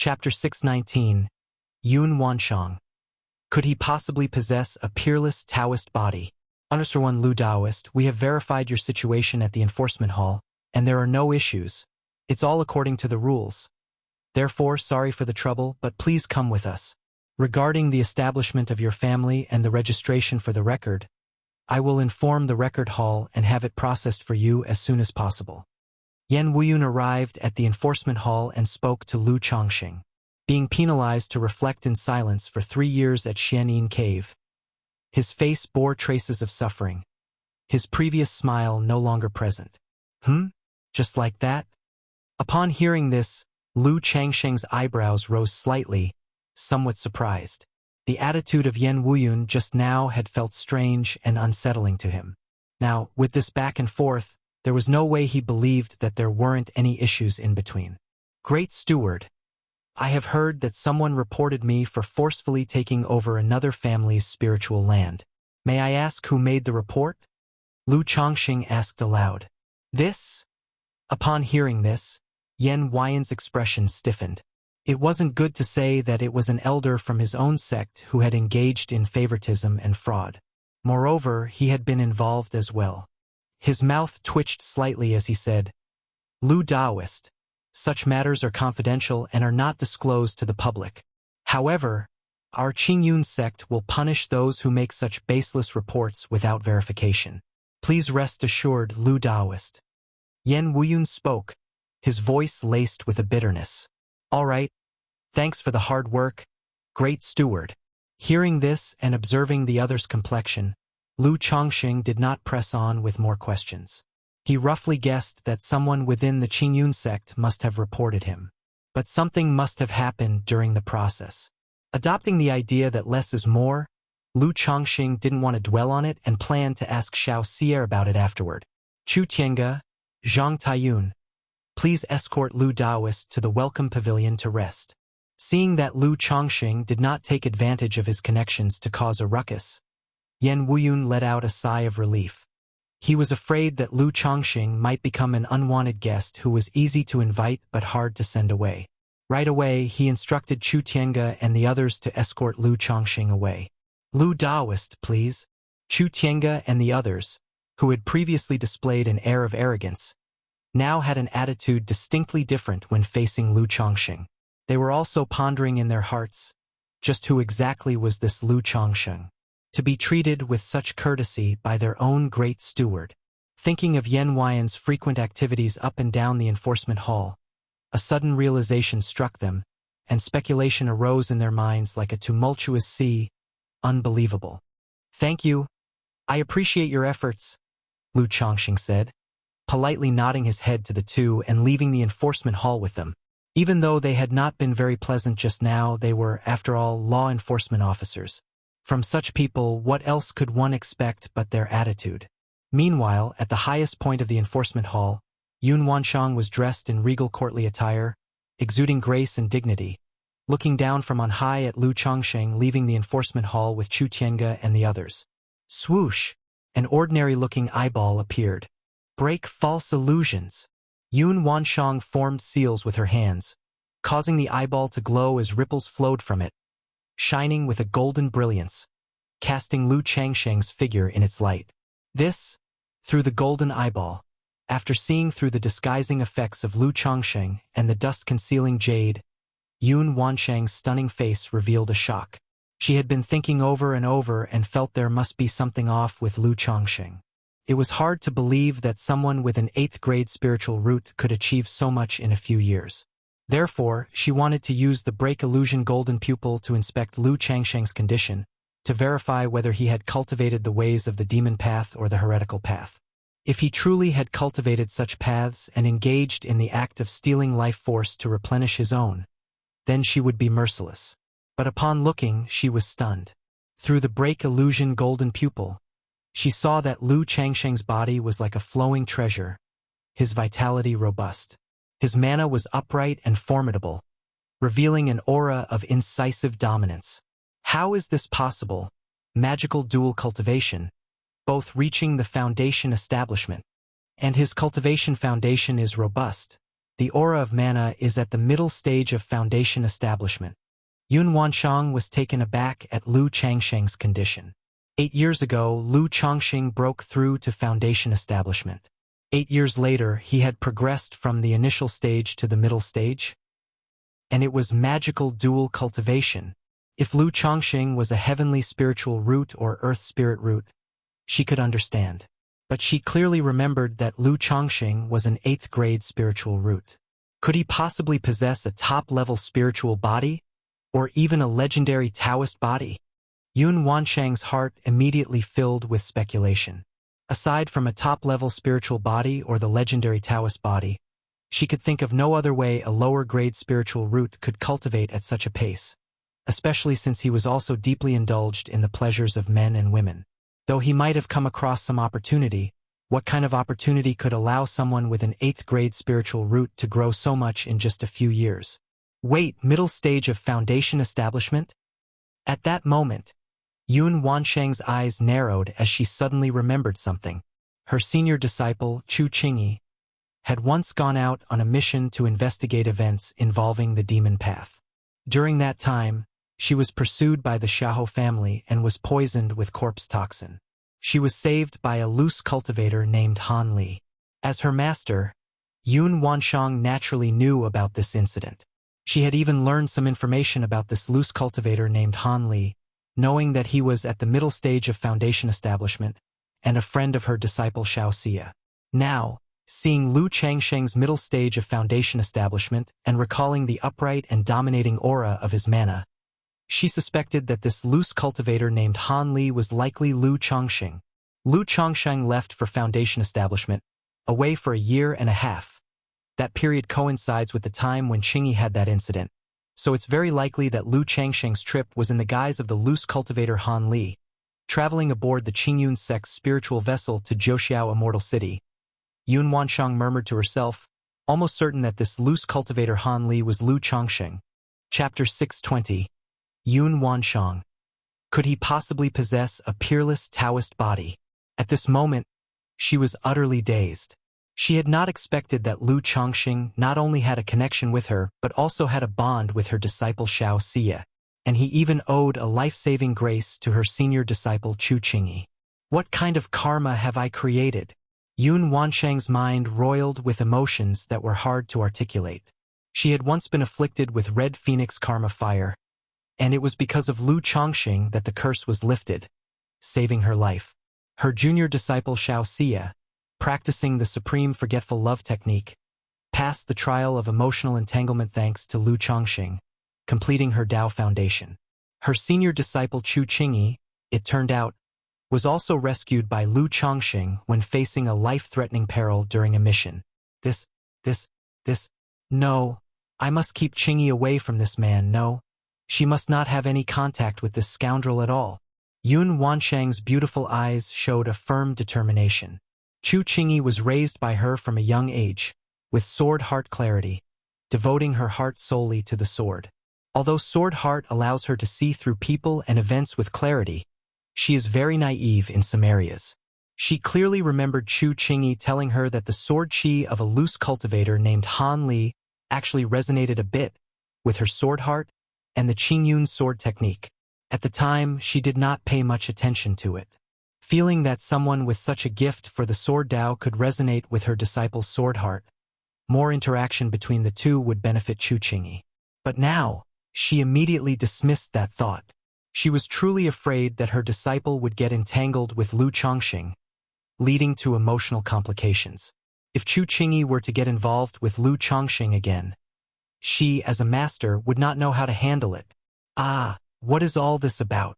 Chapter 619, Yun Wanshang. Could he possibly possess a peerless Taoist body? Officer 1 Lu Taoist, we have verified your situation at the enforcement hall, and there are no issues. It's all according to the rules. Therefore, sorry for the trouble, but please come with us. Regarding the establishment of your family and the registration for the record, I will inform the record hall and have it processed for you as soon as possible. Yan Wuyun arrived at the enforcement hall and spoke to Lu Chongqing. Being penalized to reflect in silence for 3 years at Xianyin Cave, his face bore traces of suffering, his previous smile no longer present. Just like that? Upon hearing this, Lu Changsheng's eyebrows rose slightly, somewhat surprised. The attitude of Yan Wuyun just now had felt strange and unsettling to him. Now, with this back and forth, there was no way he believed that there weren't any issues in between. Great Steward, I have heard that someone reported me for forcefully taking over another family's spiritual land. May I ask who made the report? Lu Chongqing asked aloud. This? Upon hearing this, Yan Wuyun's expression stiffened. It wasn't good to say that it was an elder from his own sect who had engaged in favoritism and fraud. Moreover, he had been involved as well. His mouth twitched slightly as he said, Lu Taoist, such matters are confidential and are not disclosed to the public. However, our Qingyun sect will punish those who make such baseless reports without verification. Please rest assured, Lu Taoist. Yan Wuyun spoke, his voice laced with a bitterness. All right. Thanks for the hard work, Great Steward. Hearing this and observing the other's complexion, Lu Chongqing did not press on with more questions. He roughly guessed that someone within the Qingyun sect must have reported him. But something must have happened during the process. Adopting the idea that less is more, Lu Chongqing didn't want to dwell on it and planned to ask Xiao Xier about it afterward. Chu Tiange, Zhang Taiyun, please escort Lu Taoist to the welcome pavilion to rest. Seeing that Lu Chongqing did not take advantage of his connections to cause a ruckus, Yan Wuyun let out a sigh of relief. He was afraid that Lu Chongqing might become an unwanted guest who was easy to invite but hard to send away. Right away, he instructed Chu Tiange and the others to escort Lu Chongqing away. Lu Taoist, please. Chu Tiange and the others, who had previously displayed an air of arrogance, now had an attitude distinctly different when facing Lu Chongqing. They were also pondering in their hearts, just who exactly was this Lu Chongqing? To be treated with such courtesy by their own Great Steward. Thinking of Yan Wuyun's frequent activities up and down the enforcement hall, a sudden realization struck them, and speculation arose in their minds like a tumultuous sea. Unbelievable. Thank you. I appreciate your efforts, Lu Chongqing said, politely nodding his head to the two and leaving the enforcement hall with them. Even though they had not been very pleasant just now, they were, after all, law enforcement officers. From such people, what else could one expect but their attitude? Meanwhile, at the highest point of the enforcement hall, Yun Wanshang was dressed in regal courtly attire, exuding grace and dignity, looking down from on high at Lu Chongqing leaving the enforcement hall with Chu Tiange and the others. Swoosh! An ordinary-looking eyeball appeared. Break false illusions. Yun Wanshang formed seals with her hands, causing the eyeball to glow as ripples flowed from it, shining with a golden brilliance, casting Lu Changsheng's figure in its light. This, through the golden eyeball, after seeing through the disguising effects of Lu Chongqing and the dust-concealing jade, Yun Wanshang's stunning face revealed a shock. She had been thinking over and felt there must be something off with Lu Chongqing. It was hard to believe that someone with an 8th-grade spiritual root could achieve so much in a few years. Therefore, she wanted to use the break illusion golden pupil to inspect Lu Changsheng's condition, to verify whether he had cultivated the ways of the demon path or the heretical path. If he truly had cultivated such paths and engaged in the act of stealing life force to replenish his own, then she would be merciless. But upon looking, she was stunned. Through the break illusion golden pupil, she saw that Lu Changsheng's body was like a flowing treasure, his vitality robust. His mana was upright and formidable, revealing an aura of incisive dominance. How is this possible? Magical dual cultivation, both reaching the foundation establishment. And his cultivation foundation is robust. The aura of mana is at the middle stage of foundation establishment. Yun Wanshang was taken aback at Lu Changsheng's condition. 8 years ago, Lu Changsheng broke through to foundation establishment. 8 years later, he had progressed from the initial stage to the middle stage. And it was magical dual cultivation. If Lu Changsheng was a heavenly spiritual root or earth spirit root, she could understand. But she clearly remembered that Lu Changsheng was an 8th grade spiritual root. Could he possibly possess a top-level spiritual body? Or even a legendary Taoist body? Yun Wanshang's heart immediately filled with speculation. Aside from a top-level spiritual body or the legendary Taoist body, she could think of no other way a lower-grade spiritual root could cultivate at such a pace, especially since he was also deeply indulged in the pleasures of men and women. Though he might have come across some opportunity, what kind of opportunity could allow someone with an 8th grade spiritual root to grow so much in just a few years? Wait, middle stage of foundation establishment? At that moment, Yun Wanshang's eyes narrowed as she suddenly remembered something. Her senior disciple, Chu Qingyi, had once gone out on a mission to investigate events involving the demon path. During that time, she was pursued by the Xiahou family and was poisoned with corpse toxin. She was saved by a loose cultivator named Han Li. As her master, Yun Wanshang naturally knew about this incident. She had even learned some information about this loose cultivator named Han Li, knowing that he was at the middle stage of foundation establishment and a friend of her disciple Shaoxia. Now, seeing Lu Changsheng's middle stage of foundation establishment and recalling the upright and dominating aura of his mana, she suspected that this loose cultivator named Han Li was likely Lu Changsheng. Lu Changsheng left for foundation establishment, away for a year and a half. That period coincides with the time when Qingyi had that incident, so it's very likely that Lu Changsheng's trip was in the guise of the loose cultivator Han Li, traveling aboard the Qingyun sect's spiritual vessel to Zhouxiao Immortal City. Yun Wanshang murmured to herself, almost certain that this loose cultivator Han Li was Lu Changsheng. Chapter 620. Yun Wanshang. Could he possibly possess a peerless Taoist body? At this moment, she was utterly dazed. She had not expected that Lu Changsheng not only had a connection with her, but also had a bond with her disciple Shaoxia, and he even owed a life-saving grace to her senior disciple Chu Qingyi. What kind of karma have I created? Yun Wanshang's mind roiled with emotions that were hard to articulate. She had once been afflicted with red phoenix karma fire, and it was because of Lu Changsheng that the curse was lifted, saving her life. Her junior disciple Shaoxia, practicing the supreme forgetful love technique, passed the trial of emotional entanglement thanks to Lu Changsheng, completing her Tao foundation. Her senior disciple Chu Qingyi, it turned out, was also rescued by Lu Changsheng when facing a life-threatening peril during a mission. No, I must keep Qingyi away from this man, no. She must not have any contact with this scoundrel at all. Yun Wanshang's beautiful eyes showed a firm determination. Chu Qingyi was raised by her from a young age, with sword heart clarity, devoting her heart solely to the sword. Although sword heart allows her to see through people and events with clarity, she is very naive in some areas. She clearly remembered Chu Qingyi telling her that the sword chi of a loose cultivator named Han Li actually resonated a bit with her sword heart and the Qingyun sword technique. At the time, she did not pay much attention to it. Feeling that someone with such a gift for the sword Tao could resonate with her disciple's sword heart, more interaction between the two would benefit Chu Qingyi. But now, she immediately dismissed that thought. She was truly afraid that her disciple would get entangled with Lu Changsheng, leading to emotional complications. If Chu Qingyi were to get involved with Lu Changsheng again, she, as a master, would not know how to handle it. Ah, what is all this about?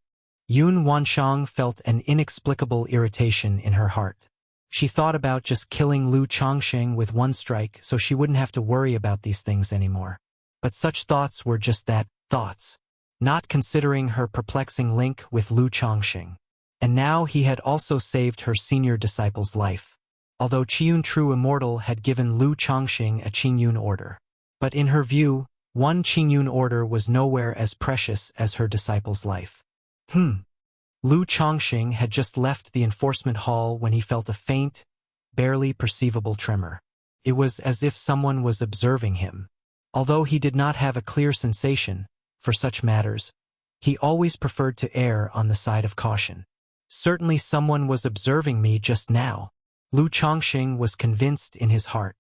Yun Wanshang felt an inexplicable irritation in her heart. She thought about just killing Lu Changsheng with one strike so she wouldn't have to worry about these things anymore. But such thoughts were just that, thoughts, not considering her perplexing link with Lu Changsheng. And now he had also saved her senior disciple's life. Although Qiyun True Immortal had given Lu Changsheng a Qingyun order. But in her view, one Qingyun order was nowhere as precious as her disciple's life. Lu Changsheng had just left the enforcement hall when he felt a faint, barely perceivable tremor. It was as if someone was observing him. Although he did not have a clear sensation for such matters, he always preferred to err on the side of caution. Certainly someone was observing me just now. Lu Chongqing was convinced in his heart.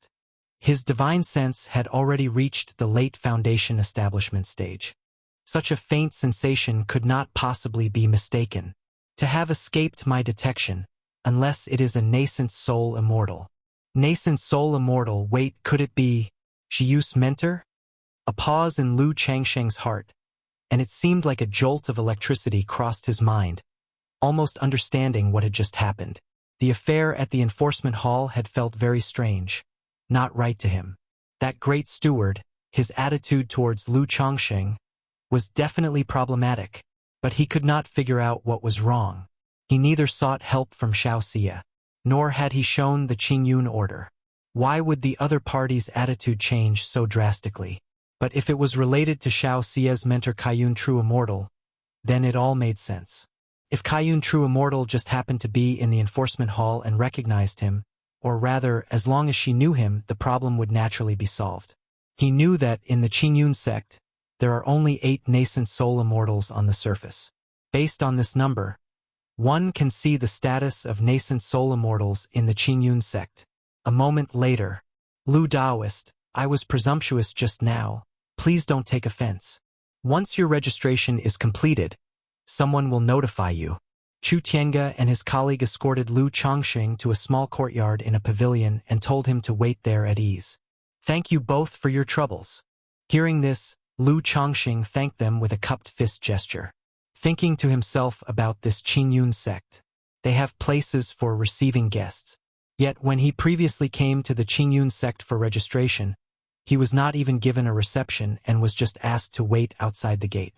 His divine sense had already reached the late foundation establishment stage. Such a faint sensation could not possibly be mistaken to have escaped my detection, unless it is a nascent soul immortal. Nascent soul immortal, wait, could it be Shiyu's mentor? A pause in Lu Changsheng's heart, and it seemed like a jolt of electricity crossed his mind, almost understanding what had just happened. The affair at the enforcement hall had felt very strange, not right to him. That great steward, his attitude towards Lu Chongqing, was definitely problematic, but he could not figure out what was wrong. He neither sought help from Xiaoxia, nor had he shown the Qingyun order. Why would the other party's attitude change so drastically? But if it was related to Xiaoxia's mentor Kaiyun True Immortal, then it all made sense. If Kaiyun True Immortal just happened to be in the enforcement hall and recognized him, or rather, as long as she knew him, the problem would naturally be solved. He knew that in the Qingyun sect, there are only 8 nascent soul immortals on the surface. Based on this number, one can see the status of nascent soul immortals in the Qingyun sect. A moment later, Lu Daoist, I was presumptuous just now. Please don't take offense. Once your registration is completed, someone will notify you. Chu Tiange and his colleague escorted Lu Chongqing to a small courtyard in a pavilion and told him to wait there at ease. Thank you both for your troubles. Hearing this, Lu Chongqing thanked them with a cupped fist gesture. Thinking to himself about this Qingyun sect, they have places for receiving guests. Yet when he previously came to the Qingyun sect for registration, he was not even given a reception and was just asked to wait outside the gate.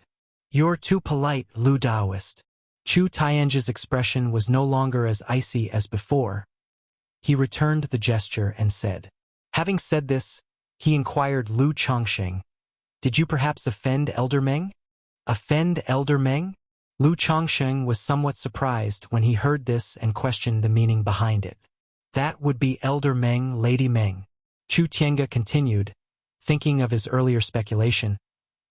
You're too polite, Lu Daoist. Chu Tiange's expression was no longer as icy as before. He returned the gesture and said. Having said this, he inquired Lu Chongqing, did you perhaps offend Elder Meng? Offend Elder Meng? Lu Chongqing was somewhat surprised when he heard this and questioned the meaning behind it. That would be Elder Meng, Lady Meng. Chu Tiange continued, thinking of his earlier speculation.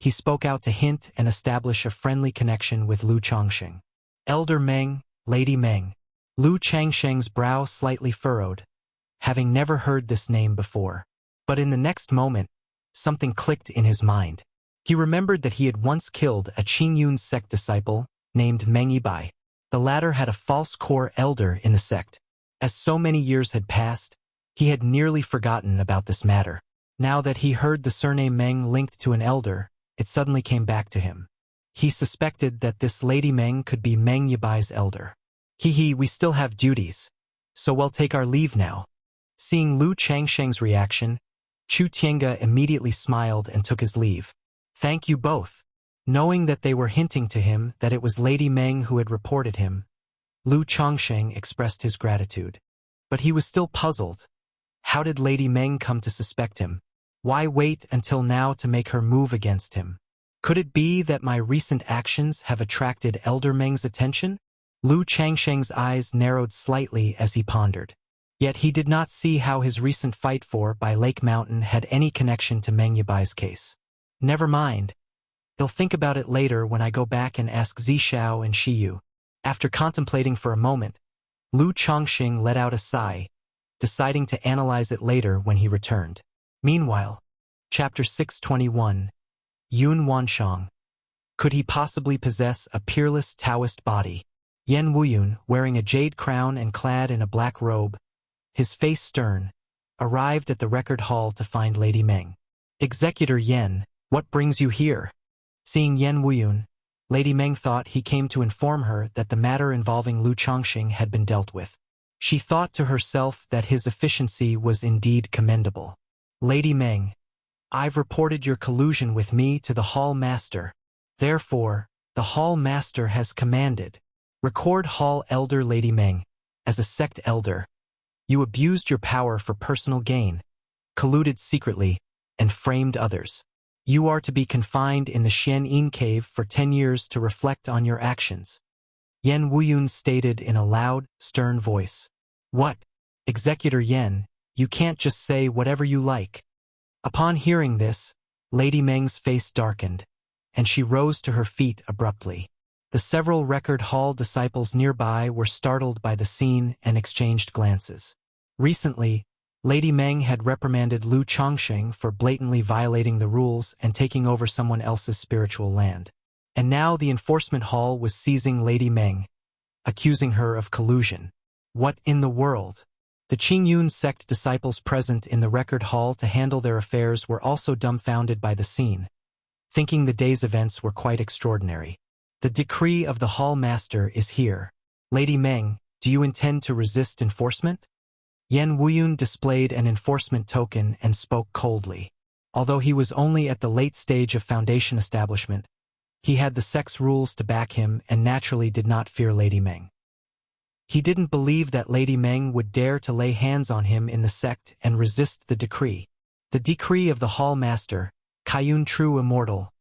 He spoke out to hint and establish a friendly connection with Lu Chongqing. Elder Meng, Lady Meng. Lu Changsheng's brow slightly furrowed, having never heard this name before. But in the next moment, something clicked in his mind. He remembered that he had once killed a Qingyun sect disciple named Meng Yibai. The latter had a false core elder in the sect. As so many years had passed, he had nearly forgotten about this matter. Now that he heard the surname Meng linked to an elder, it suddenly came back to him. He suspected that this Lady Meng could be Meng Yibai's elder. We still have duties, so we'll take our leave now. Seeing Lu Changsheng's reaction, Chu Tiange immediately smiled and took his leave. Thank you both. Knowing that they were hinting to him that it was Lady Meng who had reported him, Lu Chongqing expressed his gratitude. But he was still puzzled. How did Lady Meng come to suspect him? Why wait until now to make her move against him? Could it be that my recent actions have attracted Elder Meng's attention? Lu Changsheng's eyes narrowed slightly as he pondered. Yet he did not see how his recent fight by Lake Mountain had any connection to Meng Yibai's case. Never mind. I'll think about it later when I go back and ask Zishao and Shiyu. After contemplating for a moment, Lu Chongqing let out a sigh, deciding to analyze it later when he returned. Meanwhile, Chapter 621, Yun Wanshang. Could he possibly possess a peerless Taoist body? Yan Wuyun, wearing a jade crown and clad in a black robe, his face stern, arrived at the record hall to find Lady Meng. Executor Yan, what brings you here? Seeing Yan Wuyun, Lady Meng thought he came to inform her that the matter involving Lu Chongqing had been dealt with. She thought to herself that his efficiency was indeed commendable. Lady Meng, I've reported your collusion with me to the Hall Master. Therefore, the Hall Master has commanded. Record Hall Elder Lady Meng. As a sect elder, you abused your power for personal gain, colluded secretly, and framed others. You are to be confined in the Xianyin cave for 10 years to reflect on your actions. Yan Wuyun stated in a loud, stern voice. What? Executor Yan, You can't just say whatever you like." Upon hearing this, Lady Meng's face darkened, and she rose to her feet abruptly. The several record hall disciples nearby were startled by the scene and exchanged glances. Recently, Lady Meng had reprimanded Lu Chongqing for blatantly violating the rules and taking over someone else's spiritual land. And now the enforcement hall was seizing Lady Meng, accusing her of collusion. What in the world? The Qingyun sect disciples present in the record hall to handle their affairs were also dumbfounded by the scene, thinking the day's events were quite extraordinary. "The decree of the hall master is here. Lady Meng, do you intend to resist enforcement?" Yan Wuyun displayed an enforcement token and spoke coldly. Although he was only at the late stage of foundation establishment, he had the sect's rules to back him and naturally did not fear Lady Meng. He didn't believe that Lady Meng would dare to lay hands on him in the sect and resist the decree. The decree of the hall master, Kaiyun True Immortal.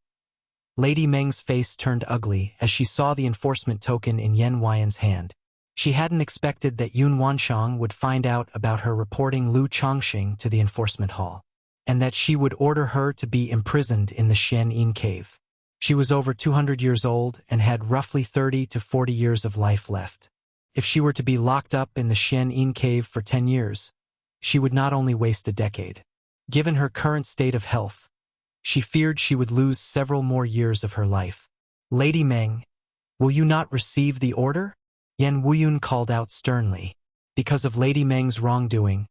Lady Meng's face turned ugly as she saw the enforcement token in Yan Wuyun's hand. She hadn't expected that Yun Wanshang would find out about her reporting Lu Chongqing to the enforcement hall, and that she would order her to be imprisoned in the Xianyin cave. She was over 200 years old and had roughly 30 to 40 years of life left. If she were to be locked up in the Xianyin cave for 10 years, she would not only waste a decade. Given her current state of health, she feared she would lose several more years of her life. "Lady Meng, will you not receive the order?" Yan Wuyun called out sternly. Because of Lady Meng's wrongdoing,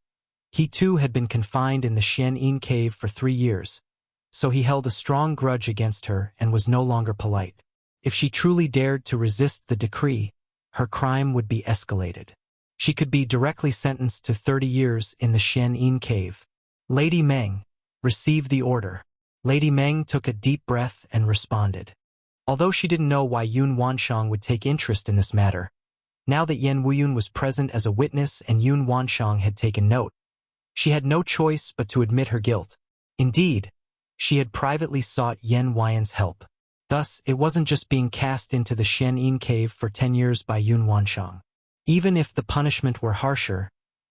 he too had been confined in the Xianyin cave for 3 years, so he held a strong grudge against her and was no longer polite. If she truly dared to resist the decree, her crime would be escalated. She could be directly sentenced to 30 years in the Xianyin cave. "Lady Meng, receive the order." Lady Meng took a deep breath and responded. Although she didn't know why Yun Wanshang would take interest in this matter, now that Yan Wuyun was present as a witness and Yun Wanshang had taken note, she had no choice but to admit her guilt. Indeed, she had privately sought Yan Wuyun's help. Thus, it wasn't just being cast into the Xianyin cave for 10 years by Yun Wanshang. Even if the punishment were harsher,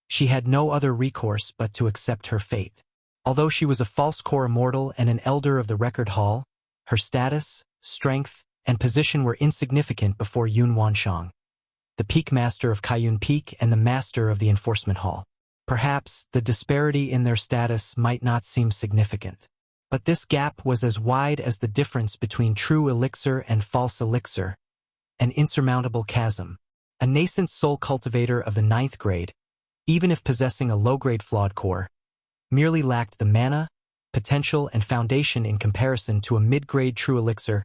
she had no other recourse but to accept her fate. Although she was a false core immortal and an elder of the record hall, her status, strength, and position were insignificant before Yun Wanshang, the peak master of Kaiyun Peak and the master of the enforcement hall. Perhaps the disparity in their status might not seem significant, but this gap was as wide as the difference between true elixir and false elixir, an insurmountable chasm. A nascent soul cultivator of the 9th grade, even if possessing a low-grade flawed core, merely lacked the mana, potential, and foundation in comparison to a mid-grade true elixir,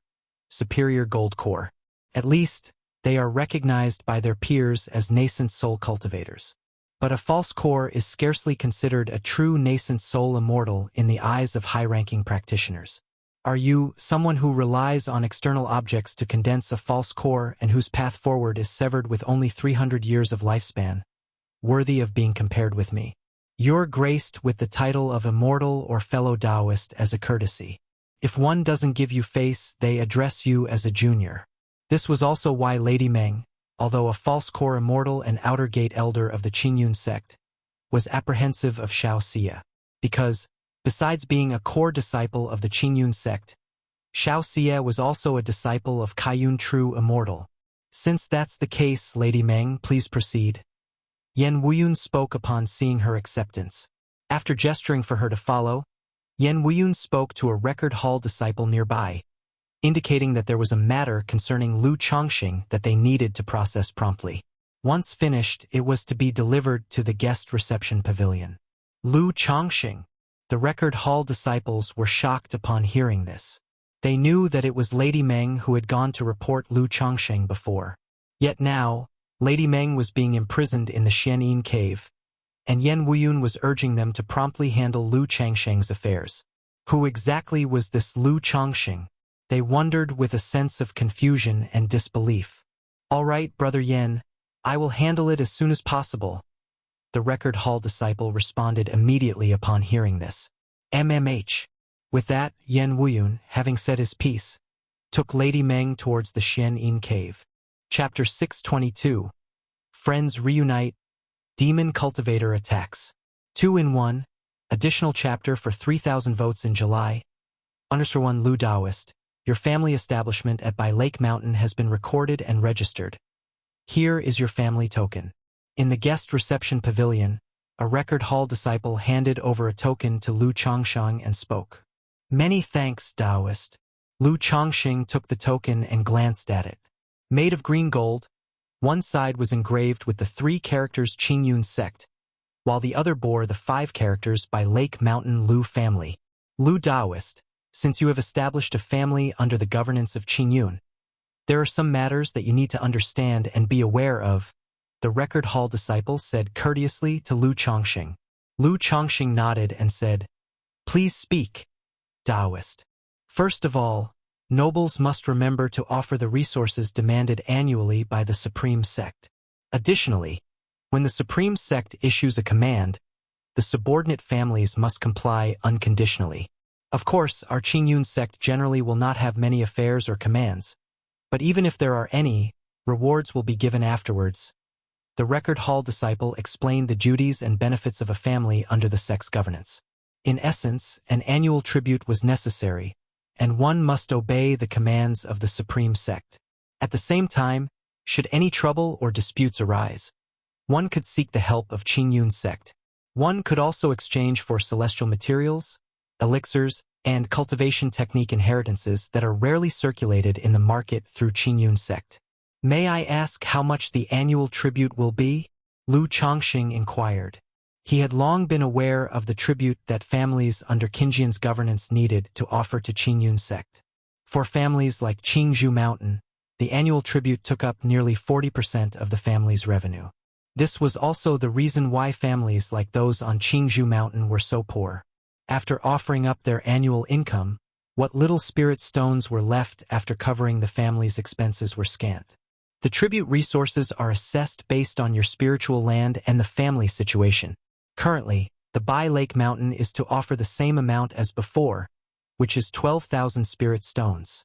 superior gold core. At least, they are recognized by their peers as nascent soul cultivators. But a false core is scarcely considered a true nascent soul immortal in the eyes of high-ranking practitioners. Are you someone who relies on external objects to condense a false core and whose path forward is severed with only 300 years of lifespan, worthy of being compared with me? You're graced with the title of Immortal or Fellow Taoist as a courtesy. If one doesn't give you face, they address you as a junior. This was also why Lady Meng, although a false core immortal and outer gate elder of the Qingyun sect, was apprehensive of Wuxia. Because, besides being a core disciple of the Qingyun sect, Wuxia was also a disciple of Kaiyun True Immortal. Since that's the case, Lady Meng, please proceed. Yan Wuyun spoke upon seeing her acceptance. After gesturing for her to follow, Yan Wuyun spoke to a record hall disciple nearby, indicating that there was a matter concerning Lu Chongqing that they needed to process promptly. Once finished, it was to be delivered to the guest reception pavilion. Lu Chongqing. The record hall disciples were shocked upon hearing this. They knew that it was Lady Meng who had gone to report Lu Chongqing before. Yet now, Lady Meng was being imprisoned in the Xianyin cave, and Yan Wuyun was urging them to promptly handle Lu Chongqing's affairs. Who exactly was this Lu Chongqing? They wondered with a sense of confusion and disbelief. "All right, Brother Yan, I will handle it as soon as possible." The record hall disciple responded immediately upon hearing this. MMH. With that, Yan Wuyun, having said his piece, took Lady Meng towards the Xianyin cave. Chapter 622. Friends Reunite. Demon Cultivator Attacks. 2-in-1, additional chapter for 3,000 votes in July. _1 Lu Daoist, your family establishment at Bai Lake Mountain has been recorded and registered. Here is your family token. In the guest reception pavilion, a record hall disciple handed over a token to Lu Chongsheng and spoke. Many thanks, Daoist. Lu Chongsheng took the token and glanced at it. Made of green gold, one side was engraved with the 3 characters Qingyun sect, while the other bore the 5 characters by Lake Mountain Lu family. Lu Daoist, since you have established a family under the governance of Qingyun, there are some matters that you need to understand and be aware of, the record hall disciple said courteously to Lu Chongsheng. Lu Chongsheng nodded and said, Please speak, Daoist. First of all, nobles must remember to offer the resources demanded annually by the Supreme Sect. Additionally, when the Supreme Sect issues a command, the subordinate families must comply unconditionally. Of course, our Qingyun sect generally will not have many affairs or commands, but even if there are any, rewards will be given afterwards. The record hall disciple explained the duties and benefits of a family under the sect's governance. In essence, an annual tribute was necessary, and one must obey the commands of the Supreme Sect. At the same time, should any trouble or disputes arise, one could seek the help of Qingyun sect. One could also exchange for celestial materials, elixirs, and cultivation technique inheritances that are rarely circulated in the market through Qingyun sect. May I ask how much the annual tribute will be? Lu Chongsheng inquired. He had long been aware of the tribute that families under Qingyun's governance needed to offer to Qingyun sect. For families like Qingzhou Mountain, the annual tribute took up nearly 40% of the family's revenue. This was also the reason why families like those on Qingzhou Mountain were so poor. After offering up their annual income, what little spirit stones were left after covering the family's expenses were scant. The tribute resources are assessed based on your spiritual land and the family situation. Currently, the Bai Lake Mountain is to offer the same amount as before, which is 12,000 spirit stones,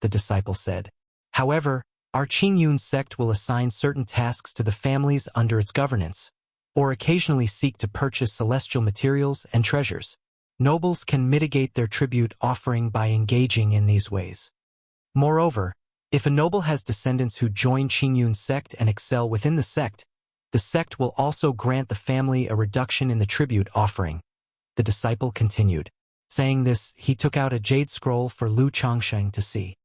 the disciple said. However, our Qingyun sect will assign certain tasks to the families under its governance, or occasionally seek to purchase celestial materials and treasures. Nobles can mitigate their tribute offering by engaging in these ways. Moreover, if a noble has descendants who join Qingyun sect and excel within the sect will also grant the family a reduction in the tribute offering, the disciple continued. Saying this, he took out a jade scroll for Lu Chongsheng to see.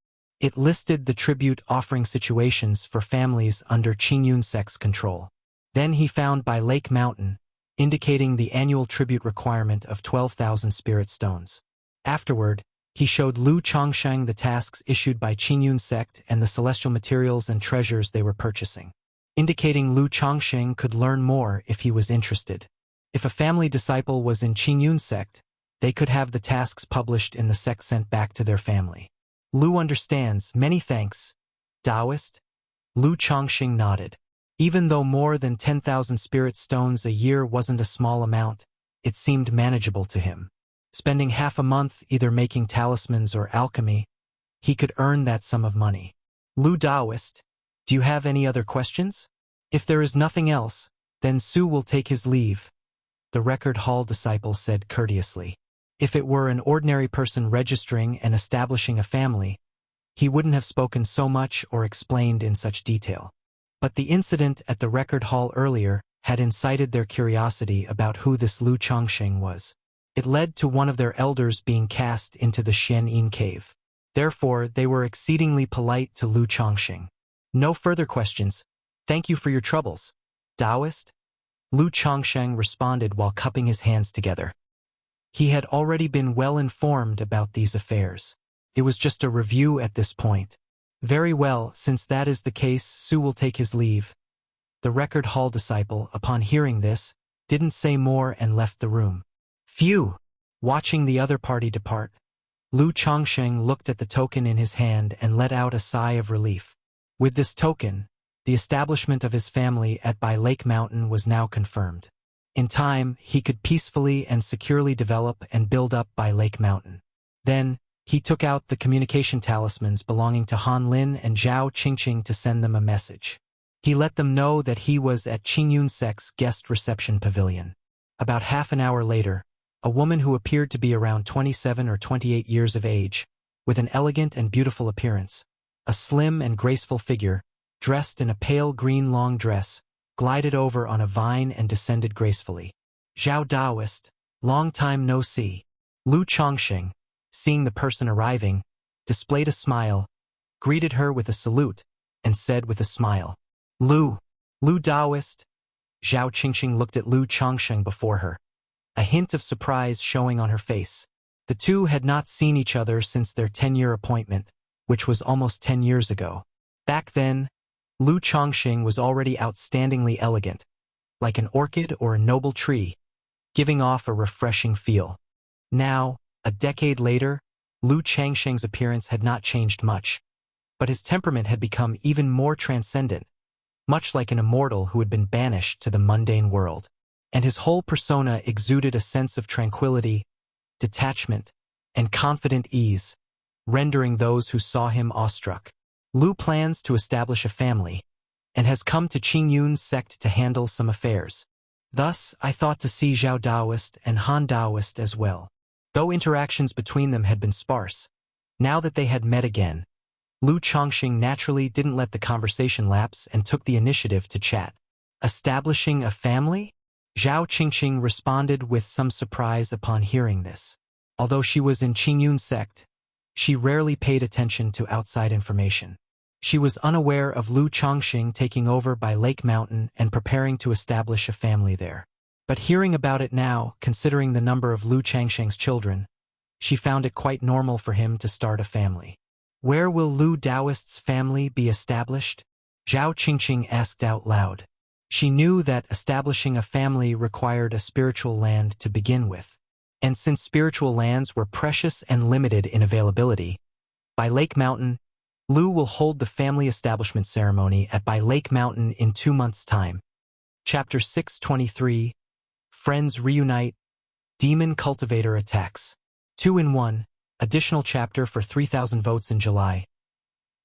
It listed the tribute offering situations for families under Qingyun sect's control. Then he found Bai Lake Mountain, indicating the annual tribute requirement of 12,000 spirit stones. Afterward, he showed Lu Chongsheng the tasks issued by Qingyun sect and the celestial materials and treasures they were purchasing, indicating Lu Chongsheng could learn more if he was interested. If a family disciple was in Qingyun sect, they could have the tasks published in the sect sent back to their family. Lu understands, many thanks, Daoist. Lu Chongsheng nodded. Even though more than 10,000 spirit stones a year wasn't a small amount, it seemed manageable to him. Spending half a month either making talismans or alchemy, he could earn that sum of money. Lu Daoist, do you have any other questions? If there is nothing else, then Su will take his leave, the record hall disciple said courteously. If it were an ordinary person registering and establishing a family, he wouldn't have spoken so much or explained in such detail. But the incident at the record hall earlier had incited their curiosity about who this Lu Chongsheng was. It led to one of their elders being cast into the Xianyin cave. Therefore, they were exceedingly polite to Lu Chongsheng. No further questions. Thank you for your troubles, Daoist. Lu Chongsheng responded while cupping his hands together. He had already been well informed about these affairs. It was just a review at this point. Very well, since that is the case, Su will take his leave. The record hall disciple, upon hearing this, didn't say more and left the room. Phew! Watching the other party depart, Lu Chongsheng looked at the token in his hand and let out a sigh of relief. With this token, the establishment of his family at Bai Lake Mountain was now confirmed. In time, he could peacefully and securely develop and build up Bai Lake Mountain. Then, he took out the communication talismans belonging to Han Lin and Zhao Qingqing to send them a message. He let them know that he was at Qingyun sect's guest reception pavilion. About half an hour later, a woman who appeared to be around 27 or 28 years of age, with an elegant and beautiful appearance, a slim and graceful figure, dressed in a pale green long dress, glided over on a vine and descended gracefully. Zhao Daoist, long time no see. Lu Chongqing, seeing the person arriving, displayed a smile, greeted her with a salute, and said with a smile, Lu Daoist. Zhao Qingqing looked at Lu Chongqing before her, a hint of surprise showing on her face. The two had not seen each other since their 10-year appointment, which was almost 10 years ago. Back then, Lu Chongqing was already outstandingly elegant, like an orchid or a noble tree, giving off a refreshing feel. Now, a decade later, Lu Chongqing's appearance had not changed much, but his temperament had become even more transcendent, much like an immortal who had been banished to the mundane world. And his whole persona exuded a sense of tranquility, detachment, and confident ease, rendering those who saw him awestruck. Lu plans to establish a family, and has come to Qingyun's sect to handle some affairs. Thus, I thought to see Zhao Daoist and Han Daoist as well. Though interactions between them had been sparse, now that they had met again, Lu Chongqing naturally didn't let the conversation lapse and took the initiative to chat. Establishing a family? Zhao Qingqing responded with some surprise upon hearing this. Although she was in Qingyun's sect, she rarely paid attention to outside information. She was unaware of Lu Chongqing taking over by Lake Mountain and preparing to establish a family there. But hearing about it now, considering the number of Lu Chongqing's children, she found it quite normal for him to start a family. Where will Lu Daoist's family be established? Zhao Qingqing asked out loud. She knew that establishing a family required a spiritual land to begin with. And since spiritual lands were precious and limited in availability, by Lake Mountain, Lu will hold the family establishment ceremony at By Lake Mountain in 2 months' time. Chapter 623, Friends Reunite, Demon Cultivator Attacks. 2 in 1, additional chapter for 3,000 votes in July.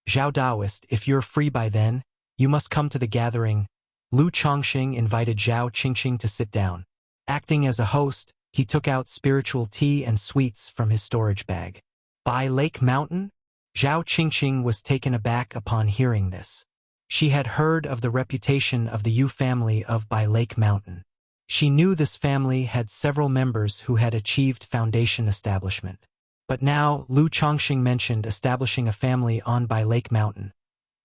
Zhao Daoist, if you're free by then, you must come to the gathering. Lu Chongqing invited Zhao Qingqing to sit down. Acting as a host, he took out spiritual tea and sweets from his storage bag. By Lake Mountain? Zhao Qingqing was taken aback upon hearing this. She had heard of the reputation of the Yu family of By Lake Mountain. She knew this family had several members who had achieved foundation establishment. But now, Lu Chongqing mentioned establishing a family on By Lake Mountain,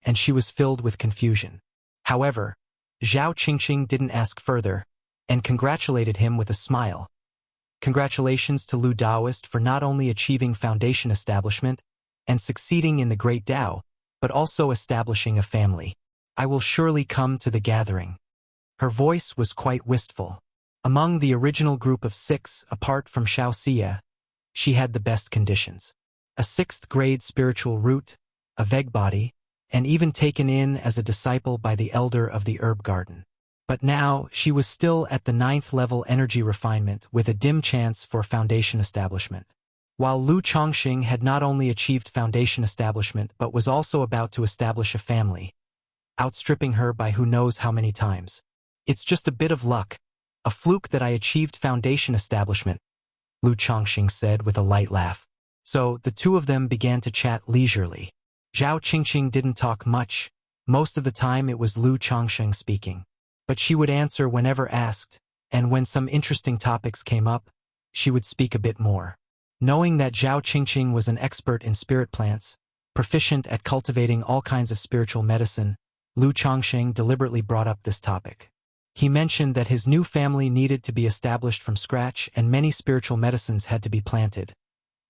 and she was filled with confusion. However, Zhao Qingqing didn't ask further, and congratulated him with a smile. Congratulations to Lu Daoist for not only achieving foundation establishment and succeeding in the Great Tao, but also establishing a family. I will surely come to the gathering. Her voice was quite wistful. Among the original group of 6, apart from Xiaoxia, she had the best conditions. A 6th-grade spiritual root, a Veg body, and even taken in as a disciple by the elder of the herb garden. But now, she was still at the 9th-level energy refinement with a dim chance for foundation establishment. While Lu Chongqing had not only achieved foundation establishment but was also about to establish a family, outstripping her by who knows how many times. It's just a bit of luck, a fluke that I achieved foundation establishment, Lu Chongqing said with a light laugh. So, the two of them began to chat leisurely. Zhao Qingqing didn't talk much. Most of the time it was Lu Chongqing speaking. But she would answer whenever asked, and when some interesting topics came up, she would speak a bit more. Knowing that Zhao Qingqing was an expert in spirit plants, proficient at cultivating all kinds of spiritual medicine, Lu Chongqing deliberately brought up this topic. He mentioned that his new family needed to be established from scratch and many spiritual medicines had to be planted,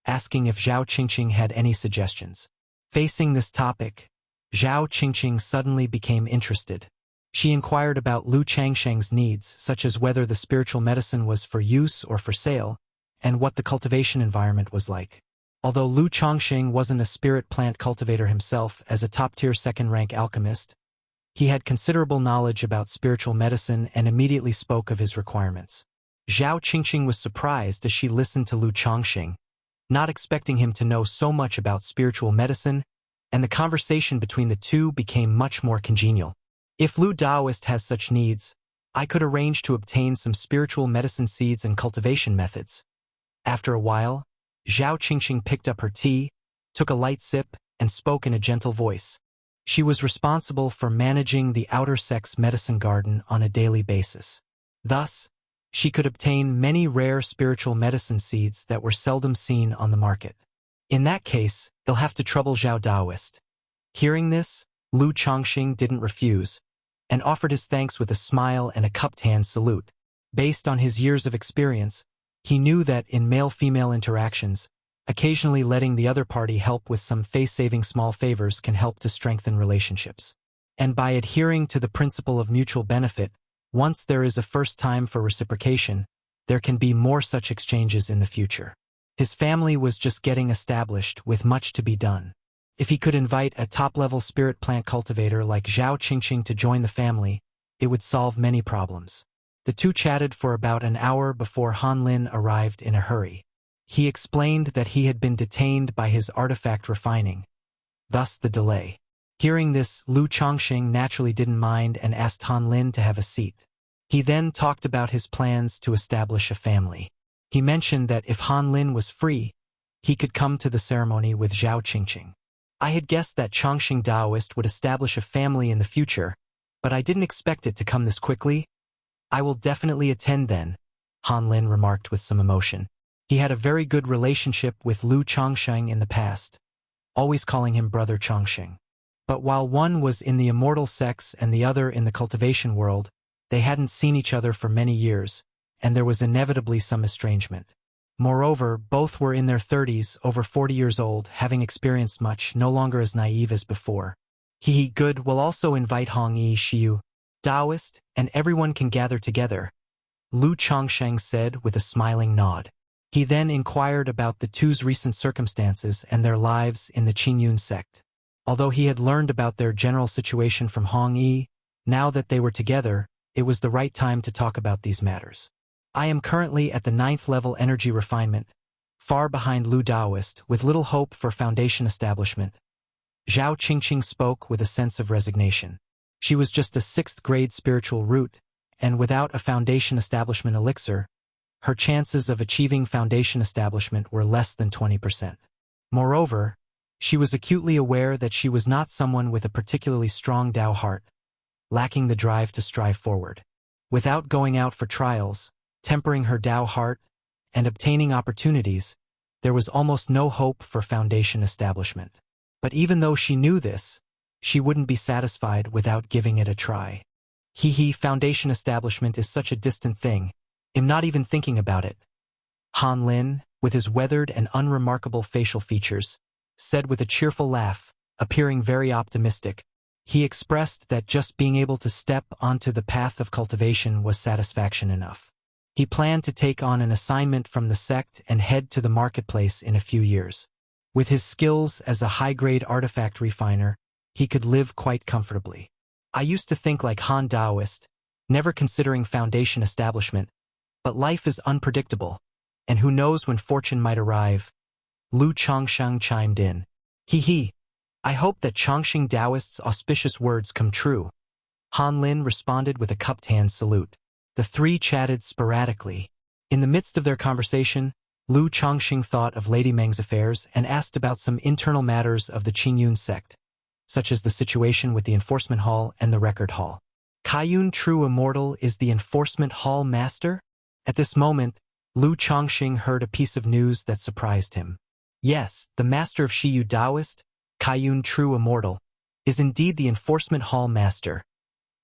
asking if Zhao Qingqing had any suggestions. Facing this topic, Zhao Qingqing suddenly became interested. She inquired about Lu Chongqing's needs, such as whether the spiritual medicine was for use or for sale, and what the cultivation environment was like. Although Lu Chongqing wasn't a spirit plant cultivator himself as a top-tier 2nd-rank alchemist, he had considerable knowledge about spiritual medicine and immediately spoke of his requirements. Zhao Qingqing was surprised as she listened to Lu Chongqing, not expecting him to know so much about spiritual medicine, and the conversation between the two became much more congenial. If Lu Daoist has such needs, I could arrange to obtain some spiritual medicine seeds and cultivation methods. After a while, Zhao Qingqing picked up her tea, took a light sip, and spoke in a gentle voice. She was responsible for managing the outer sex medicine garden on a daily basis. Thus, she could obtain many rare spiritual medicine seeds that were seldom seen on the market. In that case, they'll have to trouble Zhao Daoist. Hearing this, Lu Chongqing didn't refuse, and offered his thanks with a smile and a cupped hand salute. Based on his years of experience, he knew that in male-female interactions, occasionally letting the other party help with some face-saving small favors can help to strengthen relationships. And by adhering to the principle of mutual benefit, once there is a first time for reciprocation, there can be more such exchanges in the future. His family was just getting established with much to be done. If he could invite a top-level spirit plant cultivator like Zhao Qingqing to join the family, it would solve many problems. The two chatted for about an hour before Han Lin arrived in a hurry. He explained that he had been detained by his artifact refining, thus the delay. Hearing this, Lu Chongqing naturally didn't mind and asked Han Lin to have a seat. He then talked about his plans to establish a family. He mentioned that if Han Lin was free, he could come to the ceremony with Zhao Qingqing. I had guessed that Chongqing Daoist would establish a family in the future, but I didn't expect it to come this quickly. I will definitely attend then, Han Lin remarked with some emotion. He had a very good relationship with Lu Chongqing in the past, always calling him Brother Chongqing. But while one was in the immortal sex and the other in the cultivation world, they hadn't seen each other for many years, and there was inevitably some estrangement. Moreover, both were in their 30s, over 40 years old, having experienced much, no longer as naive as before. Good will also invite Hong Yi Xiu, Daoist, and everyone can gather together, Lu Chongqing said with a smiling nod. He then inquired about the two's recent circumstances and their lives in the Qingyun sect. Although he had learned about their general situation from Hong Yi, now that they were together, it was the right time to talk about these matters. I am currently at the 9th level energy refinement, far behind Lu Daoist, with little hope for foundation establishment. Zhao Qingqing spoke with a sense of resignation. She was just a 6th grade spiritual root, and without a foundation establishment elixir, her chances of achieving foundation establishment were less than 20%. Moreover, she was acutely aware that she was not someone with a particularly strong Dao heart, lacking the drive to strive forward. Without going out for trials, tempering her Dao heart, and obtaining opportunities, there was almost no hope for foundation establishment. But even though she knew this, she wouldn't be satisfied without giving it a try. Foundation establishment is such a distant thing. I'm not even thinking about it. Han Lin, with his weathered and unremarkable facial features, said with a cheerful laugh, appearing very optimistic. He expressed that just being able to step onto the path of cultivation was satisfaction enough. He planned to take on an assignment from the sect and head to the marketplace in a few years. With his skills as a high-grade artifact refiner, he could live quite comfortably. I used to think like Han Daoist, never considering foundation establishment, but life is unpredictable, and who knows when fortune might arrive. Lu Chongqing chimed in. I hope that Chongqing Daoist's auspicious words come true. Han Lin responded with a cupped hand salute. The three chatted sporadically. In the midst of their conversation, Lu Chongqing thought of Lady Meng's affairs and asked about some internal matters of the Qingyun sect, such as the situation with the enforcement hall and the record hall. Kaiyun True Immortal is the enforcement hall master? At this moment, Lu Chongqing heard a piece of news that surprised him. Yes, the master of Shiyu Daoist, Kaiyun True Immortal, is indeed the enforcement hall master,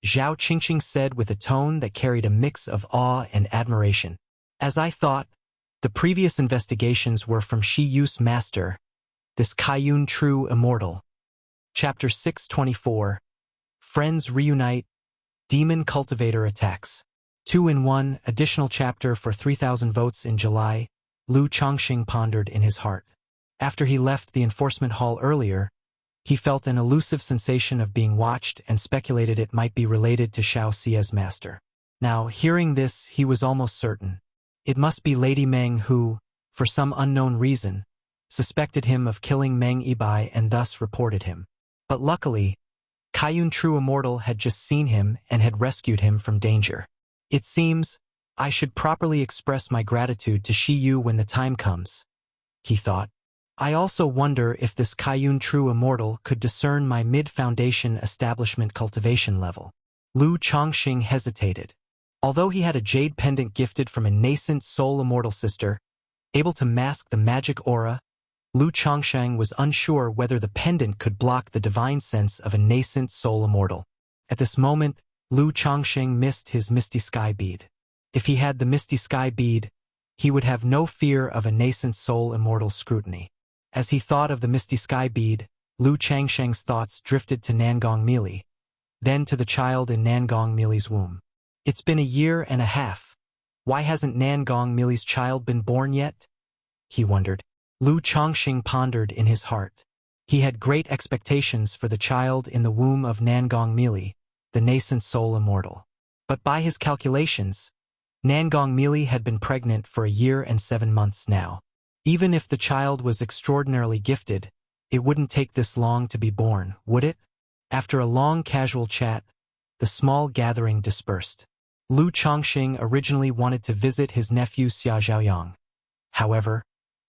Zhao Qingqing said with a tone that carried a mix of awe and admiration. As I thought, the previous investigations were from Shiyu's master, this Kaiyun True Immortal. Chapter 624. Friends Reunite, Demon Cultivator Attacks. 2-in-1 additional chapter for 3,000 votes in July, Lu Chongqing pondered in his heart. After he left the enforcement hall earlier, he felt an elusive sensation of being watched and speculated it might be related to Xiao Xia's master. Now, hearing this, he was almost certain. It must be Lady Meng who, for some unknown reason, suspected him of killing Meng Yibai and thus reported him. But luckily, Kaiyun True Immortal had just seen him and had rescued him from danger. It seems I should properly express my gratitude to Shi when the time comes, he thought. I also wonder if this Kaiyun true immortal could discern my mid-foundation establishment cultivation level. Lu Chongqing hesitated. Although he had a jade pendant gifted from a nascent soul immortal sister, able to mask the magic aura, Lu Chongqing was unsure whether the pendant could block the divine sense of a nascent soul immortal. At this moment, Lu Chongqing missed his Misty Sky bead. If he had the Misty Sky bead, he would have no fear of a nascent soul immortal's scrutiny. As he thought of the Misty Sky bead, Lu Changsheng's thoughts drifted to Nangong Mili, then to the child in Nangong Mili's womb. It's been a year and a half. Why hasn't Nangong Mili's child been born yet? He wondered. Lu Chongqing pondered in his heart. He had great expectations for the child in the womb of Nangong Mili, the nascent soul immortal. But by his calculations, Nangong Mili had been pregnant for a year and 7 months now. Even if the child was extraordinarily gifted, it wouldn't take this long to be born, would it? After a long casual chat, the small gathering dispersed. Lu Chongqing originally wanted to visit his nephew Xia Zhaoyang. However,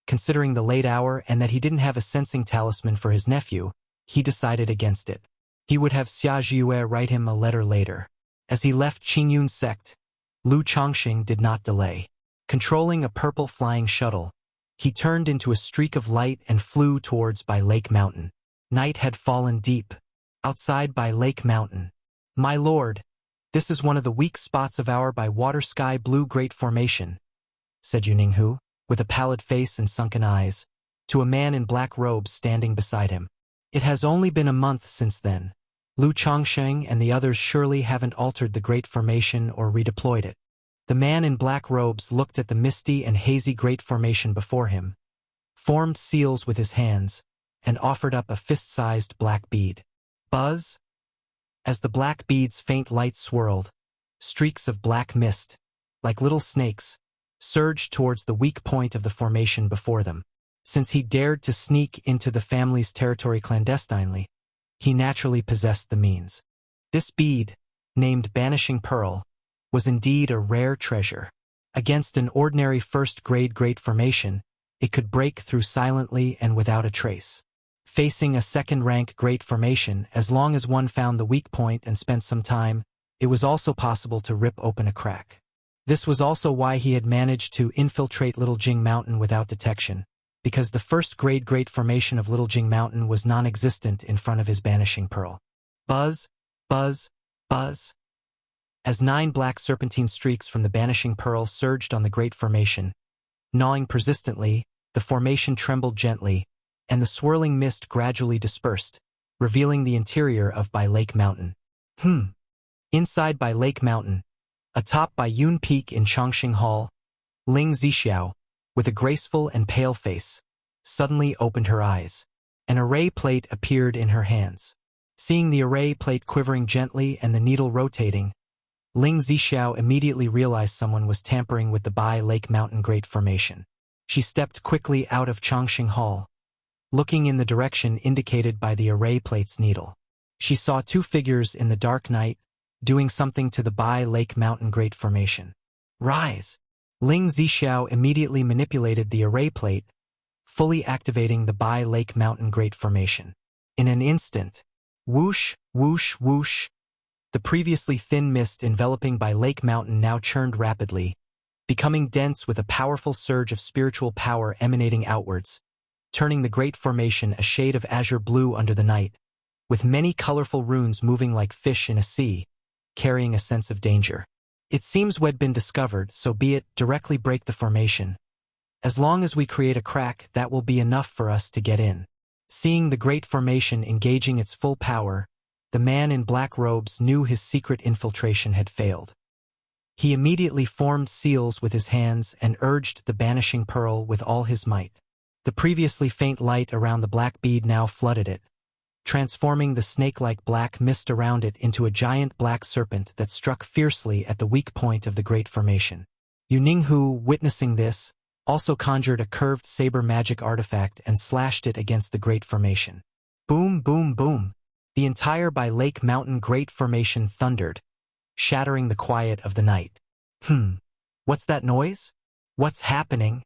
considering the late hour and that he didn't have a sensing talisman for his nephew, he decided against it. He would have Xia Zhiyue write him a letter later. As he left Qingyun sect, Lu Chongqing did not delay. Controlling a purple flying shuttle, he turned into a streak of light and flew towards Bai Lake Mountain. Night had fallen deep. Outside Bai Lake Mountain. My lord, this is one of the weak spots of our by water sky blue great formation, said Yuninghu, with a pallid face and sunken eyes, to a man in black robes standing beside him. It has only been a month since then. Lu Chongqing and the others surely haven't altered the great formation or redeployed it. The man in black robes looked at the misty and hazy great formation before him, formed seals with his hands, and offered up a fist-sized black bead. Buzz? As the black bead's faint light swirled, streaks of black mist, like little snakes, surged towards the weak point of the formation before them. Since he dared to sneak into the family's territory clandestinely, he naturally possessed the means. This bead, named Banishing Pearl, was indeed a rare treasure. Against an ordinary first-grade great formation, it could break through silently and without a trace. Facing a second-rank great formation, as long as one found the weak point and spent some time, it was also possible to rip open a crack. This was also why he had managed to infiltrate Little Jing Mountain without detection, because the first-grade great formation of Little Jing Mountain was non-existent in front of his Banishing Pearl. Buzz, buzz, buzz. As 9 black serpentine streaks from the Banishing Pearl surged on the great formation, gnawing persistently, the formation trembled gently, and the swirling mist gradually dispersed, revealing the interior of Bai Lake Mountain. Inside Bai Lake Mountain, atop Bai Yun Peak in Chongqing Hall, Ling Zixiao, with a graceful and pale face, suddenly opened her eyes. An array plate appeared in her hands. Seeing the array plate quivering gently and the needle rotating, Ling Zixiao immediately realized someone was tampering with the Bai Lake Mountain Great Formation. She stepped quickly out of Chongqing Hall, looking in the direction indicated by the array plate's needle. She saw 2 figures in the dark night, doing something to the Bai Lake Mountain Great Formation. Rise! Ling Zixiao immediately manipulated the array plate, fully activating the Bai Lake Mountain Great Formation. In an instant, whoosh, whoosh, whoosh, the previously thin mist enveloping Bai Lake Mountain now churned rapidly, becoming dense with a powerful surge of spiritual power emanating outwards, turning the great formation a shade of azure blue under the night, with many colorful runes moving like fish in a sea, carrying a sense of danger. It seems we'd been discovered, so be it, directly break the formation. As long as we create a crack, that will be enough for us to get in. Seeing the great formation engaging its full power, the man in black robes knew his secret infiltration had failed. He immediately formed seals with his hands and urged the Banishing Pearl with all his might. The previously faint light around the black bead now flooded it, transforming the snake-like black mist around it into a giant black serpent that struck fiercely at the weak point of the great formation. Yuninghu, witnessing this, also conjured a curved saber magic artifact and slashed it against the great formation. Boom, boom, boom. The entire Bai Lake Mountain Great Formation thundered, shattering the quiet of the night. What's that noise? What's happening?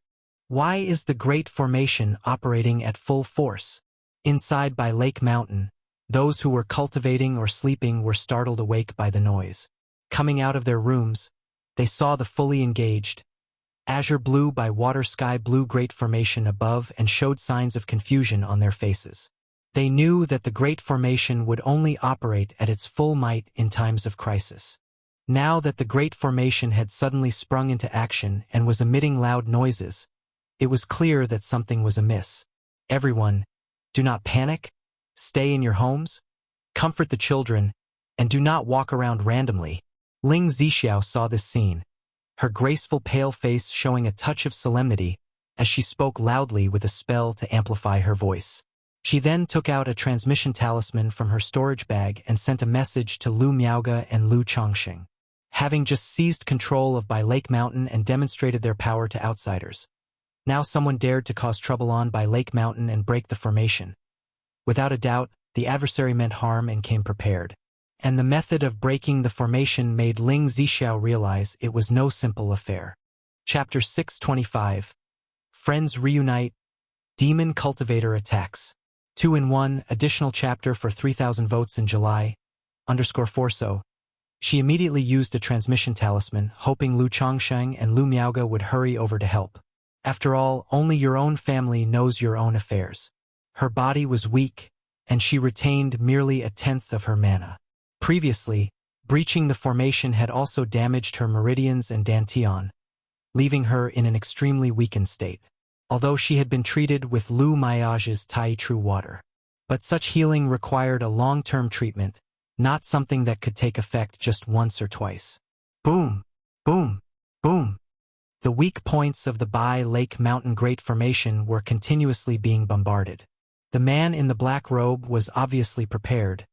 Why is the Great Formation operating at full force? Inside by Lake Mountain, those who were cultivating or sleeping were startled awake by the noise. Coming out of their rooms, they saw the fully engaged, azure blue by water sky blue Great Formation above and showed signs of confusion on their faces. They knew that the Great Formation would only operate at its full might in times of crisis. Now that the Great Formation had suddenly sprung into action and was emitting loud noises, it was clear that something was amiss. Everyone, do not panic, stay in your homes, comfort the children, and do not walk around randomly. Ling Zixiao saw this scene, her graceful pale face showing a touch of solemnity as she spoke loudly with a spell to amplify her voice. She then took out a transmission talisman from her storage bag and sent a message to Lu Miaoge and Lu Chongqing. Having just seized control of Bai Lake Mountain and demonstrated their power to outsiders, now someone dared to cause trouble on Bai Lake Mountain and break the formation. Without a doubt, the adversary meant harm and came prepared. And the method of breaking the formation made Ling Zixiao realize it was no simple affair. Chapter 625. Friends Reunite. Demon Cultivator Attacks. 2-in-1 additional chapter for 3,000 votes in July. _Forso. She immediately used a transmission talisman, hoping Lu Chongsheng and Lu Miaoge would hurry over to help. After all, only your own family knows your own affairs. Her body was weak, and she retained merely a tenth of her mana. Previously, breaching the formation had also damaged her meridians and dantian, leaving her in an extremely weakened state, although she had been treated with Lu Miaoge's Tai True Water. But such healing required a long-term treatment, not something that could take effect just once or twice. Boom! Boom! Boom! The weak points of the Bai Lake Mountain Great Formation were continuously being bombarded. The man in the black robe was obviously prepared,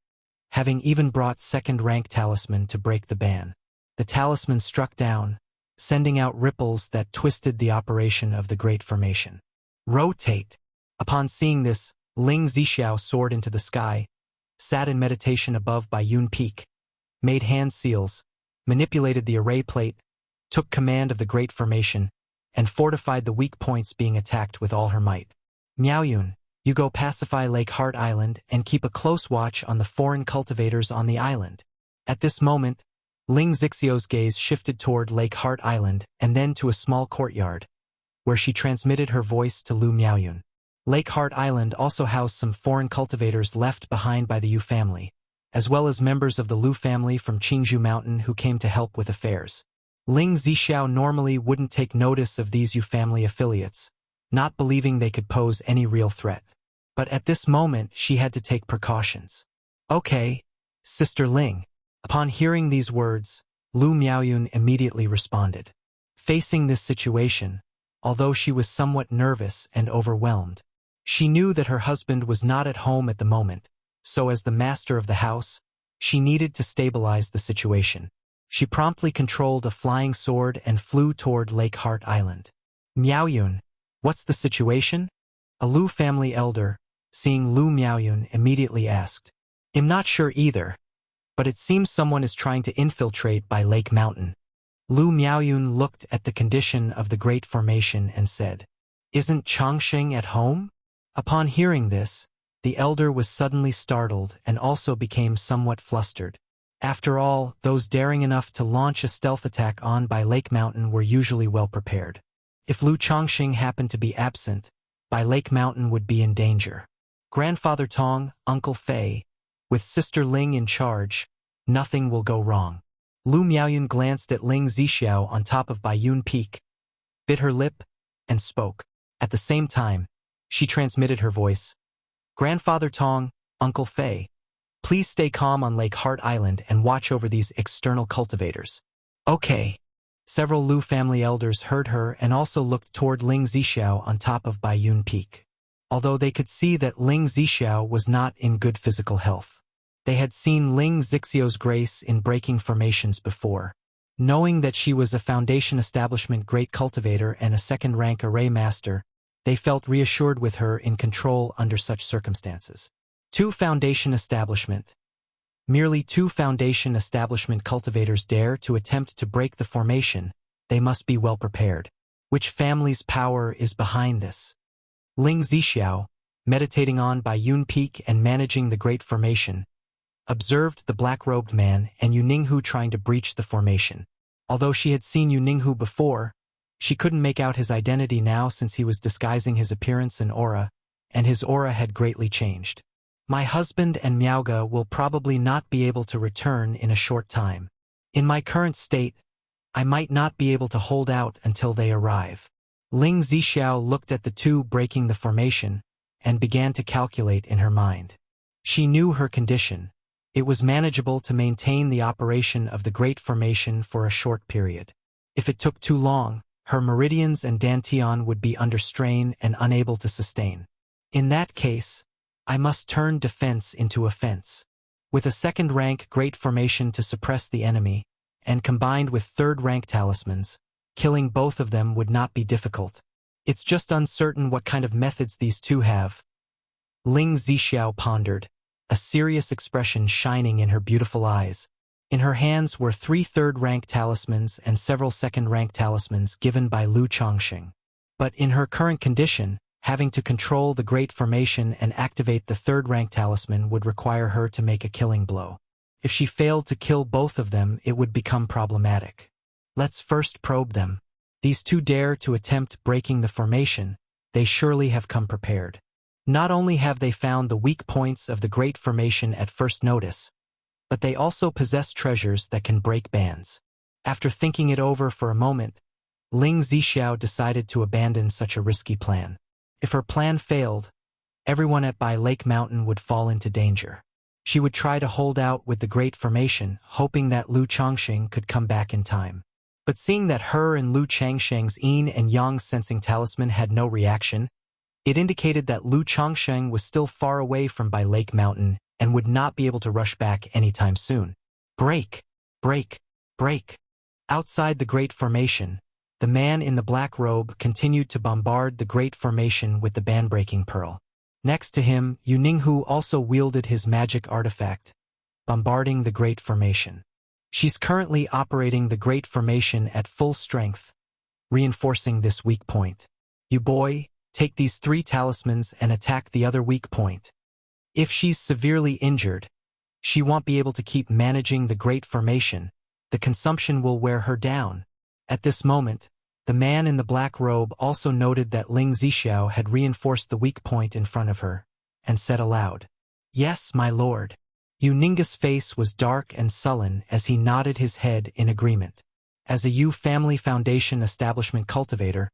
having even brought second-rank talisman to break the ban. The talisman struck down, sending out ripples that twisted the operation of the Great Formation. Rotate! Upon seeing this, Ling Zixiao soared into the sky, sat in meditation above Baiyun Peak, made hand seals, manipulated the array plate, took command of the Great Formation, and fortified the weak points being attacked with all her might. Miaoyun, you go pacify Lake Heart Island and keep a close watch on the foreign cultivators on the island. At this moment, Ling Zixiao's gaze shifted toward Lake Heart Island and then to a small courtyard, where she transmitted her voice to Lu Miaoyun. Lake Heart Island also housed some foreign cultivators left behind by the Yu family, as well as members of the Lu family from Qingzhou Mountain who came to help with affairs. Ling Zixiao normally wouldn't take notice of these Yu family affiliates, not believing they could pose any real threat. But at this moment she had to take precautions. Okay, Sister Ling. Upon hearing these words, Lu Miaoyun immediately responded. Facing this situation, although she was somewhat nervous and overwhelmed, she knew that her husband was not at home at the moment, so as the master of the house, she needed to stabilize the situation. She promptly controlled a flying sword and flew toward Lake Heart Island. Miaoyun, what's the situation? A Lu family elder, seeing Lu Miaoyun, immediately asked. I'm not sure either, but it seems someone is trying to infiltrate by Lake Mountain. Lu Miaoyun looked at the condition of the Great Formation and said, Isn't Chongqing at home? Upon hearing this, the elder was suddenly startled and also became somewhat flustered. After all, those daring enough to launch a stealth attack on Bai Lake Mountain were usually well prepared. If Lu Chongqing happened to be absent, Bai Lake Mountain would be in danger. Grandfather Tong, Uncle Fei, with Sister Ling in charge, nothing will go wrong. Lu Miaoyun glanced at Ling Zixiao on top of Baiyun Peak, bit her lip, and spoke. At the same time, she transmitted her voice. Grandfather Tong, Uncle Fei, please stay calm on Lake Heart Island and watch over these external cultivators. Okay. Several Lu family elders heard her and also looked toward Ling Zixiao on top of Baiyun Peak. Although they could see that Ling Zixiao was not in good physical health. They had seen Ling Zixiao's grace in breaking formations before. Knowing that she was a Foundation Establishment great cultivator and a second-rank array master, they felt reassured with her in control under such circumstances. 2 Foundation Establishment. Merely 2 Foundation establishment cultivators dare to attempt to break the formation. They must be well prepared. Which family's power is behind this? Ling Zixiao, meditating on by Yun Peak and managing the Great Formation, observed the black-robed man and Yu Ninghu trying to breach the formation. Although she had seen Yu Ninghu before, she couldn't make out his identity now since he was disguising his appearance and his aura had greatly changed. My husband and Miaoga will probably not be able to return in a short time. In my current state, I might not be able to hold out until they arrive. Ling Zixiao looked at the 2 breaking the formation and began to calculate in her mind. She knew her condition. It was manageable to maintain the operation of the Great Formation for a short period. If it took too long, her meridians and dantian would be under strain and unable to sustain. In that case, I must turn defense into offense. With a 2nd-rank Great Formation to suppress the enemy, and combined with 3rd-rank talismans, killing both of them would not be difficult. It's just uncertain what kind of methods these 2 have. Ling Zixiao pondered, a serious expression shining in her beautiful eyes. In her hands were 3 3rd-rank talismans and several 2nd-rank talismans given by Lu Chongqing. But in her current condition, having to control the Great Formation and activate the 3rd-rank talisman would require her to make a killing blow. If she failed to kill both of them, it would become problematic. Let's first probe them. These 2 dare to attempt breaking the formation. They surely have come prepared. Not only have they found the weak points of the Great Formation at first notice, but they also possess treasures that can break bands. After thinking it over for a moment, Ling Zixiao decided to abandon such a risky plan. If her plan failed, everyone at Bai Lake Mountain would fall into danger. She would try to hold out with the Great Formation, hoping that Lu Chongqing could come back in time. But seeing that her and Lu Changsheng's yin and yang sensing talisman had no reaction, it indicated that Lu Chongqing was still far away from Bai Lake Mountain and would not be able to rush back anytime soon. Break! Break! Break! Outside the Great Formation, the man in the black robe continued to bombard the Great Formation with the band-breaking pearl. Next to him, Yu Ninghu also wielded his magic artifact, bombarding the Great Formation. She's currently operating the Great Formation at full strength, reinforcing this weak point. You boy, take these 3 talismans and attack the other weak point. If she's severely injured, she won't be able to keep managing the Great Formation. The consumption will wear her down. At this moment, the man in the black robe also noted that Ling Zixiao had reinforced the weak point in front of her, and said aloud, "Yes, my lord." Yu Ninggu's face was dark and sullen as he nodded his head in agreement. As a Yu Family Foundation establishment cultivator,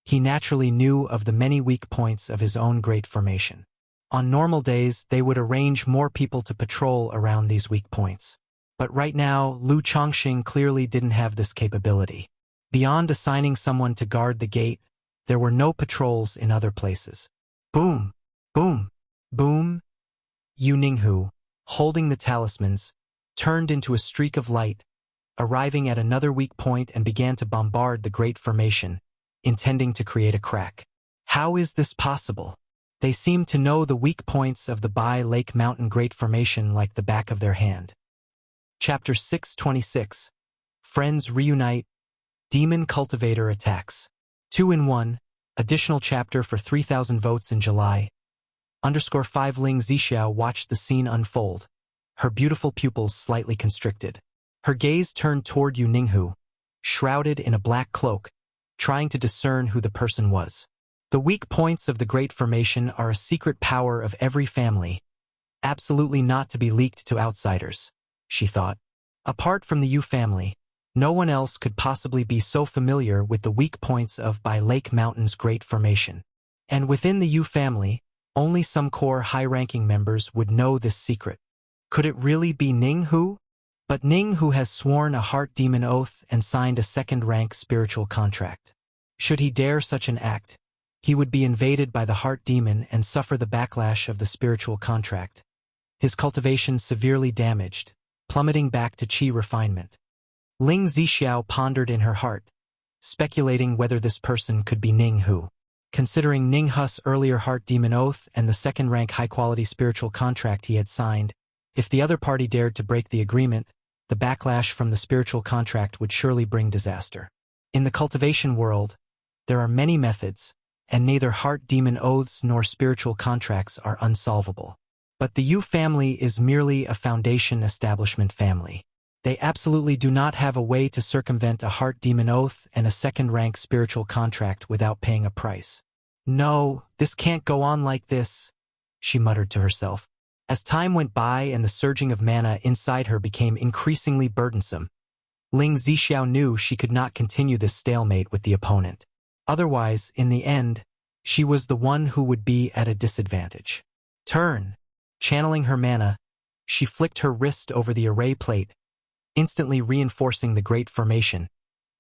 he naturally knew of the many weak points of his own Great Formation. On normal days, they would arrange more people to patrol around these weak points. But right now, Lu Chongqing clearly didn't have this capability. Beyond assigning someone to guard the gate, there were no patrols in other places. Boom! Boom! Boom! Yu Ninghu, holding the talismans, turned into a streak of light, arriving at another weak point and began to bombard the Great Formation, intending to create a crack. How is this possible? They seem to know the weak points of the Bai Lake Mountain Great Formation like the back of their hand. Chapter 626. Friends Reunite. Demon Cultivator Attacks. 2-in-1. Additional chapter for 3,000 votes in July. _5 Ling Zixiao watched the scene unfold, her beautiful pupils slightly constricted. Her gaze turned toward Yu Ninghu, shrouded in a black cloak, trying to discern who the person was. The weak points of the Great Formation are a secret power of every family, absolutely not to be leaked to outsiders, she thought. Apart from the Yu family, no one else could possibly be so familiar with the weak points of Bai Lake Mountain's Great Formation. And within the Yu family, only some core high-ranking members would know this secret. Could it really be Ninghu? But Ninghu has sworn a heart demon oath and signed a second-rank spiritual contract. Should he dare such an act, he would be invaded by the heart demon and suffer the backlash of the spiritual contract. His cultivation severely damaged, plummeting back to qi refinement. Ling Zixiao pondered in her heart, speculating whether this person could be Ninghu. Considering Ninghu's earlier heart demon oath and the second-rank high-quality spiritual contract he had signed, If the other party dared to break the agreement, the backlash from the spiritual contract would surely bring disaster. In the cultivation world, there are many methods, and neither heart demon oaths nor spiritual contracts are unsolvable. But the Yu family is merely a foundation establishment family. They absolutely do not have a way to circumvent a heart demon oath and a second-rank spiritual contract without paying a price. No, this can't go on like this, she muttered to herself. As time went by and the surging of mana inside her became increasingly burdensome, Ling Zixiao knew she could not continue this stalemate with the opponent. Otherwise, in the end, she was the one who would be at a disadvantage. Turn. Channeling her mana, she flicked her wrist over the array plate, instantly reinforcing the great formation,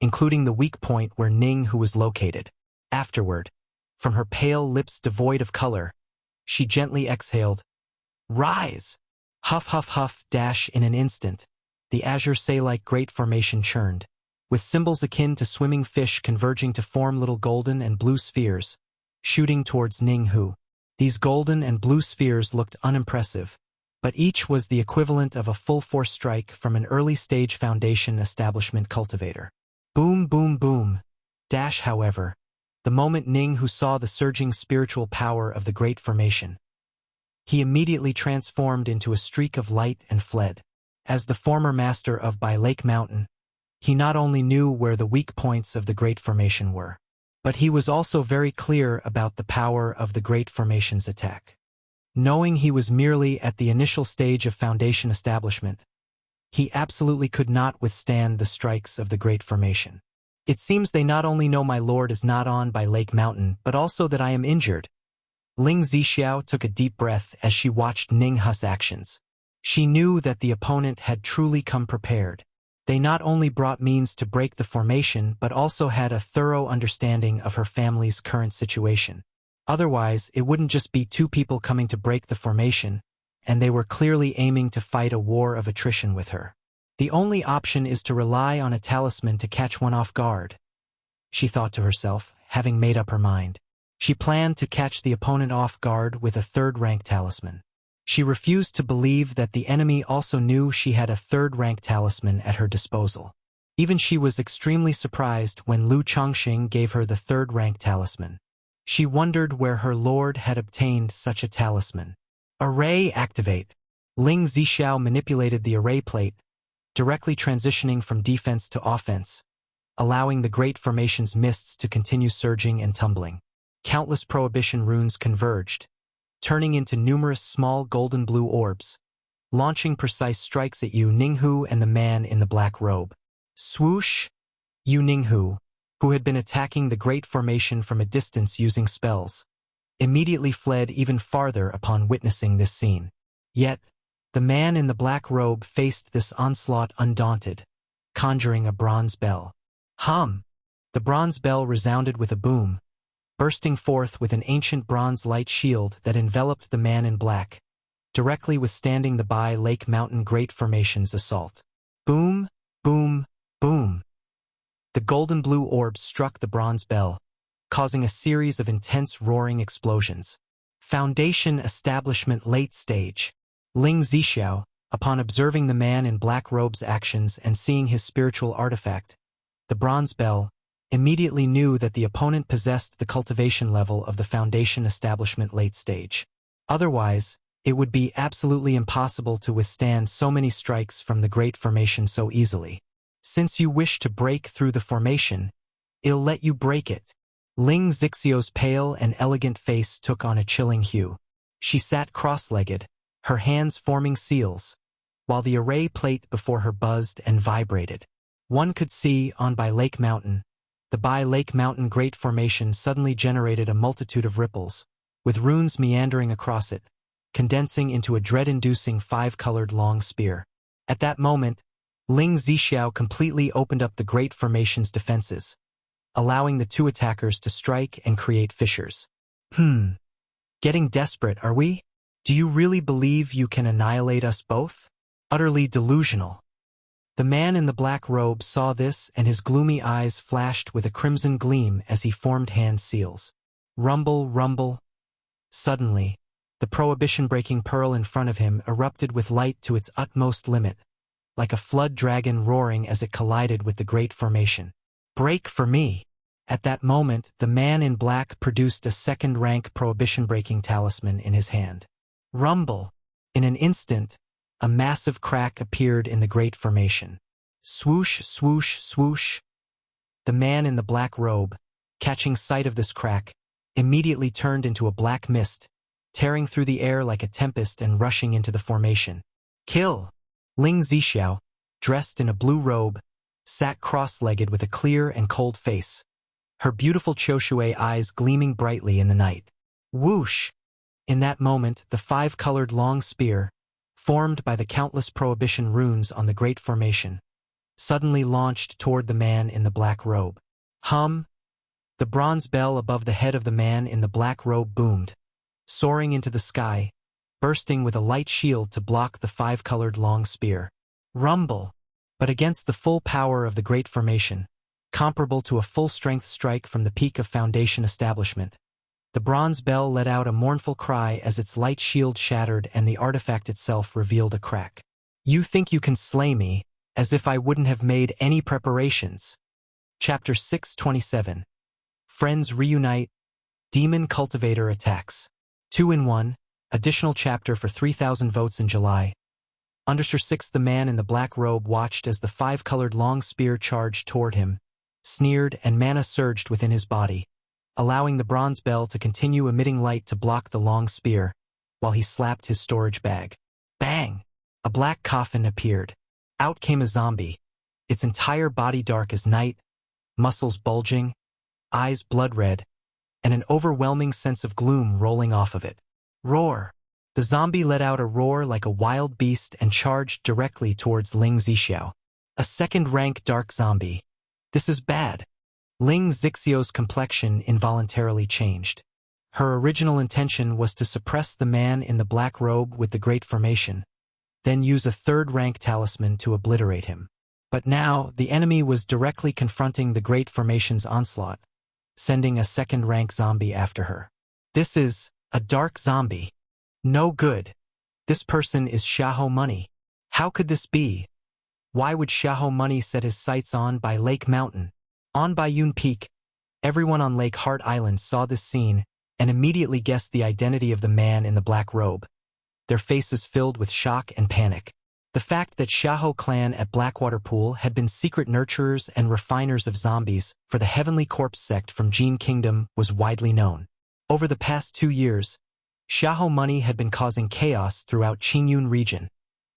including the weak point where Ning Hu was located. Afterward, from her pale lips devoid of color, she gently exhaled, "Rise!" Huff, huff, huff, dash in an instant. The azure say-like great formation churned, with symbols akin to swimming fish converging to form little golden and blue spheres, shooting towards Ning Hu. These golden and blue spheres looked unimpressive, but each was the equivalent of a full-force strike from an early-stage foundation establishment cultivator. Boom, boom, boom. Dash, however, the moment Ning Hu saw the surging spiritual power of the great formation, he immediately transformed into a streak of light and fled. As the former master of By Lake Mountain, he not only knew where the weak points of the great formation were, but he was also very clear about the power of the great formation's attack. Knowing he was merely at the initial stage of foundation establishment, he absolutely could not withstand the strikes of the great formation. It seems they not only know my lord is not on By Lake Mountain, but also that I am injured. Ling Zixiao took a deep breath as she watched Ning Hu's actions. She knew that the opponent had truly come prepared. They not only brought means to break the formation, but also had a thorough understanding of her family's current situation. Otherwise, it wouldn't just be two people coming to break the formation, and they were clearly aiming to fight a war of attrition with her. The only option is to rely on a talisman to catch one off guard, she thought to herself, having made up her mind. She planned to catch the opponent off guard with a third-rank talisman. She refused to believe that the enemy also knew she had a third-rank talisman at her disposal. Even she was extremely surprised when Lu Chongxing gave her the third-rank talisman. She wondered where her lord had obtained such a talisman. Array activate. Ling Zixiao manipulated the array plate, directly transitioning from defense to offense, allowing the great formation's mists to continue surging and tumbling. Countless prohibition runes converged, turning into numerous small golden blue orbs, launching precise strikes at Yu Ninghu and the man in the black robe. Swoosh! Yu Ninghu, who had been attacking the great formation from a distance using spells, immediately fled even farther upon witnessing this scene. Yet, the man in the black robe faced this onslaught undaunted, conjuring a bronze bell. Hum! The bronze bell resounded with a boom, bursting forth with an ancient bronze light shield that enveloped the man in black, directly withstanding the By Lake Mountain Great Formation's assault. Boom, boom, boom. The golden blue orbs struck the bronze bell, causing a series of intense roaring explosions. Foundation Establishment Late Stage. Ling Zixiao, upon observing the man in black robe's actions and seeing his spiritual artifact, the bronze bell, immediately knew that the opponent possessed the cultivation level of the Foundation Establishment Late Stage. Otherwise, it would be absolutely impossible to withstand so many strikes from the Great Formation so easily. Since you wish to break through the formation, I'll let you break it. Ling Zixiao's pale and elegant face took on a chilling hue. She sat cross-legged, her hands forming seals, while the array plate before her buzzed and vibrated. One could see, on By Lake Mountain, the By Lake Mountain Great Formation suddenly generated a multitude of ripples, with runes meandering across it, condensing into a dread-inducing five-colored long spear. At that moment, Ling Zixiao completely opened up the Great Formation's defenses, allowing the two attackers to strike and create fissures. Getting desperate, are we? Do you really believe you can annihilate us both? Utterly delusional. The man in the black robe saw this, and his gloomy eyes flashed with a crimson gleam as he formed hand seals. Rumble, rumble. Suddenly, The prohibition-breaking pearl in front of him erupted with light to its utmost limit, like a flood dragon roaring as it collided with the great formation. Break for me! At that moment, the man in black produced a second-rank prohibition-breaking talisman in his hand. Rumble! In an instant, a massive crack appeared in the great formation. Swoosh, swoosh, swoosh! The man in the black robe, catching sight of this crack, immediately turned into a black mist, tearing through the air like a tempest and rushing into the formation. Kill! Ling Zixiao, dressed in a blue robe, sat cross-legged with a clear and cold face, her beautiful Choshui eyes gleaming brightly in the night. Whoosh! In that moment, the five-colored long spear, formed by the countless prohibition runes on the great formation, suddenly launched toward the man in the black robe. Hum! The bronze bell above the head of the man in the black robe boomed, soaring into the sky, bursting with a light shield to block the five-colored long spear. Rumble! But against the full power of the great formation, comparable to a full-strength strike from the peak of Foundation establishment, the bronze bell let out a mournful cry as its light shield shattered and the artifact itself revealed a crack. You think you can slay me, as if I wouldn't have made any preparations. Chapter 627. Friends Reunite. Demon Cultivator Attacks. 2-in-1. Additional chapter for 3,000 votes in July. Underscore 6. The man in the black robe watched as the five-colored long spear charged toward him, sneered, and mana surged within his body, allowing the bronze bell to continue emitting light to block the long spear, while he slapped his storage bag. Bang! A black coffin appeared. Out came a zombie, its entire body dark as night, muscles bulging, eyes blood-red, and an overwhelming sense of gloom rolling off of it. Roar! The zombie let out a roar like a wild beast and charged directly towards Ling Zixiao. A second-rank dark zombie. This is bad. Ling Zixiao's complexion involuntarily changed. Her original intention was to suppress the man in the black robe with the great formation, then use a third-rank talisman to obliterate him. But now, the enemy was directly confronting the great formation's onslaught, sending a second-rank zombie after her. This is a dark zombie. No good. This person is Xiahou Money. How could this be? Why would Xiahou Money set his sights on by Lake Mountain? On Baiyun Peak, everyone on Lake Heart Island saw this scene and immediately guessed the identity of the man in the black robe, their faces filled with shock and panic. The fact that Xiahou clan at Blackwater Pool had been secret nurturers and refiners of zombies for the Heavenly Corpse sect from Jin Kingdom was widely known. Over the past 2 years, Xiahou Money had been causing chaos throughout Qingyun region,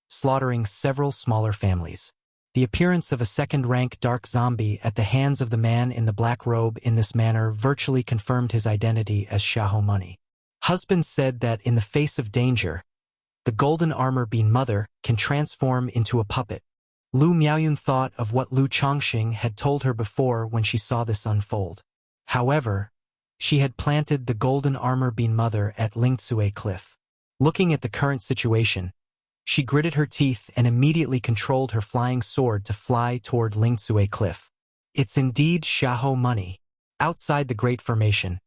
slaughtering several smaller families. The appearance of a second-rank dark zombie at the hands of the man in the black robe in this manner virtually confirmed his identity as Xiahou Money. Husband said that in the face of danger, the golden armor being mother can transform into a puppet. Lu Miaoyun thought of what Lu Chongqing had told her before when she saw this unfold. However, she had planted the golden armor being mother at Lingzue Cliff. Looking at the current situation, she gritted her teeth and immediately controlled her flying sword to fly toward Lingzue Cliff. It's indeed Xiahou Money. Outside the Great Formation,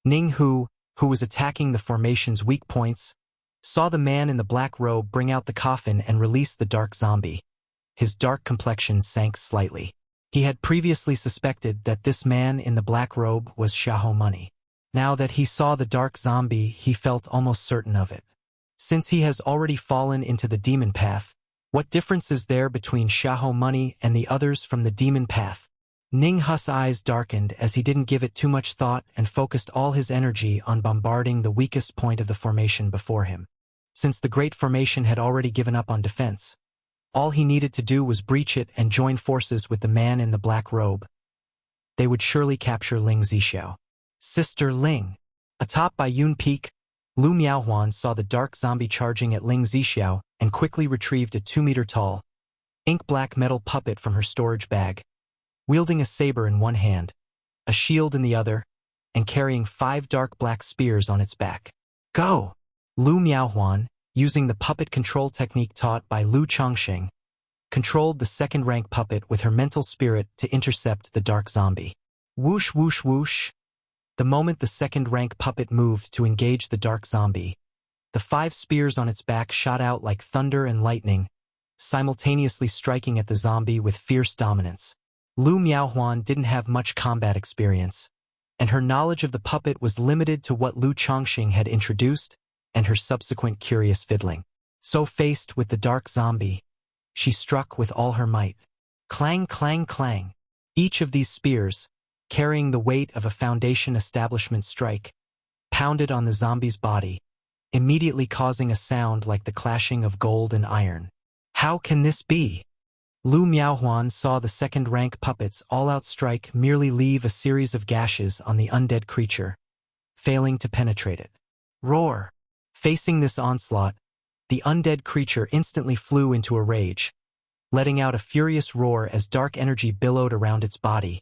Ning Hu, who was attacking the formation's weak points, saw the man in the black robe bring out the coffin and release the dark zombie. His dark complexion sank slightly. He had previously suspected that this man in the black robe was Xiahou Money. Now that he saw the dark zombie, he felt almost certain of it. Since he has already fallen into the demon path, what difference is there between Xiahou Money and the others from the demon path? Ning Hu's eyes darkened as he didn't give it too much thought and focused all his energy on bombarding the weakest point of the formation before him. Since the great formation had already given up on defense, all he needed to do was breach it and join forces with the man in the black robe. They would surely capture Ling Zixiao. Sister Ling. Atop Baiyun Peak, Lu Miaohuan saw the dark zombie charging at Ling Zixiao and quickly retrieved a 2-meter-tall, ink-black metal puppet from her storage bag, wielding a saber in one hand, a shield in the other, and carrying 5 dark black spears on its back. Go! Lu Miaohuan, using the puppet control technique taught by Lu Chongqing, controlled the second-rank puppet with her mental spirit to intercept the dark zombie. Whoosh, whoosh, whoosh. The moment the second-rank puppet moved to engage the dark zombie, The 5 spears on its back shot out like thunder and lightning, simultaneously striking at the zombie with fierce dominance. Lu Miaohuan didn't have much combat experience, and her knowledge of the puppet was limited to what Lu Chongqing had introduced and her subsequent curious fiddling. So faced with the dark zombie, she struck with all her might. Clang, clang, clang. Each of these spears, carrying the weight of a foundation establishment strike, pounded on the zombie's body, immediately causing a sound like the clashing of gold and iron. How can this be? Lu Miaohuan saw the second-rank puppet's all-out strike merely leave a series of gashes on the undead creature, failing to penetrate it. Roar! Facing this onslaught, the undead creature instantly flew into a rage, letting out a furious roar as dark energy billowed around its body,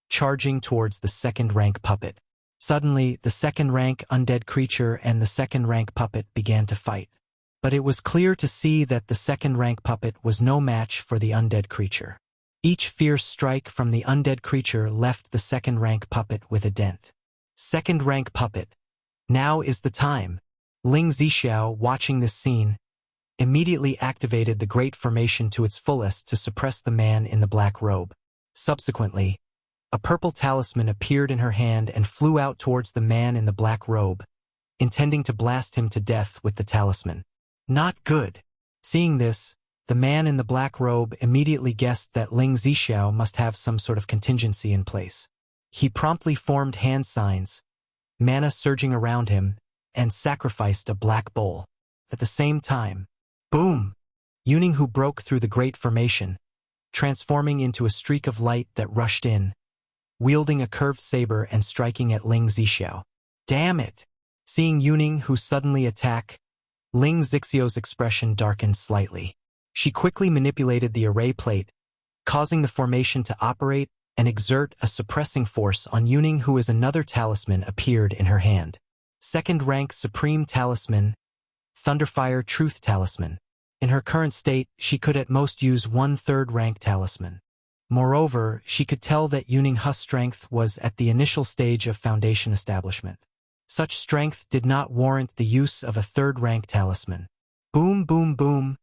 charging towards the second-rank puppet. Suddenly, the second-rank undead creature and the second-rank puppet began to fight. But it was clear to see that the second-rank puppet was no match for the undead creature. Each fierce strike from the undead creature left the second-rank puppet with a dent. Second-rank puppet. Now is the time. Ling Zixiao, watching this scene, immediately activated the Great Formation to its fullest to suppress the man in the black robe. Subsequently, a purple talisman appeared in her hand and flew out towards the man in the black robe, intending to blast him to death with the talisman. Not good. Seeing this, the man in the black robe immediately guessed that Ling Zixiao must have some sort of contingency in place. He promptly formed hand signs, mana surging around him, and sacrificed a black bowl. At the same time, boom! Yuning broke through the Great Formation, transforming into a streak of light that rushed in, wielding a curved saber and striking at Ling Zixiao. Damn it! Seeing Yuning suddenly attack, Ling Zixiao's expression darkened slightly. She quickly manipulated the array plate, causing the formation to operate and exert a suppressing force on Yuning as another talisman appeared in her hand. Second-rank Supreme Talisman, Thunderfire Truth Talisman. In her current state, she could at most use 1/3 rank talisman. Moreover, she could tell that Yuning's strength was at the initial stage of foundation establishment. Such strength did not warrant the use of a 3rd-rank talisman. Boom, boom, boom.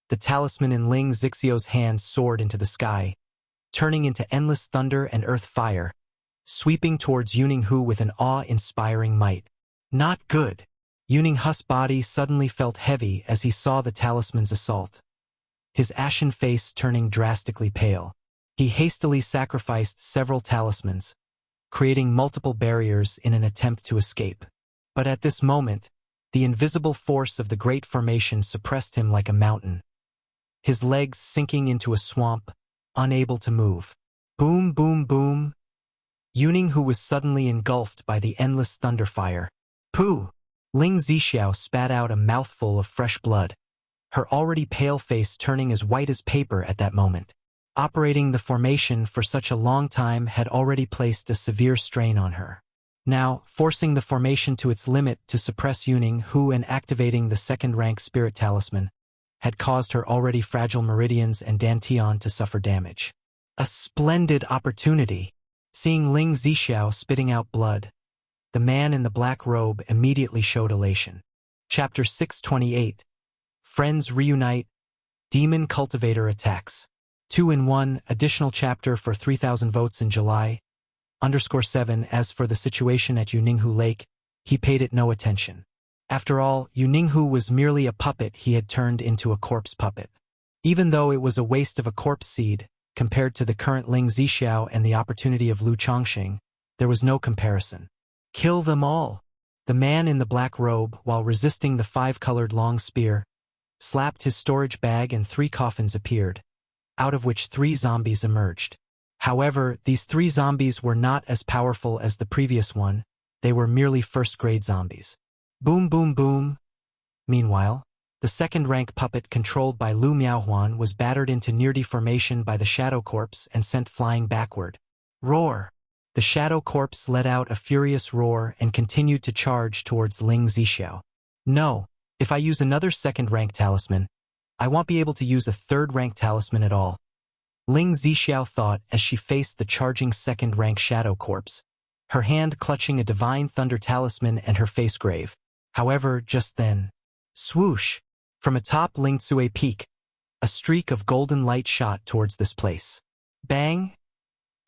The talisman in Ling Zixiao's hand soared into the sky, turning into endless thunder and earth fire, sweeping towards Yuning with an awe-inspiring might. Not good. Yuning's body suddenly felt heavy as he saw the talisman's assault, his ashen face turning drastically pale. He hastily sacrificed several talismans, creating multiple barriers in an attempt to escape. But at this moment, the invisible force of the Great Formation suppressed him like a mountain, his legs sinking into a swamp, unable to move. Boom, boom, boom. Yuning was suddenly engulfed by the endless thunderfire. Pooh! Ling Zixiao spat out a mouthful of fresh blood, her already pale face turning as white as paper at that moment. Operating the formation for such a long time had already placed a severe strain on her. Now, forcing the formation to its limit to suppress Yuning and activating the 2nd-rank Spirit Talisman had caused her already fragile meridians and dantian to suffer damage. A splendid opportunity! Seeing Ling Zixiao spitting out blood, the man in the black robe immediately showed elation. Chapter 628. Friends Reunite. Demon Cultivator Attacks. 2-in-1 additional chapter for 3,000 votes in July. _7 As for the situation at Yuninghu Lake, he paid it no attention. After all, Yuninghu was merely a puppet he had turned into a corpse puppet. Even though it was a waste of a corpse seed, compared to the current Ling Zixiao and the opportunity of Lu Chongqing, there was no comparison. Kill them all! The man in the black robe, while resisting the 5-colored long spear, slapped his storage bag and 3 coffins appeared, out of which 3 zombies emerged. However, these 3 zombies were not as powerful as the previous one, they were merely first-grade zombies. Boom, boom, boom. Meanwhile, the 2nd-rank puppet controlled by Lu Miaohuan was battered into near deformation by the Shadow Corpse and sent flying backward. Roar! The Shadow Corpse let out a furious roar and continued to charge towards Ling Zixiao. No, if I use another 2nd-rank talisman, I won't be able to use a 3rd-rank talisman at all. Ling Zixiao thought as she faced the charging 2nd-rank Shadow Corpse, her hand clutching a Divine Thunder talisman and her face grave. However, just then, Swoosh! From atop Lingsue Peak, a streak of golden light shot towards this place. Bang!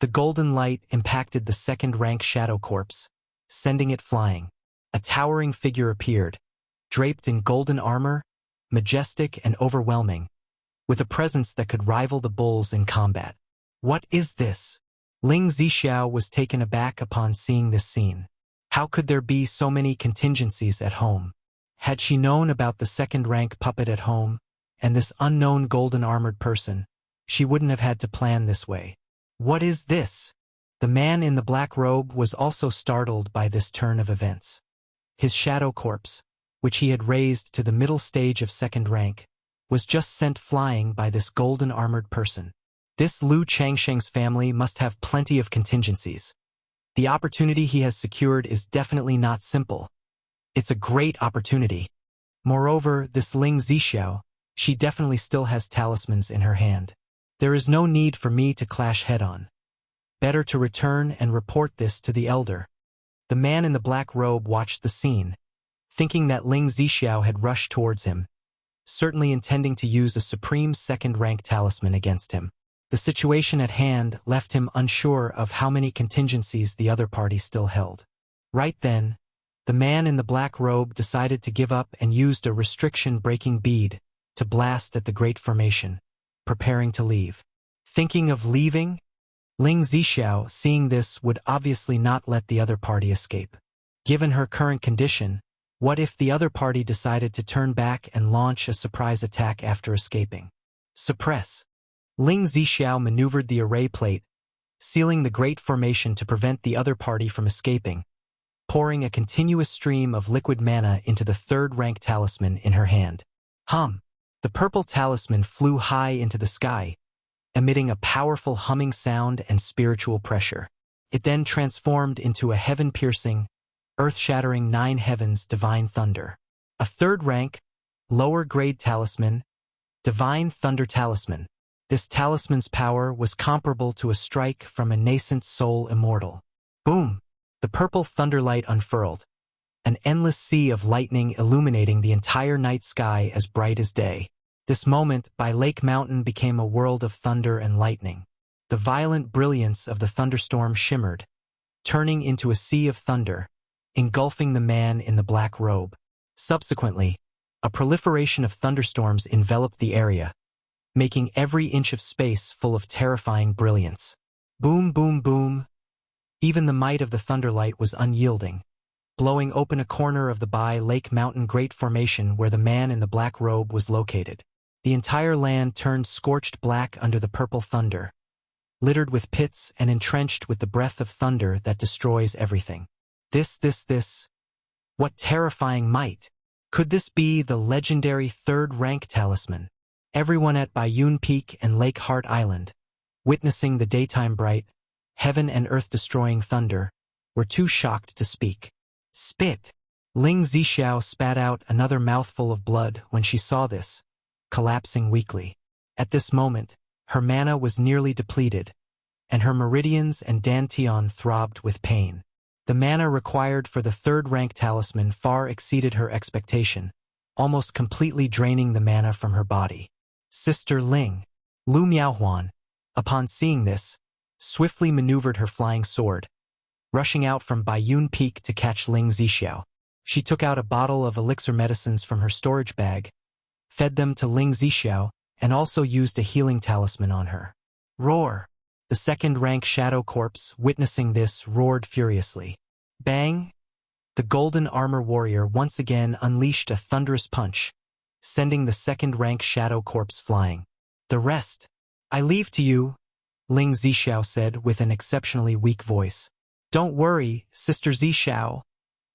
The golden light impacted the second-rank shadow corpse, sending it flying. A towering figure appeared, draped in golden armor, majestic and overwhelming, with a presence that could rival the bulls in combat. What is this? Ling Zixiao was taken aback upon seeing this scene. How could there be so many contingencies at home? Had she known about the second-rank puppet at home, and this unknown golden-armored person, she wouldn't have had to plan this way. What is this? The man in the black robe was also startled by this turn of events. His shadow corpse, which he had raised to the middle stage of second rank, was just sent flying by this golden-armored person. This Lu Changsheng's family must have plenty of contingencies. The opportunity he has secured is definitely not simple. It's a great opportunity. Moreover, this Ling Zixiao, she definitely still has talismans in her hand. There is no need for me to clash head-on. Better to return and report this to the elder. The man in the black robe watched the scene, thinking that Ling Zixiao had rushed towards him, certainly intending to use a supreme second-rank talisman against him. The situation at hand left him unsure of how many contingencies the other party still held. Right then, the man in the black robe decided to give up and used a restriction-breaking bead to blast at the Great Formation, preparing to leave. Thinking of leaving? Ling Zixiao, seeing this, would obviously not let the other party escape. Given her current condition, what if the other party decided to turn back and launch a surprise attack after escaping? Suppress. Ling Zixiao maneuvered the array plate, sealing the Great Formation to prevent the other party from escaping, pouring a continuous stream of liquid mana into the third-rank talisman in her hand. Hum! The purple talisman flew high into the sky, emitting a powerful humming sound and spiritual pressure. It then transformed into a heaven-piercing, earth-shattering 9 heavens divine thunder. A third-rank, lower-grade talisman, divine thunder talisman. This talisman's power was comparable to a strike from a nascent soul immortal. Boom! The purple thunderlight unfurled, an endless sea of lightning illuminating the entire night sky as bright as day. This moment, by Lake Mountain, became a world of thunder and lightning. The violent brilliance of the thunderstorm shimmered, turning into a sea of thunder, engulfing the man in the black robe. Subsequently, a proliferation of thunderstorms enveloped the area, making every inch of space full of terrifying brilliance. Boom, boom, boom. Even the might of the thunderlight was unyielding, blowing open a corner of the by Lake Mountain Great Formation where the man in the black robe was located. The entire land turned scorched black under the purple thunder, littered with pits and entrenched with the breath of thunder that destroys everything. This. What terrifying might! Could this be the legendary third-rank talisman? Everyone at Baiyun Peak and Lake Heart Island, witnessing the daytime bright, heaven and earth-destroying thunder, were too shocked to speak. Spit! Ling Zixiao spat out another mouthful of blood when she saw this, collapsing weakly. At this moment, her mana was nearly depleted, and her meridians and dantian throbbed with pain. The mana required for the third-rank talisman far exceeded her expectation, almost completely draining the mana from her body. Sister Ling, Lu Miaohuan, upon seeing this, swiftly maneuvered her flying sword, rushing out from Baiyun Peak to catch Ling Zixiao. She took out a bottle of elixir medicines from her storage bag, fed them to Ling Zixiao, and also used a healing talisman on her. Roar! The second-rank shadow corpse, witnessing this, roared furiously. Bang! The golden armor warrior once again unleashed a thunderous punch, sending the second-rank shadow corpse flying. The rest, I leave to you, Ling Zixiao said with an exceptionally weak voice. Don't worry, Sister Zixiao,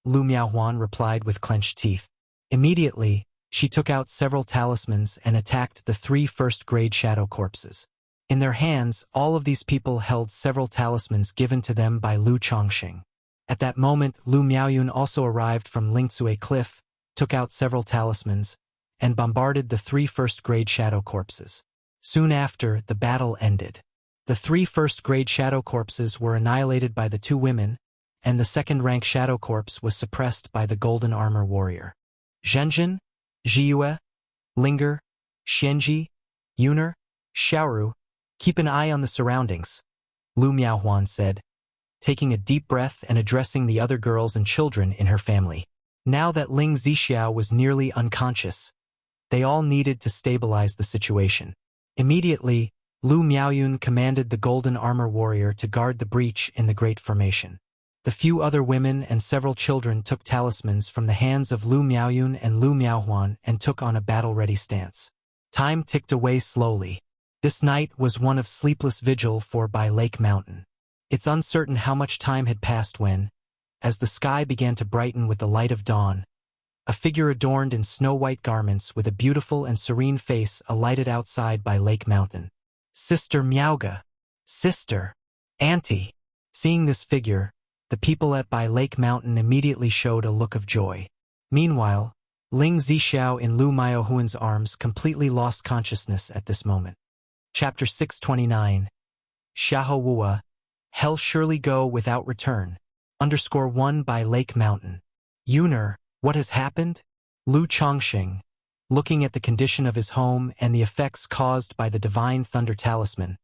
Lu Miaohuan replied with clenched teeth. Immediately, she took out several talismans and attacked the 3 first-grade shadow corpses. In their hands, all of these people held several talismans given to them by Lu Chongqing. At that moment, Lu Miaoyun also arrived from Lingsue Cliff, took out several talismans, and bombarded the 3 first-grade shadow corpses. Soon after, the battle ended. The 3 first-grade shadow corpses were annihilated by the 2 women, and the second-rank shadow corpse was suppressed by the golden armor warrior. Zhenjin, Jiyue, Linger, Xianji, Yuner, Xiaoru, keep an eye on the surroundings, Lu Miaohuan said, taking a deep breath and addressing the other girls and children in her family. Now that Ling Zixiao was nearly unconscious, they all needed to stabilize the situation. Immediately, Lu Miaoyun commanded the Golden Armor Warrior to guard the breach in the Great Formation. The few other women and several children took talismans from the hands of Lu Miaoyun and Lu Miaohuan and took on a battle-ready stance. Time ticked away slowly. This night was one of sleepless vigil for by Lake Mountain. It's uncertain how much time had passed when, as the sky began to brighten with the light of dawn, a figure adorned in snow-white garments with a beautiful and serene face alighted outside by Lake Mountain. Sister Miaoga! Sister! Auntie! Seeing this figure, the people at By Lake Mountain immediately showed a look of joy. Meanwhile, Ling Zixiao in Lu Miaohuan's arms completely lost consciousness at this moment. Chapter 629. Xiahou Wua, Hell surely go without return. _1 By Lake Mountain. Yuner, what has happened? Lu Chongxing, looking at the condition of his home and the effects caused by the Divine Thunder Talisman,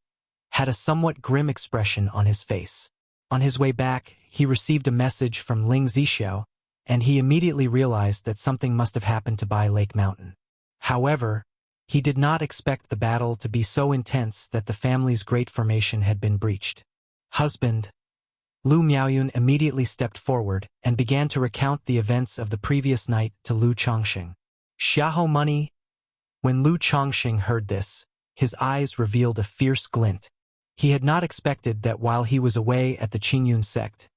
had a somewhat grim expression on his face. On his way back, he received a message from Ling Zixiao, and he immediately realized that something must have happened to By Lake Mountain. However, he did not expect the battle to be so intense that the family's great formation had been breached. Husband, Lu Miaoyun immediately stepped forward and began to recount the events of the previous night to Lu Chongxing. Xiahou money? When Lu Chongxing heard this, his eyes revealed a fierce glint. He had not expected that while he was away at the Qingyun sect,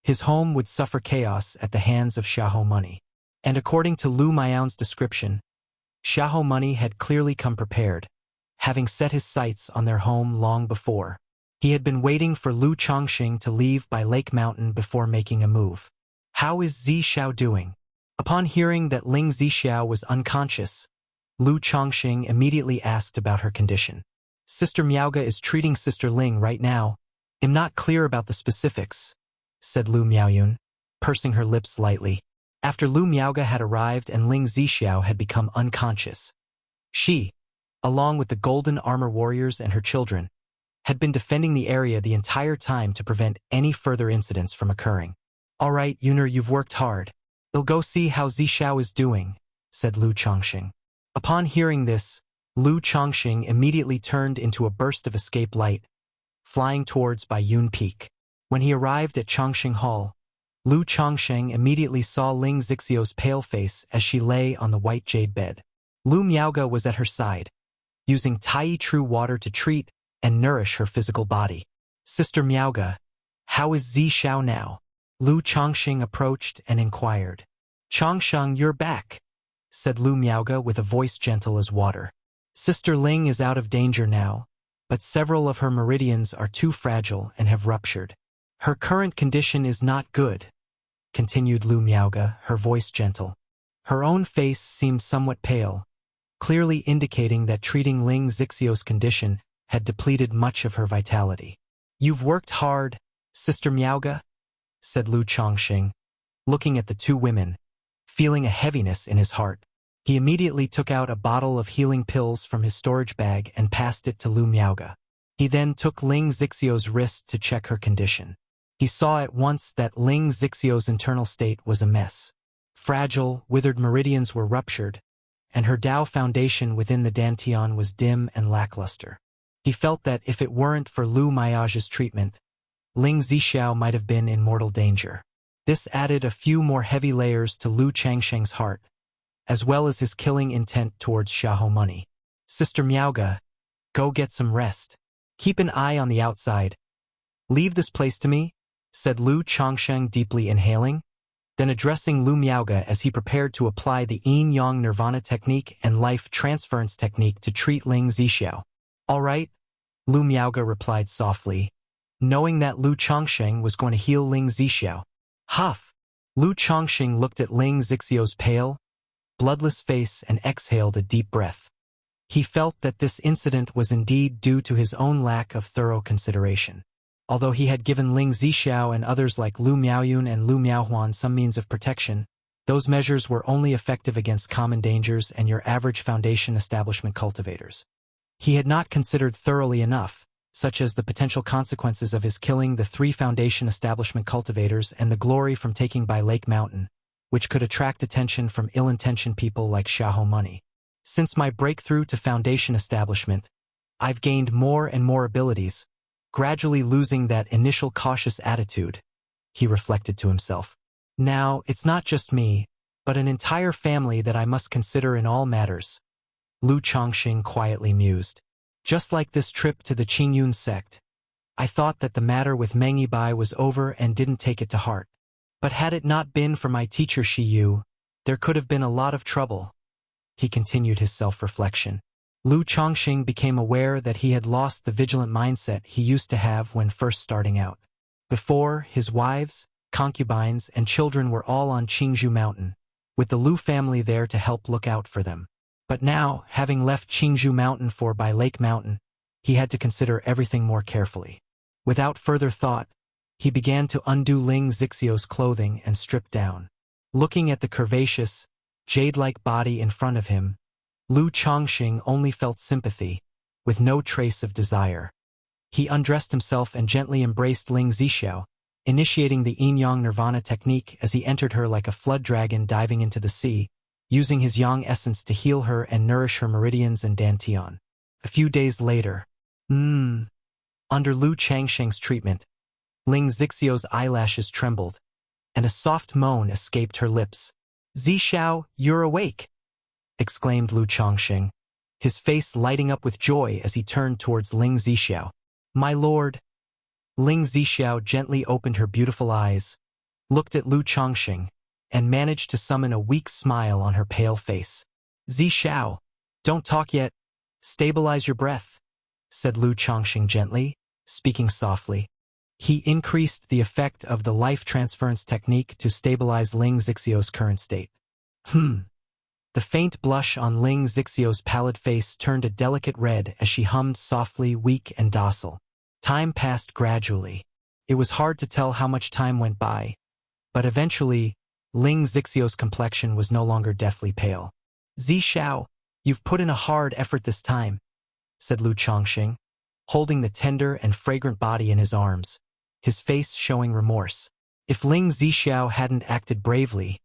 his home would suffer chaos at the hands of Xiahou money. And according to Lu Miaoyun's description, Xiahou money had clearly come prepared, having set his sights on their home long before. He had been waiting for Lu Chongxing to leave By Lake Mountain before making a move. How is Zixiao doing? Upon hearing that Ling Zixiao was unconscious, Lu Chongxing immediately asked about her condition. Sister Miaoga is treating Sister Ling right now. I'm not clear about the specifics, said Lu Miaoyun, pursing her lips lightly. After Lu Miaoga had arrived and Ling Zixiao had become unconscious, she, along with the Golden Armor Warriors and her children, had been defending the area the entire time to prevent any further incidents from occurring. All right, Yuner, you've worked hard. I'll go see how Zixiao is doing, said Lu Chongxing. Upon hearing this, Lu Chongxing immediately turned into a burst of escape light, flying towards Baiyun Peak. When he arrived at Chongxing Hall, Lu Chongxing immediately saw Ling Zixiao's pale face as she lay on the white jade bed. Lu Miaoga was at her side, using Tai True water to treat and nourish her physical body. Sister Miaoga, how is Zixiao now? Lu Chongxing approached and inquired. Chongxing, you're back, said Lu Miaoga with a voice gentle as water. Sister Ling is out of danger now, but several of her meridians are too fragile and have ruptured. Her current condition is not good, continued Lu Miaoga, her voice gentle. Her own face seemed somewhat pale, clearly indicating that treating Ling Zixiao's condition had depleted much of her vitality. You've worked hard, Sister Miaoga, said Lu Chongxing, looking at the two women, feeling a heaviness in his heart. He immediately took out a bottle of healing pills from his storage bag and passed it to Lu Miaoga. He then took Ling Zixiao's wrist to check her condition. He saw at once that Ling Zixiao's internal state was a mess. Fragile, withered meridians were ruptured, and her Dao foundation within the Dantian was dim and lackluster. He felt that if it weren't for Lu Miaoga's treatment, Ling Zixiao might have been in mortal danger. This added a few more heavy layers to Lu Changsheng's heart, as well as his killing intent towards Xiahou money. Sister Miaoga, go get some rest. Keep an eye on the outside. Leave this place to me, said Lu Chongsheng, deeply inhaling, then addressing Lu Miaoga as he prepared to apply the Yin-Yang Nirvana technique and life transference technique to treat Ling Zixiao. All right, Lu Miaoga replied softly, knowing that Lu Chongsheng was going to heal Ling Zixiao. Huff! Lu Chongxing looked at Ling Zixiao's pale, bloodless face and exhaled a deep breath. He felt that this incident was indeed due to his own lack of thorough consideration. Although he had given Ling Zixiao and others like Lu Miaoyun and Lu Miaohuan some means of protection, Those measures were only effective against common dangers and your average foundation establishment cultivators. He had not considered thoroughly enough, such as the potential consequences of his killing the 3 foundation establishment cultivators and the glory from taking by Lake Mountain, which could attract attention from ill-intentioned people like Xiahou Money. Since my breakthrough to foundation establishment, I've gained more and more abilities, gradually losing that initial cautious attitude, he reflected to himself. Now, it's not just me, but an entire family that I must consider in all matters, Lu Chongqing quietly mused. Just like this trip to the Qingyun sect, I thought that the matter with Meng Yibai was over and didn't take it to heart. But had it not been for my teacher Shi Yu, there could have been a lot of trouble. He continued his self-reflection. Lu Chongqing became aware that he had lost the vigilant mindset he used to have when first starting out. Before, his wives, concubines, and children were all on Qingzhou Mountain, with the Lu family there to help look out for them. But now, having left Qingzhou Mountain for by Lake Mountain, he had to consider everything more carefully. Without further thought, he began to undo Ling Zixio's clothing and strip down. Looking at the curvaceous, jade-like body in front of him, Lu Chongqing only felt sympathy, with no trace of desire. He undressed himself and gently embraced Ling Zixio, initiating the yin-yang nirvana technique as he entered her like a flood dragon diving into the sea, using his yang essence to heal her and nourish her meridians and dantian. A few days later, under Lu Changsheng's treatment, Ling Zixio's eyelashes trembled, and a soft moan escaped her lips. "Zixio, you're awake!" exclaimed Lu Chongqing, his face lighting up with joy as he turned towards Ling Zixio. "My lord." Ling Zixio gently opened her beautiful eyes, looked at Lu Chongqing, and managed to summon a weak smile on her pale face. "Zixio, don't talk yet. Stabilize your breath," said Lu Chongqing gently, speaking softly. He increased the effect of the life transference technique to stabilize Ling Zixio's current state. The faint blush on Ling Zixio's pallid face turned a delicate red as she hummed softly, weak and docile. Time passed gradually. It was hard to tell how much time went by, but eventually, Ling Zixio's complexion was no longer deathly pale. "Zixio, you've put in a hard effort this time," said Lu Chongqing, holding the tender and fragrant body in his arms, his face showing remorse. If Ling Zixio hadn't acted bravely,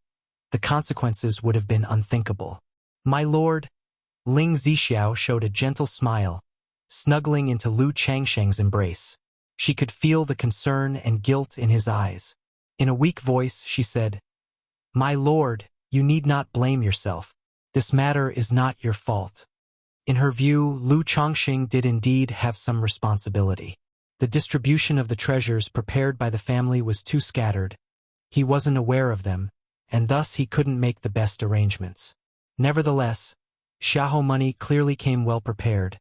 the consequences would have been unthinkable. "My lord," Ling Zixio showed a gentle smile, snuggling into Lu Changsheng's embrace. She could feel the concern and guilt in his eyes. In a weak voice, she said, "My lord, you need not blame yourself. This matter is not your fault." In her view, Lu Chongqing did indeed have some responsibility. The distribution of the treasures prepared by the family was too scattered. He wasn't aware of them, and thus he couldn't make the best arrangements. Nevertheless, Xiahou Money clearly came well prepared,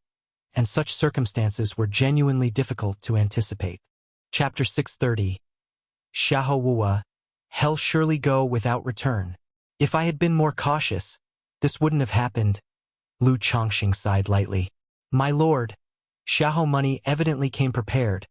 and such circumstances were genuinely difficult to anticipate. Chapter 630. Xiahou Wuwa, hell surely go without return. If I had been more cautious, this wouldn't have happened. Lu Chongqing sighed lightly. "My lord, Xiahou Money evidently came prepared,"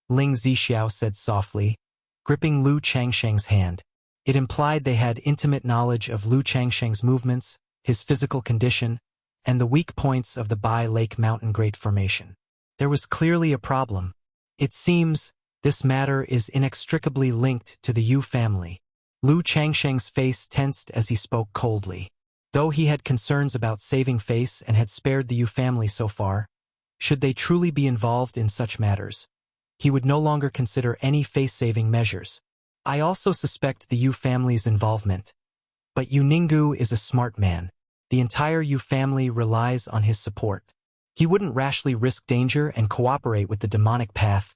Ling Zixio said softly, gripping Lu Changsheng's hand. It implied they had intimate knowledge of Lu Changsheng's movements, his physical condition, and the weak points of the Bai Lake Mountain Great Formation. There was clearly a problem. It seems this matter is inextricably linked to the Yu family. Lu Changsheng's face tensed as he spoke coldly. Though he had concerns about saving face and had spared the Yu family so far, should they truly be involved in such matters, he would no longer consider any face-saving measures. I also suspect the Yu family's involvement. But Yu Ninggu is a smart man. The entire Yu family relies on his support. He wouldn't rashly risk danger and cooperate with the demonic path.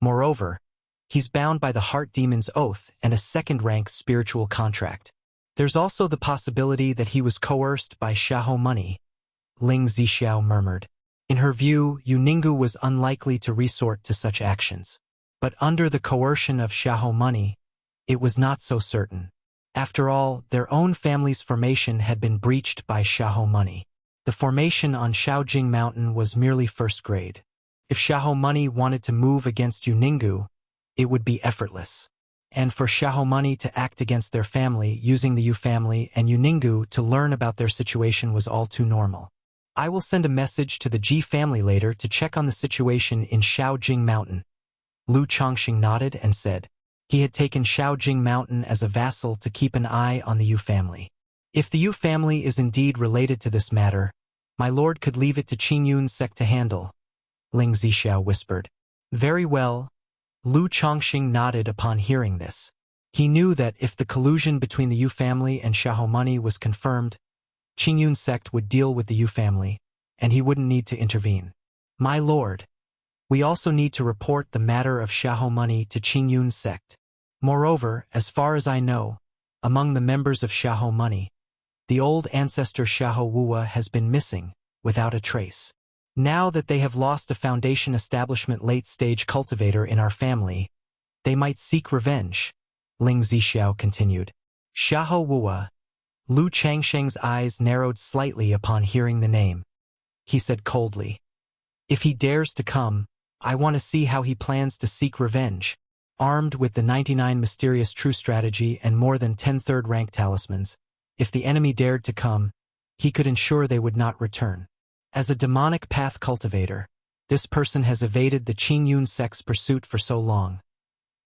Moreover, he's bound by the Heart Demon's oath and a second-rank spiritual contract. There's also the possibility that he was coerced by Xiahou Money, Ling Zixio murmured. In her view, Yu Ninggu was unlikely to resort to such actions. But under the coercion of Xiahou Money, it was not so certain. After all, their own family's formation had been breached by Xiahou Money. The formation on Shaojing Mountain was merely first grade. If Xiahou Money wanted to move against Yu Ninggu, it would be effortless. and for Xiahou Money to act against their family using the Yu family and Yuningu to learn about their situation was all too normal. I will send a message to the Ji family later to check on the situation in Shaojing Mountain. Lu Chongqing nodded and said he had taken Shaojing Mountain as a vassal to keep an eye on the Yu family. If the Yu family is indeed related to this matter, my lord could leave it to Qingyun sect to handle, Ling Zixiao whispered. Very well. Lu Chongqing nodded upon hearing this. He knew that if the collusion between the Yu family and Xiahou Money was confirmed, Qingyun sect would deal with the Yu family, and he wouldn't need to intervene. My lord, we also need to report the matter of Xiahou Money to Qingyun sect. Moreover, as far as I know, among the members of Xiahou Money, the old ancestor Xiahou Wuwa has been missing, without a trace. Now that they have lost a foundation establishment late-stage cultivator in our family, they might seek revenge, Ling Zixiao continued. Xiahou Wuwa. Lu Changsheng's eyes narrowed slightly upon hearing the name. He said coldly, if he dares to come, I want to see how he plans to seek revenge. Armed with the 99 mysterious true strategy and more than 10 third-rank talismans, if the enemy dared to come, he could ensure they would not return. As a demonic path cultivator, this person has evaded the Qingyun sect's pursuit for so long.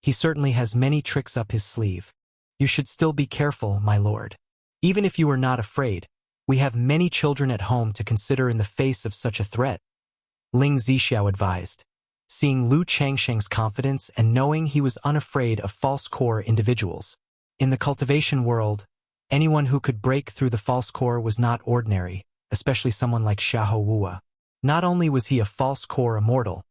He certainly has many tricks up his sleeve. You should still be careful, my lord. Even if you are not afraid, we have many children at home to consider in the face of such a threat, Ling Zixiao advised. Seeing Lu Changsheng's confidence and knowing he was unafraid of false core individuals. In the cultivation world, anyone who could break through the false core was not ordinary, especially someone like Xiahou Wuwa. Not only was he a false core immortal,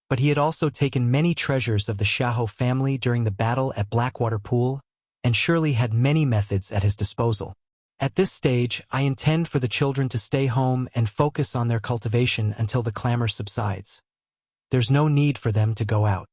but he had also taken many treasures of the Xiahou family during the battle at Blackwater Pool, and surely had many methods at his disposal. At this stage, I intend for the children to stay home and focus on their cultivation until the clamor subsides. There's no need for them to go out.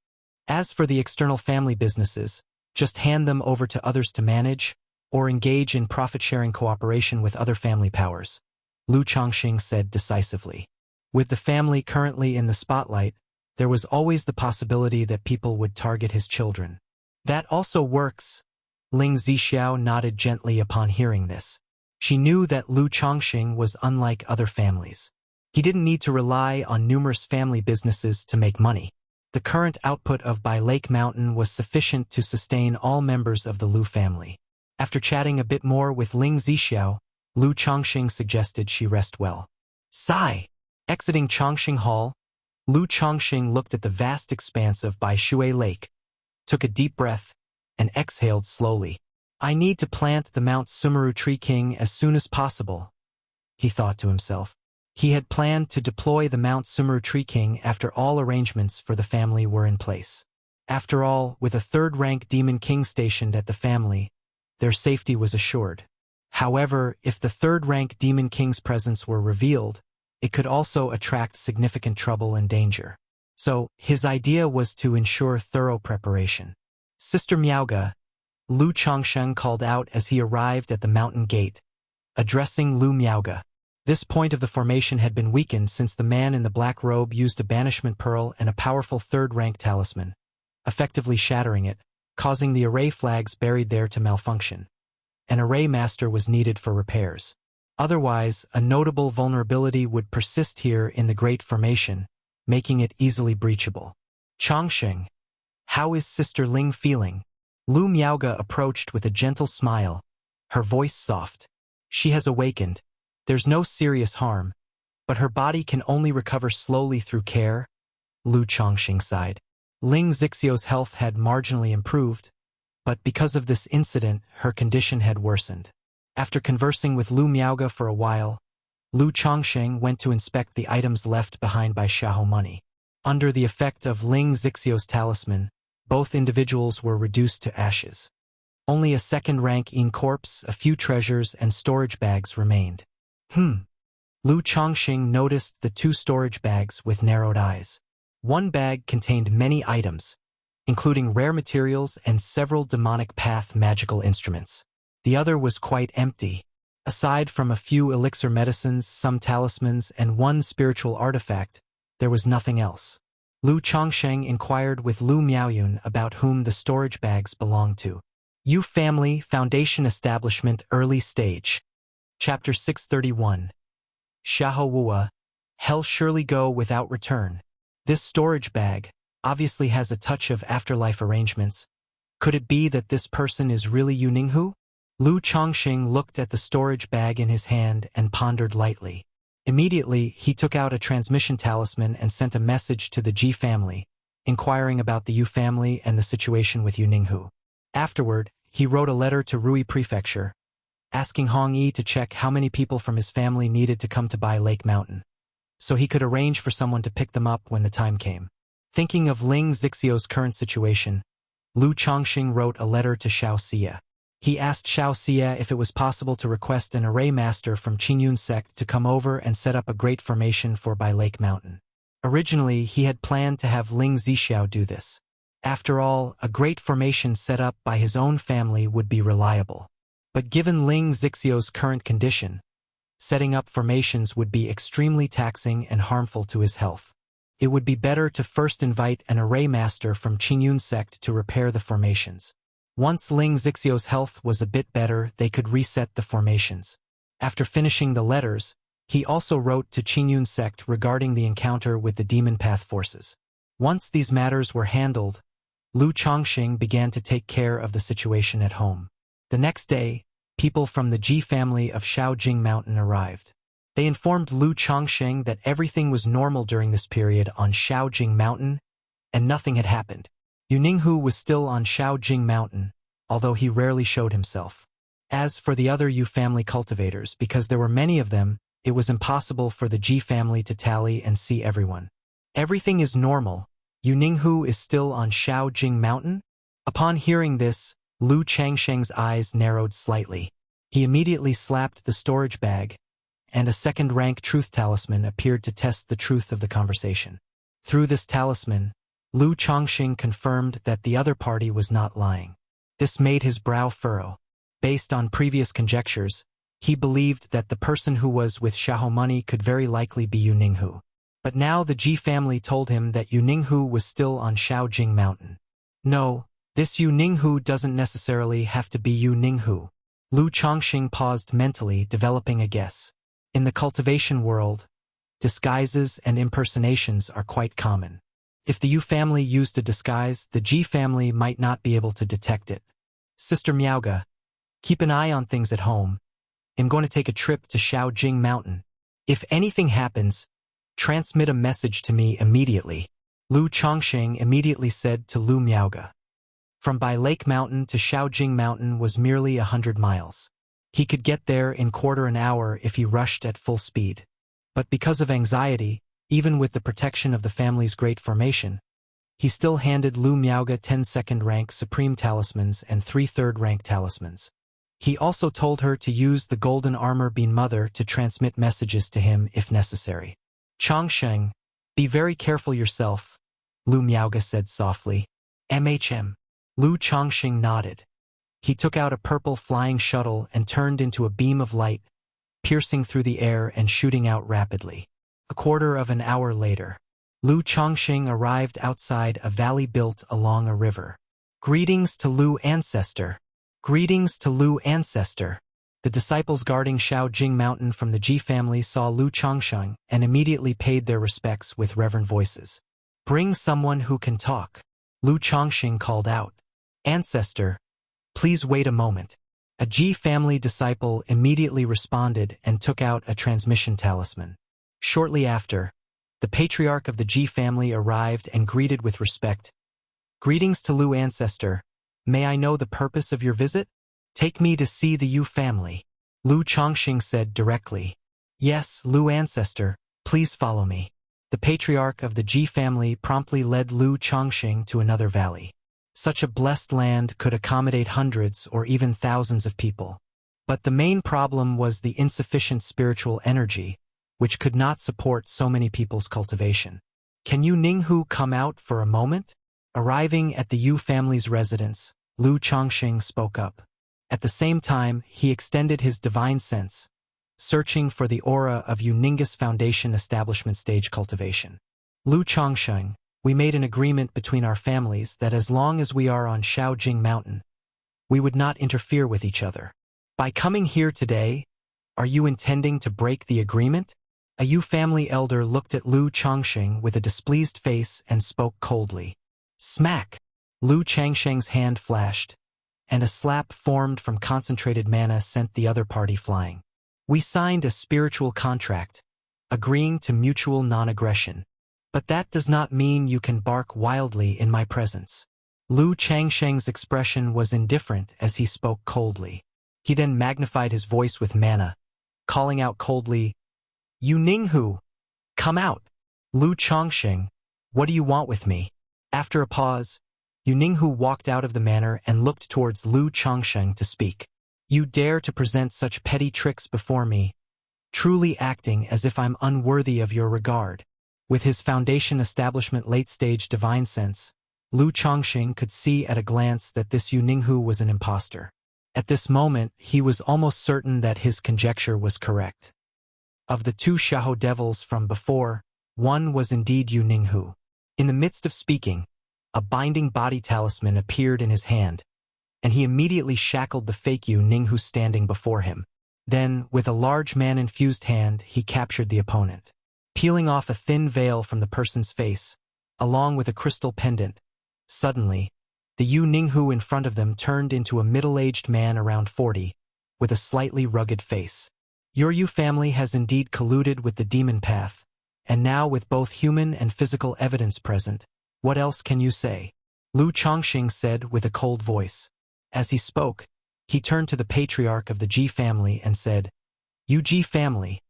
As for the external family businesses, just hand them over to others to manage, or engage in profit-sharing cooperation with other family powers, Lu Chongqing said decisively. With the family currently in the spotlight, there was always the possibility that people would target his children. That also works. Ling Zixiao nodded gently upon hearing this. She knew that Lu Chongqing was unlike other families. He didn't need to rely on numerous family businesses to make money. The current output of Bai Lake Mountain was sufficient to sustain all members of the Lu family. After chatting a bit more with Ling Zixiao, Lu Chongqing suggested she rest well. Sigh. Exiting Chongqing Hall, Lu Chongqing looked at the vast expanse of Bai Shui Lake, took a deep breath, and exhaled slowly. I need to plant the Mount Sumeru Tree King as soon as possible, he thought to himself. He had planned to deploy the Mount Sumeru Tree King after all arrangements for the family were in place. After all, with a third-rank Demon King stationed at the family, their safety was assured. However, if the third-rank Demon King's presence were revealed, it could also attract significant trouble and danger. So, his idea was to ensure thorough preparation. Sister Miaoga, Lu Chongsheng called out as he arrived at the mountain gate, addressing Lu Miaoga. This point of the formation had been weakened since the man in the black robe used a banishment pearl and a powerful third-rank talisman, effectively shattering it, causing the array flags buried there to malfunction. An array master was needed for repairs. Otherwise, a notable vulnerability would persist here in the Great Formation, making it easily breachable. Chongsheng, how is Sister Ling feeling? Lu Miaoga approached with a gentle smile, her voice soft. She has awakened. There's no serious harm, but her body can only recover slowly through care, Lu Chongqing sighed. Ling Zixiao's health had marginally improved, but because of this incident, her condition had worsened. After conversing with Lu Miaoga for a while, Lu Chongqing went to inspect the items left behind by Xiahou Money. Under the effect of Ling Zixiao's talisman, both individuals were reduced to ashes. Only a second-rank corpse, a few treasures, and storage bags remained. Lu Chongqing noticed the two storage bags with narrowed eyes. One bag contained many items, including rare materials and several demonic path magical instruments. The other was quite empty. Aside from a few elixir medicines, some talismans, and one spiritual artifact, there was nothing else. Lu Chongsheng inquired with Lu Miaoyun about whom the storage bags belonged to. Yu Family Foundation Establishment Early Stage. Chapter 631. Xiahou Wua, Hell Surely Go Without Return. This storage bag obviously has a touch of afterlife arrangements. Could it be that this person is really Yu Ninghu? Lu Chongxing looked at the storage bag in his hand and pondered lightly. Immediately, he took out a transmission talisman and sent a message to the Ji family, inquiring about the Yu family and the situation with Yu Ninghu. Afterward, he wrote a letter to Rui Prefecture, asking Hong Yi to check how many people from his family needed to come to Bai Lake Mountain, so he could arrange for someone to pick them up when the time came. Thinking of Ling Zixio's current situation, Lu Chongxing wrote a letter to Xiao Xia. He asked Xiao Xia if it was possible to request an array master from Qingyun sect to come over and set up a great formation for Bai Lake Mountain. Originally, he had planned to have Ling Zixiao do this. After all, a great formation set up by his own family would be reliable. But given Ling Zixio's current condition, setting up formations would be extremely taxing and harmful to his health. It would be better to first invite an array master from Qingyun sect to repair the formations. Once Ling Zixio's health was a bit better, they could reset the formations. After finishing the letters, he also wrote to Qingyun sect regarding the encounter with the Demon Path forces. Once these matters were handled, Lu Chongxing began to take care of the situation at home. The next day, people from the Ji family of Shaojing Mountain arrived. They informed Lu Chongxing that everything was normal during this period on Shaojing Mountain, and nothing had happened. Yu Ninghu was still on Shaojing Mountain, although he rarely showed himself. As for the other Yu family cultivators, because there were many of them, it was impossible for the Ji family to tally and see everyone. Everything is normal. Yu Ninghu is still on Shaojing Mountain? Upon hearing this, Lu Changsheng's eyes narrowed slightly. He immediately slapped the storage bag, and a second-rank truth talisman appeared to test the truth of the conversation. Through this talisman, Lu Chongxing confirmed that the other party was not lying. This made his brow furrow. Based on previous conjectures, he believed that the person who was with Xiahou Money could very likely be Yu Ninghu. But now the Ji family told him that Yu Ninghu was still on Shaojing Mountain. No, this Yu Ninghu doesn't necessarily have to be Yu Ninghu. Lu Chongxing paused mentally, developing a guess. In the cultivation world, disguises and impersonations are quite common. If the Yu family used a disguise, the Ji family might not be able to detect it. Sister Miaoga, keep an eye on things at home. I'm going to take a trip to Shaojing Mountain. If anything happens, transmit a message to me immediately. Lu Chongxing immediately said to Lu Miaoga. From Bai Lake Mountain to Shaojing Mountain was merely 100 miles. He could get there in quarter an hour if he rushed at full speed. But because of anxiety, even with the protection of the family's great formation, he still handed Lu Miaoga 10 second-rank supreme talismans and 3 third-rank talismans. He also told her to use the golden armor bean mother to transmit messages to him if necessary. Chongsheng, be very careful yourself, Lu Miaoga said softly. MHM. Lu Chongxing nodded. He took out a purple flying shuttle and turned into a beam of light, piercing through the air and shooting out rapidly. A quarter of an hour later, Lu Chongxing arrived outside a valley built along a river. Greetings to Lu Ancestor. Greetings to Lu Ancestor. The disciples guarding Shaojing Mountain from the Ji family saw Lu Chongxing and immediately paid their respects with reverent voices. Bring someone who can talk. Lu Chongxing called out. Ancestor, please wait a moment. A Ji family disciple immediately responded and took out a transmission talisman. Shortly after, the patriarch of the Ji family arrived and greeted with respect. Greetings to Lu Ancestor. May I know the purpose of your visit? Take me to see the Yu family. Lu Chongxing said directly. Yes, Lu Ancestor, please follow me. The patriarch of the Ji family promptly led Lu Chongxing to another valley. Such a blessed land could accommodate hundreds or even thousands of people. But the main problem was the insufficient spiritual energy, which could not support so many people's cultivation. Can Yu Ninghu come out for a moment? Arriving at the Yu family's residence, Lu Chongxing spoke up. At the same time, he extended his divine sense, searching for the aura of Yu Ninggu's foundation establishment stage cultivation. Lu Chongxing, We made an agreement between our families that as long as we are on Shaojing Mountain, we would not interfere with each other. By coming here today, are you intending to break the agreement? A Yu family elder looked at Lu Changsheng with a displeased face and spoke coldly. Smack! Lu Changsheng's hand flashed, and a slap formed from concentrated mana sent the other party flying. We signed a spiritual contract, agreeing to mutual non-aggression. But that does not mean you can bark wildly in my presence. Lu Changsheng's expression was indifferent as he spoke coldly. He then magnified his voice with mana, calling out coldly, "Yu Ninghu, come out!" Lu Changsheng, what do you want with me? After a pause, Yu Ninghu walked out of the manor and looked towards Lu Changsheng to speak. You dare to present such petty tricks before me, truly acting as if I'm unworthy of your regard. With his foundation establishment late-stage divine sense, Lu Changsheng could see at a glance that this Yu Ninghu was an impostor. At this moment, he was almost certain that his conjecture was correct. Of the two Xiahou devils from before, one was indeed Yu Ninghu. In the midst of speaking, a binding body talisman appeared in his hand, and he immediately shackled the fake Yu Ninghu standing before him. Then, with a large man-infused hand, he captured the opponent. Peeling off a thin veil from the person's face, along with a crystal pendant, suddenly, the Yu Ninghu in front of them turned into a middle-aged man around 40, with a slightly rugged face. Your Yu family has indeed colluded with the demon path, and now with both human and physical evidence present, what else can you say? Lu Changsheng said with a cold voice. As he spoke, he turned to the patriarch of the Ji family and said, "You Ji family,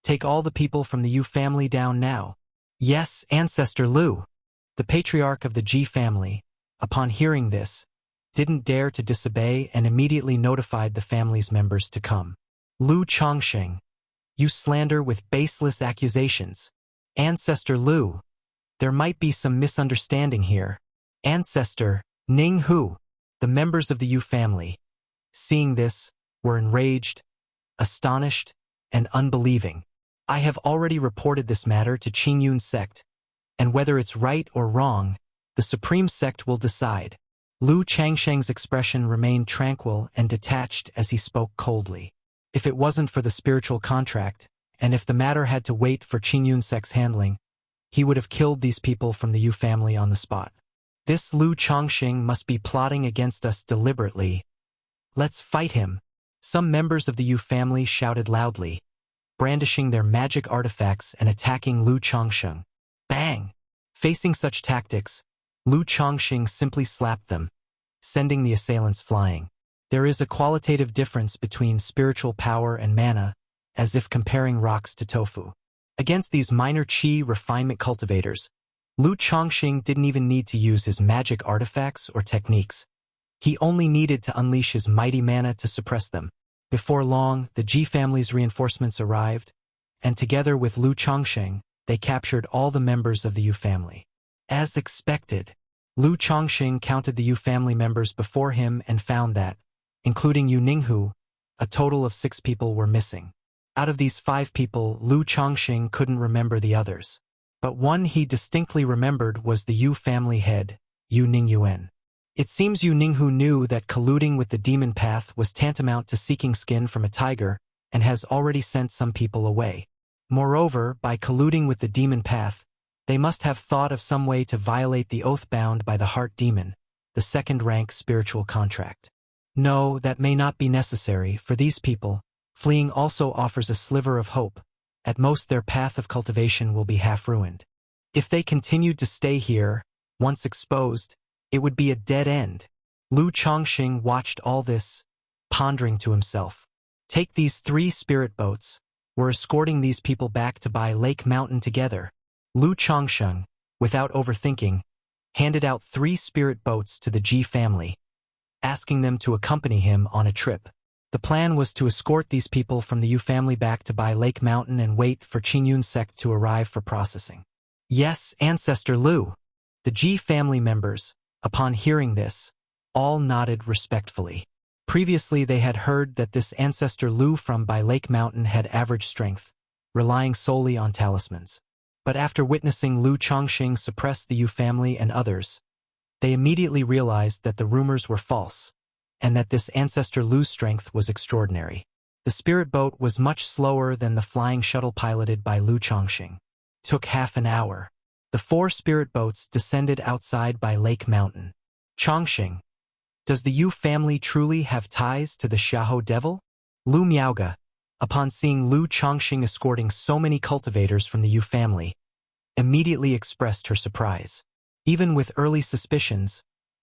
take all the people from the Yu family down now." "Yes, Ancestor Lu." The patriarch of the Ji family, upon hearing this, didn't dare to disobey and immediately notified the family's members to come. Lu Changsheng, you slander with baseless accusations. Ancestor Lu, there might be some misunderstanding here. Ancestor Ninghu, the members of the Yu family, seeing this, were enraged, astonished, and unbelieving. I have already reported this matter to Qingyun sect, and whether it's right or wrong, the supreme sect will decide. Lu Changsheng's expression remained tranquil and detached as he spoke coldly. If it wasn't for the spiritual contract, and if the matter had to wait for Qingyun sect's handling, he would have killed these people from the Yu family on the spot. This Lu Changsheng must be plotting against us deliberately. Let's fight him. Some members of the Yu family shouted loudly, brandishing their magic artifacts and attacking Lu Changsheng. Bang! Facing such tactics, Lu Changsheng simply slapped them, sending the assailants flying. There is a qualitative difference between spiritual power and mana, as if comparing rocks to tofu. Against these minor qi refinement cultivators, Lu Changsheng didn't even need to use his magic artifacts or techniques. He only needed to unleash his mighty mana to suppress them. Before long, the Ji family's reinforcements arrived, and together with Lu Changsheng, they captured all the members of the Yu family. As expected, Lu Changsheng counted the Yu family members before him and found that, including Yu Ninghu, a total of 6 people were missing. Out of these 5 people, Lu Changsheng couldn't remember the others. But one he distinctly remembered was the Yu family head, Yu Ningyuan. It seems Yu Ninghu knew that colluding with the demon path was tantamount to seeking skin from a tiger and has already sent some people away. Moreover, by colluding with the demon path, they must have thought of some way to violate the oath bound by the heart demon, the second-rank spiritual contract. No, that may not be necessary, for these people, fleeing also offers a sliver of hope. At most their path of cultivation will be half ruined. If they continued to stay here, once exposed, it would be a dead end. Lu Changsheng watched all this, pondering to himself. Take these 3 spirit boats. We're escorting these people back to Bai Lake Mountain together. Lu Changsheng, without overthinking, handed out 3 spirit boats to the Ji family, asking them to accompany him on a trip. The plan was to escort these people from the Yu family back to Bai Lake Mountain and wait for Qingyun sect to arrive for processing. Yes, Ancestor Lu. The Ji family members, upon hearing this, all nodded respectfully. Previously they had heard that this Ancestor Lu from Bai Lake Mountain had average strength, relying solely on talismans. But after witnessing Lu Chongqing suppress the Yu family and others, they immediately realized that the rumors were false, and that this ancestor Lu's strength was extraordinary. The spirit boat was much slower than the flying shuttle piloted by Lu Chongqing. Took half an hour. The 4 spirit boats descended outside by Lake Mountain. Chongqing, does the Yu family truly have ties to the Xiahou devil? Lu Miaoge, upon seeing Lu Chongqing escorting so many cultivators from the Yu family, immediately expressed her surprise. Even with early suspicions,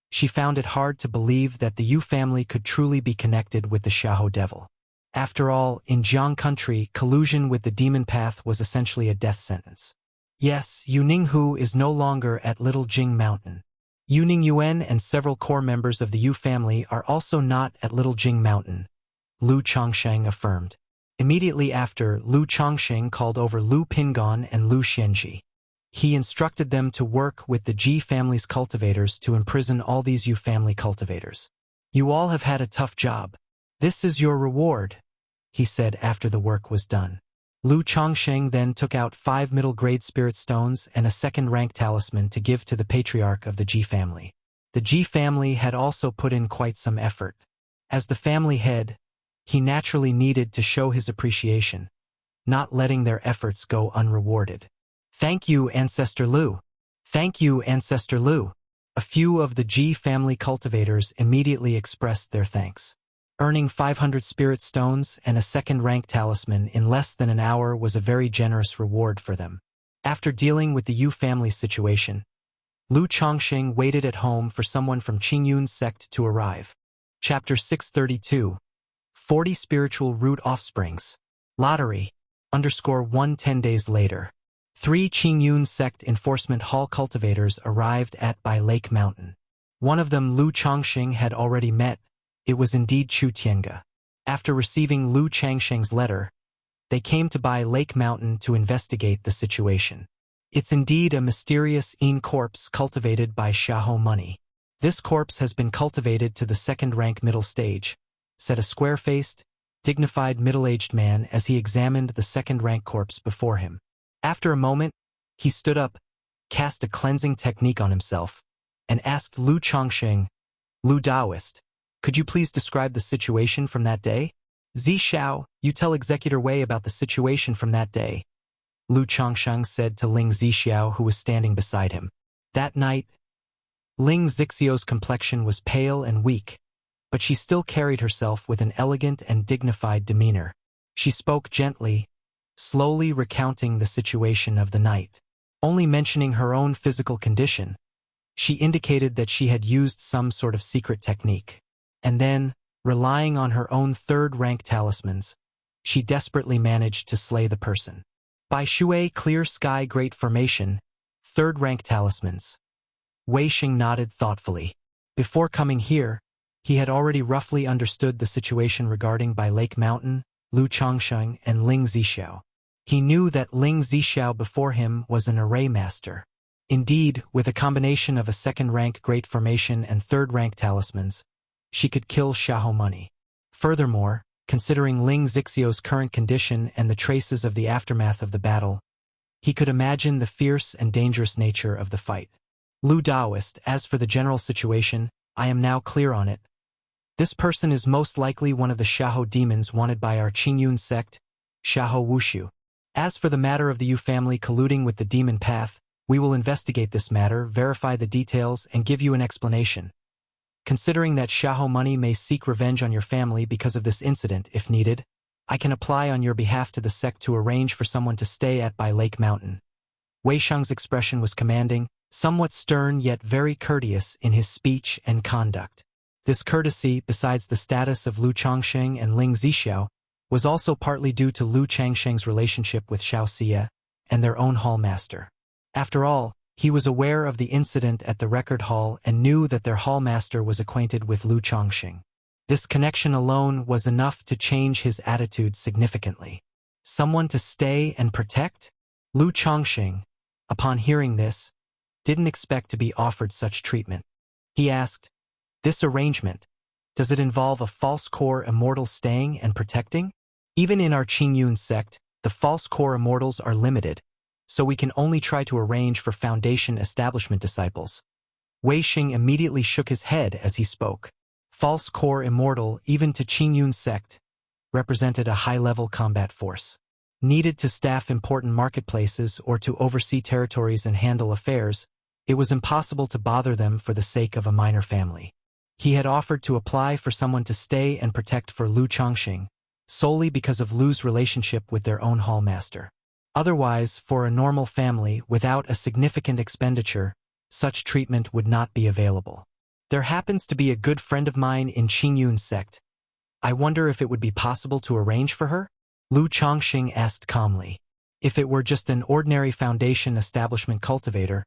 she found it hard to believe that the Yu family could truly be connected with the Xiahou devil. After all, in Jiang country, collusion with the demon path was essentially a death sentence. Yes, Yu Ninghu is no longer at Little Jing Mountain. Yu Ningyuan and several core members of the Yu family are also not at Little Jing Mountain, Lu Chongqing affirmed. Immediately after, Lu Chongqing called over Lu Pingon and Lu Xianji. He instructed them to work with the Ji family's cultivators to imprison all these Yu family cultivators. You all have had a tough job. This is your reward, he said after the work was done. Lu Chongqing then took out 5 middle-grade spirit stones and a second-rank talisman to give to the patriarch of the Ji family. The Ji family had also put in quite some effort. As the family head, he naturally needed to show his appreciation, not letting their efforts go unrewarded. Thank you, Ancestor Lu. Thank you, Ancestor Lu. A few of the Ji family cultivators immediately expressed their thanks. Earning 500 spirit stones and a second-rank talisman in less than an hour was a very generous reward for them. After dealing with the Yu family situation, Lu Chongqing waited at home for someone from Qingyun's sect to arrive. Chapter 632. 40 Spiritual Root Offsprings. Lottery. _1 10 days later. 3 Qingyun sect enforcement hall cultivators arrived at by Lake Mountain. One of them Lu Chongqing had already met. It was indeed Chu Tienge. After receiving Lu Changsheng's letter, they came to Bai Lake Mountain to investigate the situation. It's indeed a mysterious Yin corpse cultivated by Xiahou money. This corpse has been cultivated to the second-rank middle stage, said a square-faced, dignified middle-aged man as he examined the second-rank corpse before him. After a moment, he stood up, cast a cleansing technique on himself, and asked Lu Chongqing, Lu Daoist, could you please describe the situation from that day? Zi Xiao, you tell Executor Wei about the situation from that day, Lu Chongqing said to Ling Zixiao, who was standing beside him. That night, Ling Zixiao's complexion was pale and weak, but she still carried herself with an elegant and dignified demeanor. She spoke gently, slowly recounting the situation of the night. Only mentioning her own physical condition, she indicated that she had used some sort of secret technique. And then, relying on her own third-rank talismans, she desperately managed to slay the person. By Shui Clear Sky Great Formation, third-rank talismans. Wei Xing nodded thoughtfully. Before coming here, he had already roughly understood the situation regarding Bai Lake Mountain, Lu Chongqing, and Ling Zixiao. He knew that Ling Zixiao before him was an array master. Indeed, with a combination of a second-rank Great Formation and third-rank talismans, she could kill Xiahou money. Furthermore, considering Ling Zixiao's current condition and the traces of the aftermath of the battle, he could imagine the fierce and dangerous nature of the fight. Lu Daoist, as for the general situation, I am now clear on it. This person is most likely one of the Xiahou demons wanted by our Qingyun sect, Xiahou Wuxia. As for the matter of the Yu family colluding with the demon path, we will investigate this matter, verify the details, and give you an explanation. Considering that Xiahou money may seek revenge on your family because of this incident, if needed, I can apply on your behalf to the sect to arrange for someone to stay at Bai Lake Mountain. Wei Sheng's expression was commanding, somewhat stern yet very courteous in his speech and conduct. This courtesy, besides the status of Lu Chongqing and Ling Zixiao, was also partly due to Lu Changsheng's relationship with Xiao Xie and their own hall master. After all, he was aware of the incident at the record hall and knew that their hall master was acquainted with Lu Chongqing. This connection alone was enough to change his attitude significantly. Someone to stay and protect? Lu Chongqing, upon hearing this, didn't expect to be offered such treatment. He asked, this arrangement, does it involve a false core immortal staying and protecting? Even in our Qingyun sect, the false core immortals are limited, so we can only try to arrange for foundation establishment disciples. Wei Xing immediately shook his head as he spoke. False core Immortal, even to Qingyun's sect, represented a high-level combat force. Needed to staff important marketplaces or to oversee territories and handle affairs, it was impossible to bother them for the sake of a minor family. He had offered to apply for someone to stay and protect for Lu Chongqing, solely because of Lu's relationship with their own hallmaster. Otherwise, for a normal family, without a significant expenditure, such treatment would not be available. There happens to be a good friend of mine in Qingyun's sect. I wonder if it would be possible to arrange for her? Lu Chongqing asked calmly. If it were just an ordinary foundation establishment cultivator,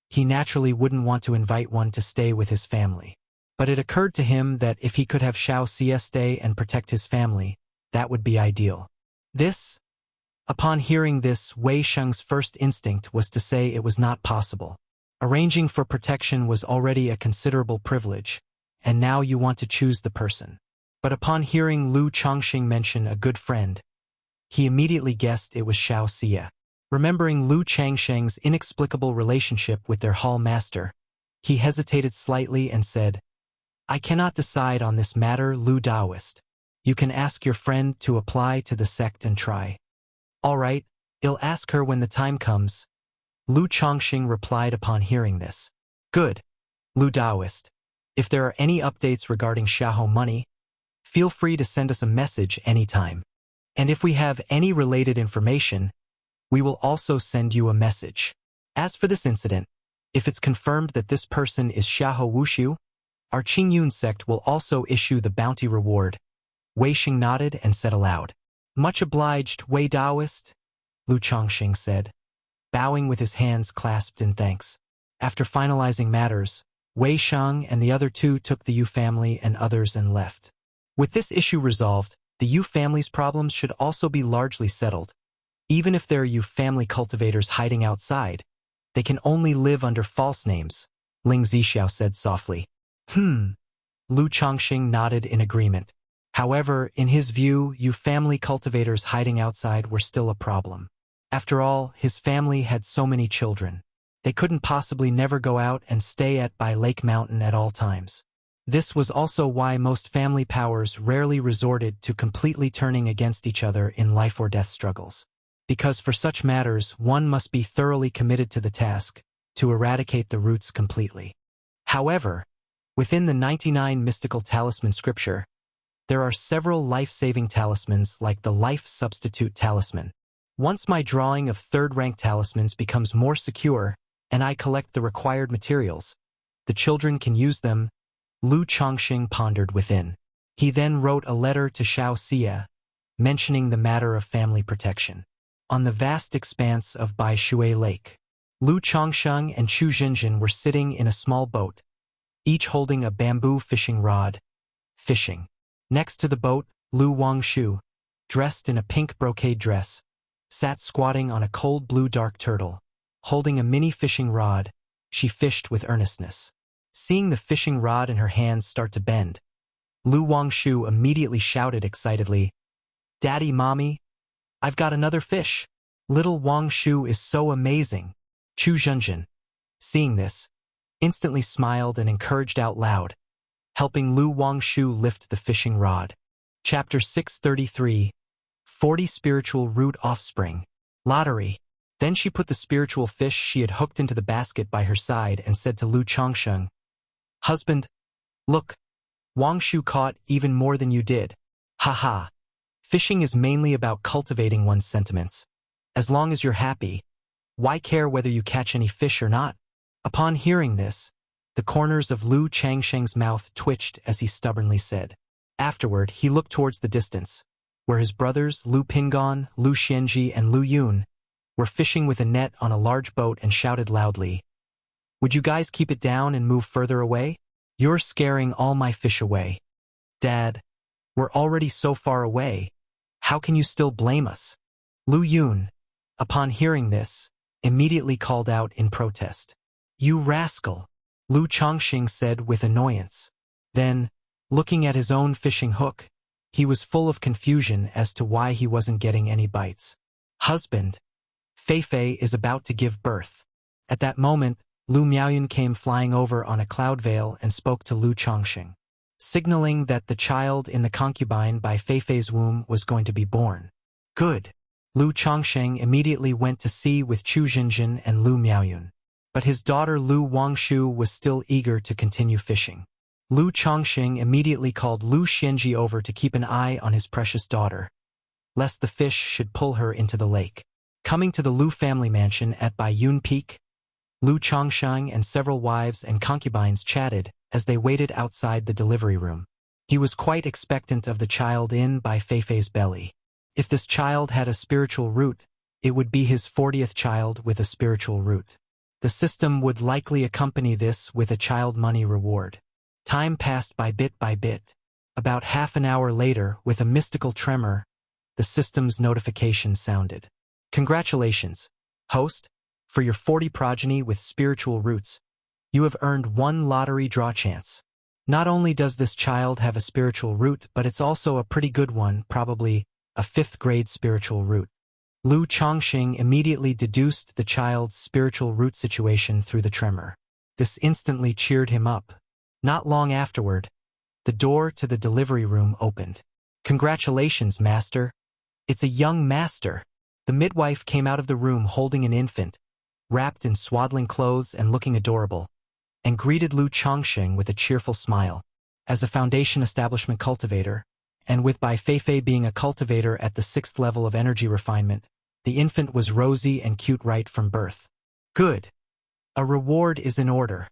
he naturally wouldn't want to invite one to stay with his family. But it occurred to him that if he could have Xiao Xie stay and protect his family, that would be ideal. Upon hearing this, Wei Sheng's first instinct was to say it was not possible. Arranging for protection was already a considerable privilege, and now you want to choose the person. But upon hearing Lu Chongqing mention a good friend, he immediately guessed it was Xiao Xie. Remembering Lu Changsheng's inexplicable relationship with their hall master, he hesitated slightly and said, I cannot decide on this matter, Lu Daoist. You can ask your friend to apply to the sect and try. All right, I'll ask her when the time comes. Lu Chongqing replied upon hearing this. Good, Lu Daoist. If there are any updates regarding Xiaohou money, feel free to send us a message anytime. And if we have any related information, we will also send you a message. As for this incident, if it's confirmed that this person is Xiahou Wuxia, our Qingyun sect will also issue the bounty reward. Wei Xing nodded and said aloud. Much obliged, Wei Daoist, Lu Chongqing said, bowing with his hands clasped in thanks. After finalizing matters, Wei Shang and the other two took the Yu family and others and left. With this issue resolved, the Yu family's problems should also be largely settled. Even if there are Yu family cultivators hiding outside, they can only live under false names, Ling Zixiao said softly. Lu Chongqing nodded in agreement. However, in his view, Yu family cultivators hiding outside were still a problem. After all, his family had so many children. They couldn't possibly never go out and stay at by Lake Mountain at all times. This was also why most family powers rarely resorted to completely turning against each other in life or death struggles. Because for such matters, one must be thoroughly committed to the task, to eradicate the roots completely. However, within the 99 mystical talisman scripture, there are several life-saving talismans like the Life Substitute Talisman. Once my drawing of third-rank talismans becomes more secure, and I collect the required materials, the children can use them, Lu Chongqing pondered within. He then wrote a letter to Xiao Xie, mentioning the matter of family protection. On the vast expanse of Bai Shui Lake, Lu Chongsheng and Chu Jinjin were sitting in a small boat, each holding a bamboo fishing rod, fishing. Next to the boat, Lu Wangshu, dressed in a pink brocade dress, sat squatting on a cold blue dark turtle. Holding a mini fishing rod, she fished with earnestness. Seeing the fishing rod in her hands start to bend, Lu Wangshu immediately shouted excitedly, Daddy, Mommy, I've got another fish. Little Wangshu is so amazing. Chu Jinjin, seeing this, instantly smiled and encouraged out loud, helping Lu Wangshu lift the fishing rod. Chapter 633, 40 Spiritual Root Offspring. Lottery. Then she put the spiritual fish she had hooked into the basket by her side and said to Lu Chongsheng, Husband, look, Wangshu caught even more than you did. Ha ha. Fishing is mainly about cultivating one's sentiments. As long as you're happy, why care whether you catch any fish or not? Upon hearing this, the corners of Lu Changsheng's mouth twitched as he stubbornly said. Afterward, he looked towards the distance, where his brothers Lu Pingon, Lu Xianji, and Lu Yun were fishing with a net on a large boat and shouted loudly, Would you guys keep it down and move further away? You're scaring all my fish away. Dad, we're already so far away. How can you still blame us? Lu Yun, upon hearing this, immediately called out in protest. You rascal, Lu Chongqing said with annoyance. Then, looking at his own fishing hook, he was full of confusion as to why he wasn't getting any bites. Husband, Fei is about to give birth. At that moment, Lu Miaoyun came flying over on a cloud veil and spoke to Lu Chongqing, signaling that the child in the concubine by Fei's womb was going to be born. Good. Lu Chongqing immediately went to sea with Chu Jinjin and Lu Miaoyun. But his daughter Lu Wangshu was still eager to continue fishing. Lu Chongqing immediately called Lu Xianji over to keep an eye on his precious daughter, lest the fish should pull her into the lake. Coming to the Lu family mansion at Baiyun Peak, Lu Chongqing and several wives and concubines chatted as they waited outside the delivery room. He was quite expectant of the child in by Fei's belly. If this child had a spiritual root, it would be his 40th child with a spiritual root. The system would likely accompany this with a child money reward. Time passed by bit. About half an hour later, with a mystical tremor, the system's notification sounded. Congratulations, host, for your 40 progeny with spiritual roots. You have earned 1 lottery draw chance. Not only does this child have a spiritual root, but it's also a pretty good one, probably a 5th grade spiritual root. Lu Chongqing immediately deduced the child's spiritual root situation through the tremor. This instantly cheered him up. Not long afterward, the door to the delivery room opened. Congratulations, master. It's a young master. The midwife came out of the room holding an infant, wrapped in swaddling clothes and looking adorable, and greeted Lu Chongqing with a cheerful smile. As a foundation establishment cultivator, and with Bai Fei being a cultivator at the 6th level of energy refinement, the infant was rosy and cute right from birth. Good. A reward is in order.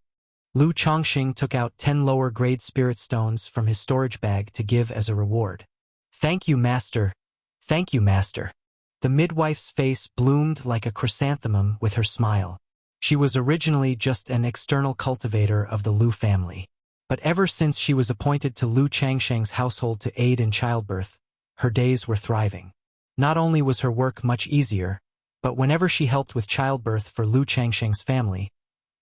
Lu Chongqing took out 10 lower-grade spirit stones from his storage bag to give as a reward. Thank you, master. Thank you, master. The midwife's face bloomed like a chrysanthemum with her smile. She was originally just an external cultivator of the Lu family. But ever since she was appointed to Lu Changsheng's household to aid in childbirth, her days were thriving. Not only was her work much easier, but whenever she helped with childbirth for Lu Changsheng's family,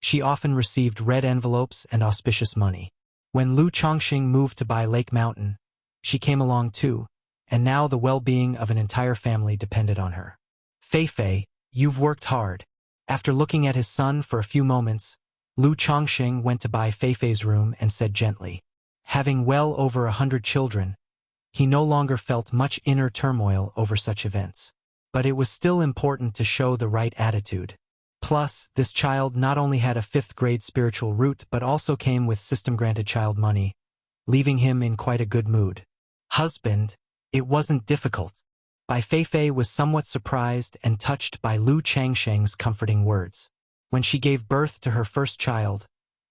she often received red envelopes and auspicious money. When Lu Chongqing moved to Bai Lake Mountain, she came along too, and now the well-being of an entire family depended on her. Fei, you've worked hard. After looking at his son for a few moments, Lu Chongqing went to Bai Fei's room and said gently, having well over 100 children, he no longer felt much inner turmoil over such events. But it was still important to show the right attitude. Plus, this child not only had a 5th grade spiritual root but also came with system-granted child money, leaving him in quite a good mood. Husband, it wasn't difficult. Bai Fei was somewhat surprised and touched by Lu Changsheng's comforting words. When she gave birth to her first child,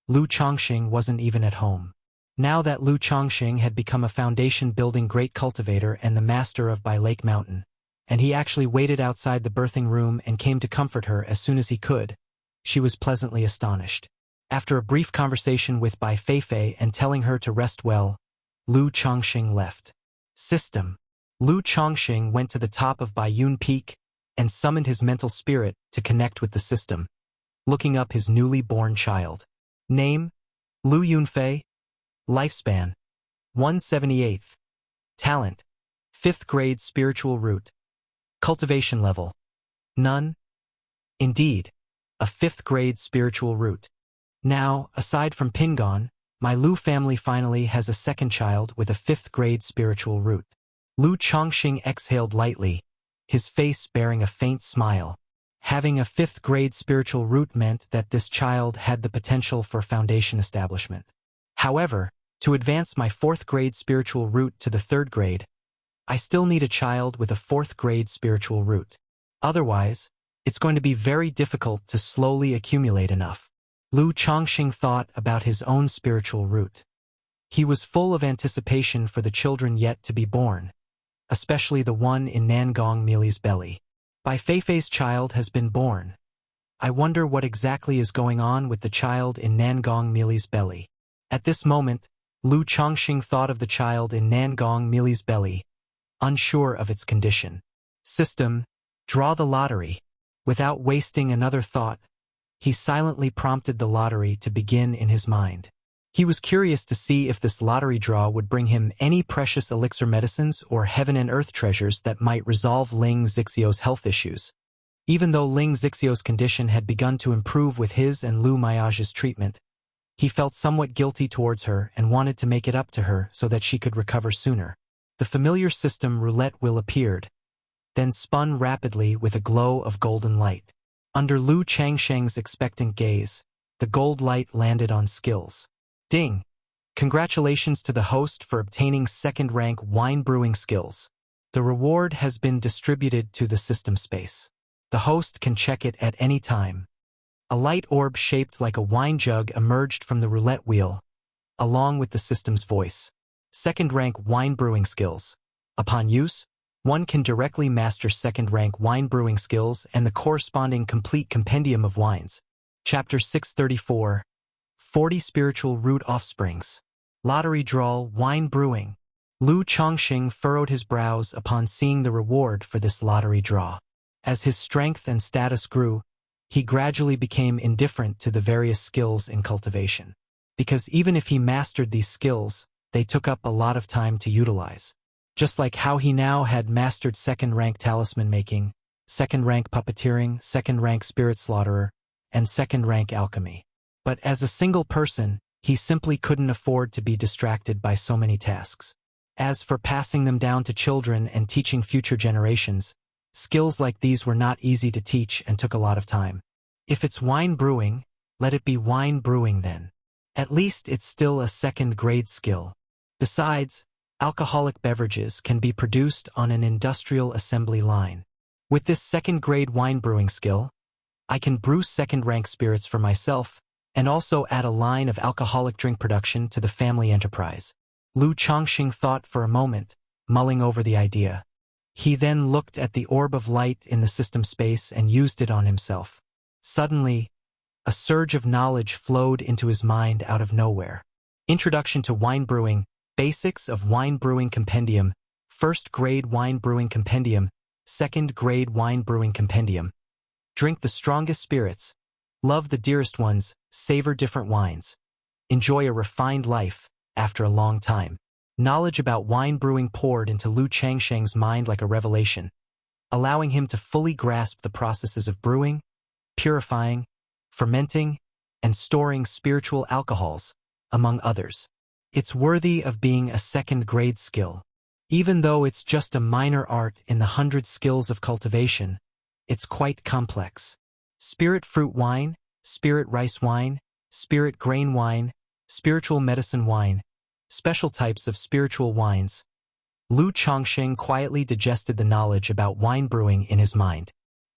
Lu Chongqing wasn't even at home. Now that Lu Chongqing had become a foundation-building great cultivator and the master of Bai Lake Mountain, and he actually waited outside the birthing room and came to comfort her as soon as he could, she was pleasantly astonished. After a brief conversation with Bai Fei and telling her to rest well, Lu Chongqing left. System. Lu Chongqing went to the top of Baiyun Peak and summoned his mental spirit to connect with the system, looking up his newly born child. Name, Lu Yunfei. Lifespan, 178th. Talent, 5th grade spiritual root. Cultivation level, none. Indeed, a 5th grade spiritual root. Now, aside from Pingon, my Lu family finally has a second child with a 5th grade spiritual root. Lu Chongqing exhaled lightly, his face bearing a faint smile. Having a 5th grade spiritual root meant that this child had the potential for foundation establishment. However, to advance my 4th grade spiritual root to the 3rd grade, I still need a child with a 4th grade spiritual root. Otherwise, it's going to be very difficult to slowly accumulate enough. Lu Chongqing thought about his own spiritual root. He was full of anticipation for the children yet to be born, especially the one in Nangong Mili's belly. Bai Fei's child has been born. I wonder what exactly is going on with the child in Nangong Mili's belly. At this moment, Lu Chongqing thought of the child in Nangong Mili's belly, unsure of its condition. System, draw the lottery. Without wasting another thought, he silently prompted the lottery to begin in his mind. He was curious to see if this lottery draw would bring him any precious elixir medicines or heaven and earth treasures that might resolve Ling Zixio's health issues. Even though Ling Zixio's condition had begun to improve with his and Lu Miage's treatment, he felt somewhat guilty towards her and wanted to make it up to her so that she could recover sooner. The familiar system roulette wheel appeared, then spun rapidly with a glow of golden light. Under Lu Changsheng's expectant gaze, the gold light landed on skills. Ding! Congratulations to the host for obtaining second-rank wine brewing skills. The reward has been distributed to the system space. The host can check it at any time. A light orb shaped like a wine jug emerged from the roulette wheel, along with the system's voice. Second-rank wine brewing skills. Upon use, one can directly master second-rank wine brewing skills and the corresponding complete compendium of wines. Chapter 634, 40 Spiritual Root Offsprings. Lottery Draw Wine Brewing. Lu Chongqing furrowed his brows upon seeing the reward for this lottery draw. As his strength and status grew, he gradually became indifferent to the various skills in cultivation. Because even if he mastered these skills, they took up a lot of time to utilize. Just like how he now had mastered second-rank talisman making, second-rank puppeteering, second-rank spirit slaughterer, and second-rank alchemy. But as a single person, he simply couldn't afford to be distracted by so many tasks. As for passing them down to children and teaching future generations, skills like these were not easy to teach and took a lot of time. If it's wine brewing, let it be wine brewing then. At least it's still a second-grade skill. Besides, alcoholic beverages can be produced on an industrial assembly line. With this second-grade wine brewing skill, I can brew second-rank spirits for myself and also add a line of alcoholic drink production to the family enterprise. Lu Chongqing thought for a moment, mulling over the idea. He then looked at the orb of light in the system space and used it on himself. Suddenly, a surge of knowledge flowed into his mind out of nowhere. Introduction to Wine Brewing, Basics of Wine Brewing Compendium, First Grade Wine Brewing Compendium, Second Grade Wine Brewing Compendium. Drink the strongest spirits, love the dearest ones, savor different wines. Enjoy a refined life, after a long time. Knowledge about wine brewing poured into Lu Changsheng's mind like a revelation, allowing him to fully grasp the processes of brewing, purifying, fermenting, and storing spiritual alcohols, among others. It's worthy of being a second-grade skill. Even though it's just a minor art in the 100 skills of cultivation, it's quite complex. Spirit fruit wine, spirit rice wine, spirit grain wine, spiritual medicine wine, special types of spiritual wines. Lu Chongqing quietly digested the knowledge about wine brewing in his mind.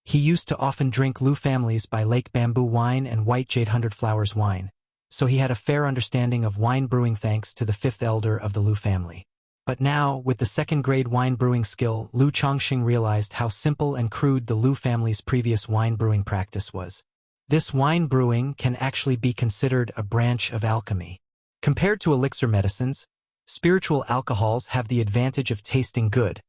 He used to often drink Lu families by Lake Bamboo wine and White Jade 100 Flowers wine, so he had a fair understanding of wine brewing thanks to the fifth elder of the Lu family. But now, with the second-grade wine brewing skill, Lu Chongqing realized how simple and crude the Lu family's previous wine brewing practice was. This wine brewing can actually be considered a branch of alchemy. Compared to elixir medicines, spiritual alcohols have the advantage of tasting good,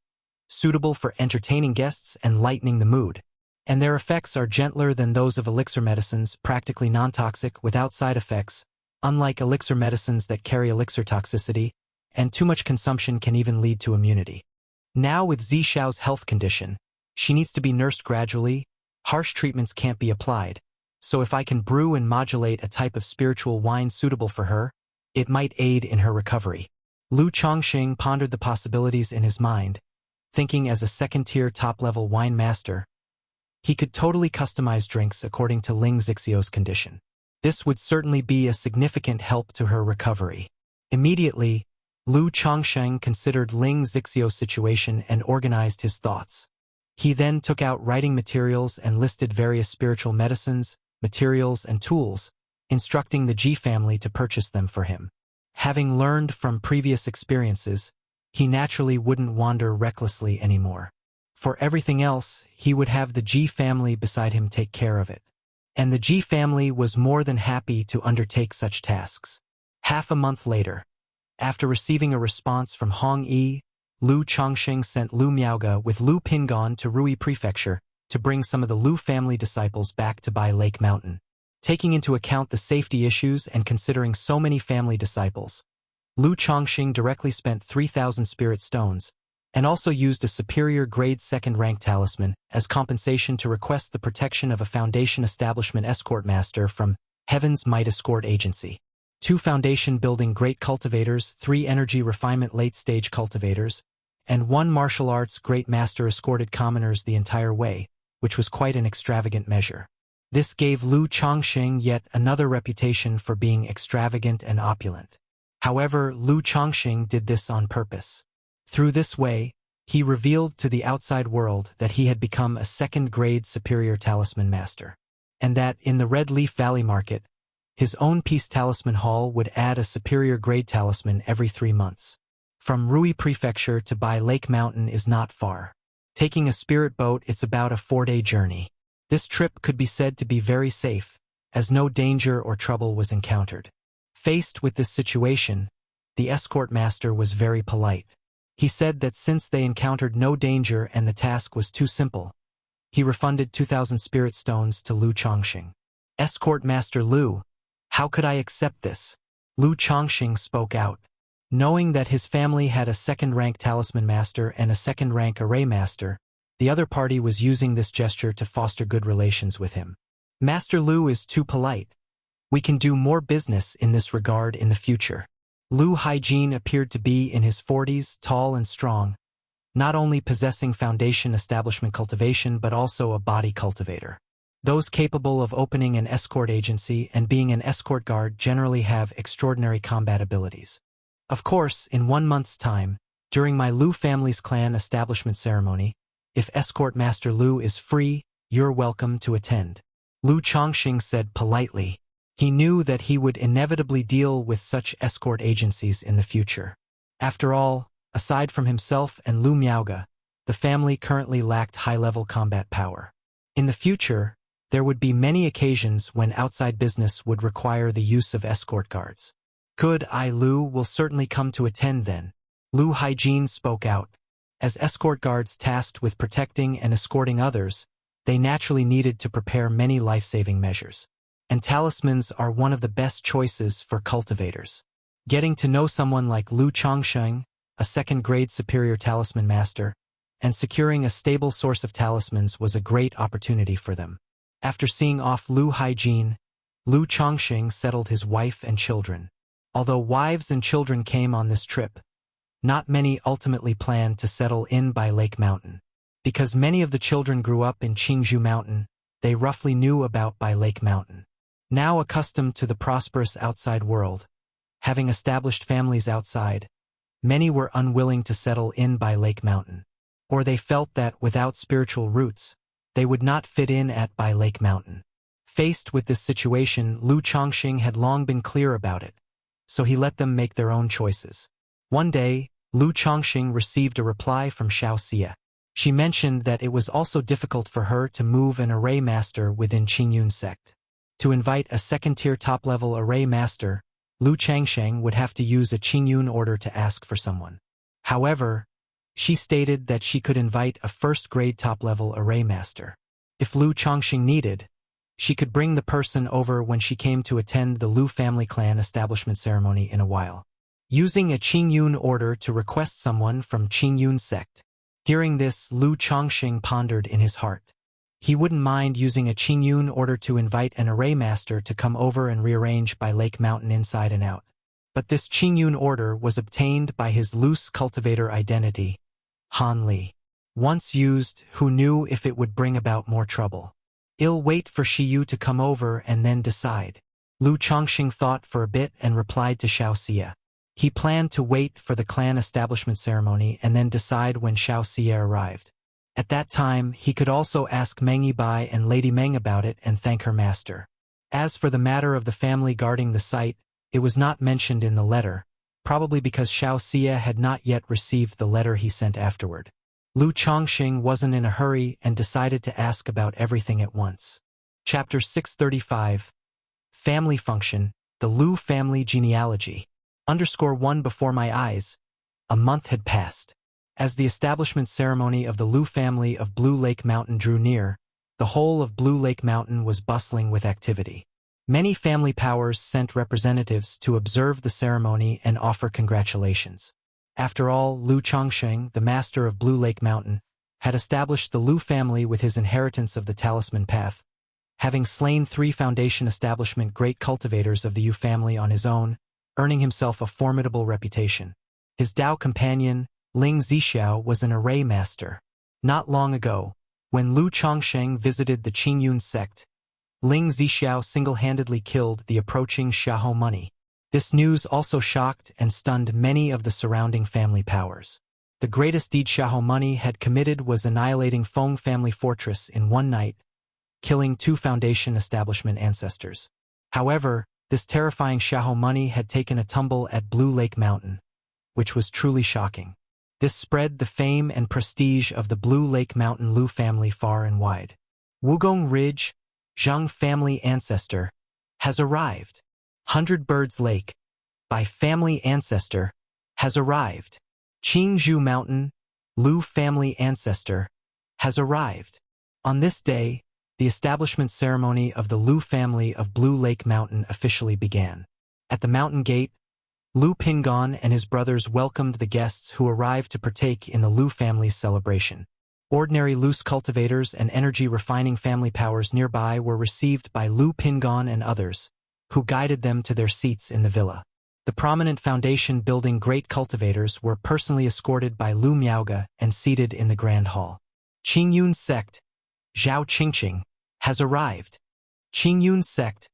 suitable for entertaining guests and lightening the mood, and their effects are gentler than those of elixir medicines, practically non-toxic, without side effects, unlike elixir medicines that carry elixir toxicity, and too much consumption can even lead to immunity. Now with Zixio's health condition, she needs to be nursed gradually, harsh treatments can't be applied, so if I can brew and modulate a type of spiritual wine suitable for her, it might aid in her recovery. Lu Chongqing pondered the possibilities in his mind, thinking as a second-tier top-level wine master, he could totally customize drinks according to Ling Zixio's condition. This would certainly be a significant help to her recovery. Immediately, Lu Chongqing considered Ling Zixio's situation and organized his thoughts. He then took out writing materials and listed various spiritual medicines, materials, and tools, instructing the Ji family to purchase them for him. Having learned from previous experiences, he naturally wouldn't wander recklessly anymore. For everything else, he would have the Ji family beside him take care of it. And the Ji family was more than happy to undertake such tasks. Half a month later, after receiving a response from Hong Yi, Lu Chongqing sent Lu Miaoge with Lu Pingon to Rui Prefecture to bring some of the Lu family disciples back to Bai Lake Mountain. Taking into account the safety issues and considering so many family disciples, Lu Chongqing directly spent 3,000 spirit stones, and also used a superior grade second-rank talisman as compensation to request the protection of a Foundation Establishment Escort Master from Heaven's Might Escort Agency. 2 Foundation-building Great Cultivators, 3 Energy Refinement Late-Stage Cultivators, and 1 Martial Arts Great Master escorted commoners the entire way, which was quite an extravagant measure. This gave Lu Chongqing yet another reputation for being extravagant and opulent. However, Lu Chongqing did this on purpose. Through this way, he revealed to the outside world that he had become a second-grade superior talisman master, and that in the Red Leaf Valley market, his own Peace Talisman Hall would add a superior grade talisman every 3 months. From Rui Prefecture to Bai Lake Mountain is not far. Taking a spirit boat, it's about a 4-day journey. This trip could be said to be very safe, as no danger or trouble was encountered. Faced with this situation, the escort master was very polite. He said that since they encountered no danger and the task was too simple, he refunded 2,000 spirit stones to Lu Chongqing. Escort Master Lu, how could I accept this? Lu Chongqing spoke out. Knowing that his family had a second-rank talisman master and a second-rank array master, the other party was using this gesture to foster good relations with him. Master Lu is too polite. We can do more business in this regard in the future. Lu Haijin appeared to be in his 40s, tall and strong, not only possessing Foundation Establishment cultivation but also a body cultivator. Those capable of opening an escort agency and being an escort guard generally have extraordinary combat abilities. Of course, in 1 month's time, during my Lu family's clan establishment ceremony, if Escort Master Lu is free, you're welcome to attend. Lu Chongqing said politely. He knew that he would inevitably deal with such escort agencies in the future. After all, aside from himself and Lu Miaoge, the family currently lacked high-level combat power. In the future, there would be many occasions when outside business would require the use of escort guards. Good, Lu will certainly come to attend then. Lu Haijin spoke out. As escort guards tasked with protecting and escorting others, they naturally needed to prepare many life-saving measures. And talismans are one of the best choices for cultivators. Getting to know someone like Lu Chongqing, a second-grade superior talisman master, and securing a stable source of talismans was a great opportunity for them. After seeing off Lu Haijin, Lu Chongqing settled his wife and children. Although wives and children came on this trip, not many ultimately planned to settle in Bai Lake Mountain. Because many of the children grew up in Qingzhou Mountain, they roughly knew about Bai Lake Mountain. Now accustomed to the prosperous outside world, having established families outside, many were unwilling to settle in Bai Lake Mountain. Or they felt that without spiritual roots, they would not fit in at Bai Lake Mountain. Faced with this situation, Lu Chongqing had long been clear about it, so he let them make their own choices. One day, Lu Chongqing received a reply from Wuxia. She mentioned that it was also difficult for her to move an array master within Qingyun sect. To invite a second-tier top-level array master, Lu Changsheng would have to use a Qingyun order to ask for someone. However, she stated that she could invite a first-grade top-level array master. If Lu Chongqing needed, she could bring the person over when she came to attend the Lu family clan establishment ceremony in a while. Using a Qingyun order to request someone from Qingyun sect. Hearing this, Lu Chongqing pondered in his heart. He wouldn't mind using a Qingyun order to invite an array master to come over and rearrange Bai Lake Mountain inside and out. But this Qingyun order was obtained by his loose cultivator identity, Han Li. Once used, who knew if it would bring about more trouble? I'll wait for Shiyu to come over and then decide. Lu Chongqing thought for a bit and replied to Wuxia. He planned to wait for the clan establishment ceremony and then decide when Wuxia arrived. At that time, he could also ask Meng Yibai and Lady Meng about it and thank her master. As for the matter of the family guarding the site, it was not mentioned in the letter, probably because Wuxia had not yet received the letter he sent afterward. Lu Chongqing wasn't in a hurry and decided to ask about everything at once. Chapter 635. Family Function, the Lu Family Genealogy. _1 Before my eyes, a month had passed. As the establishment ceremony of the Lu family of Blue Lake Mountain drew near, the whole of Blue Lake Mountain was bustling with activity. Many family powers sent representatives to observe the ceremony and offer congratulations. After all, Lu Chongsheng, the master of Blue Lake Mountain, had established the Lu family with his inheritance of the Talisman Path, having slain 3 Foundation establishment great cultivators of the Yu family on his own, earning himself a formidable reputation. His Dao companion, Ling Zixiao, was an array master. Not long ago, when Lu Chongsheng visited the Qingyun sect, Ling Zixiao single-handedly killed the approaching Xiahou money. This news also shocked and stunned many of the surrounding family powers. The greatest deed Xiahou money had committed was annihilating Feng family fortress in one night, killing 2 Foundation establishment ancestors. However, this terrifying Xiahou money had taken a tumble at Blue Lake Mountain, which was truly shocking. This spread the fame and prestige of the Blue Lake Mountain Lu family far and wide. Wugong Ridge, Zhang family ancestor, has arrived. 100 Birds Lake, by family ancestor, has arrived. Qingzhou Mountain, Lu family ancestor, has arrived. On this day, the establishment ceremony of the Lu family of Blue Lake Mountain officially began. At the mountain gate, Lu Pingon and his brothers welcomed the guests who arrived to partake in the Lu family's celebration. Ordinary loose cultivators and energy-refining family powers nearby were received by Lu Pingon and others, who guided them to their seats in the villa. The prominent foundation-building great cultivators were personally escorted by Lu Miaoge and seated in the grand hall. Qingyun sect, Zhao Qingqing, has arrived. Qingyun sect,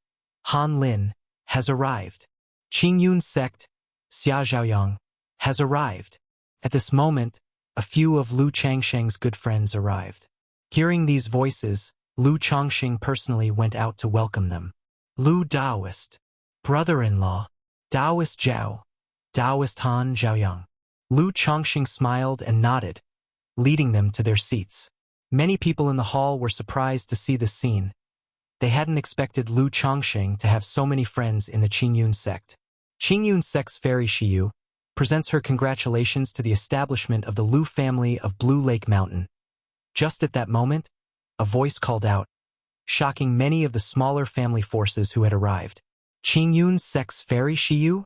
Han Lin, has arrived. Qingyun sect, Xia Zhaoyang, has arrived. At this moment, a few of Lu Changsheng's good friends arrived. Hearing these voices, Lu Chongqing personally went out to welcome them. Lu Daoist, brother-in-law, Daoist Zhao, Daoist Han Zhaoyang. Lu Chongqing smiled and nodded, leading them to their seats. Many people in the hall were surprised to see this scene. They hadn't expected Lu Chongqing to have so many friends in the Qingyun sect. Qingyun sect's Fairy Shiyu presents her congratulations to the establishment of the Lu family of Blue Lake Mountain. Just at that moment, a voice called out, shocking many of the smaller family forces who had arrived. Qingyun sect's Fairy Shiyu?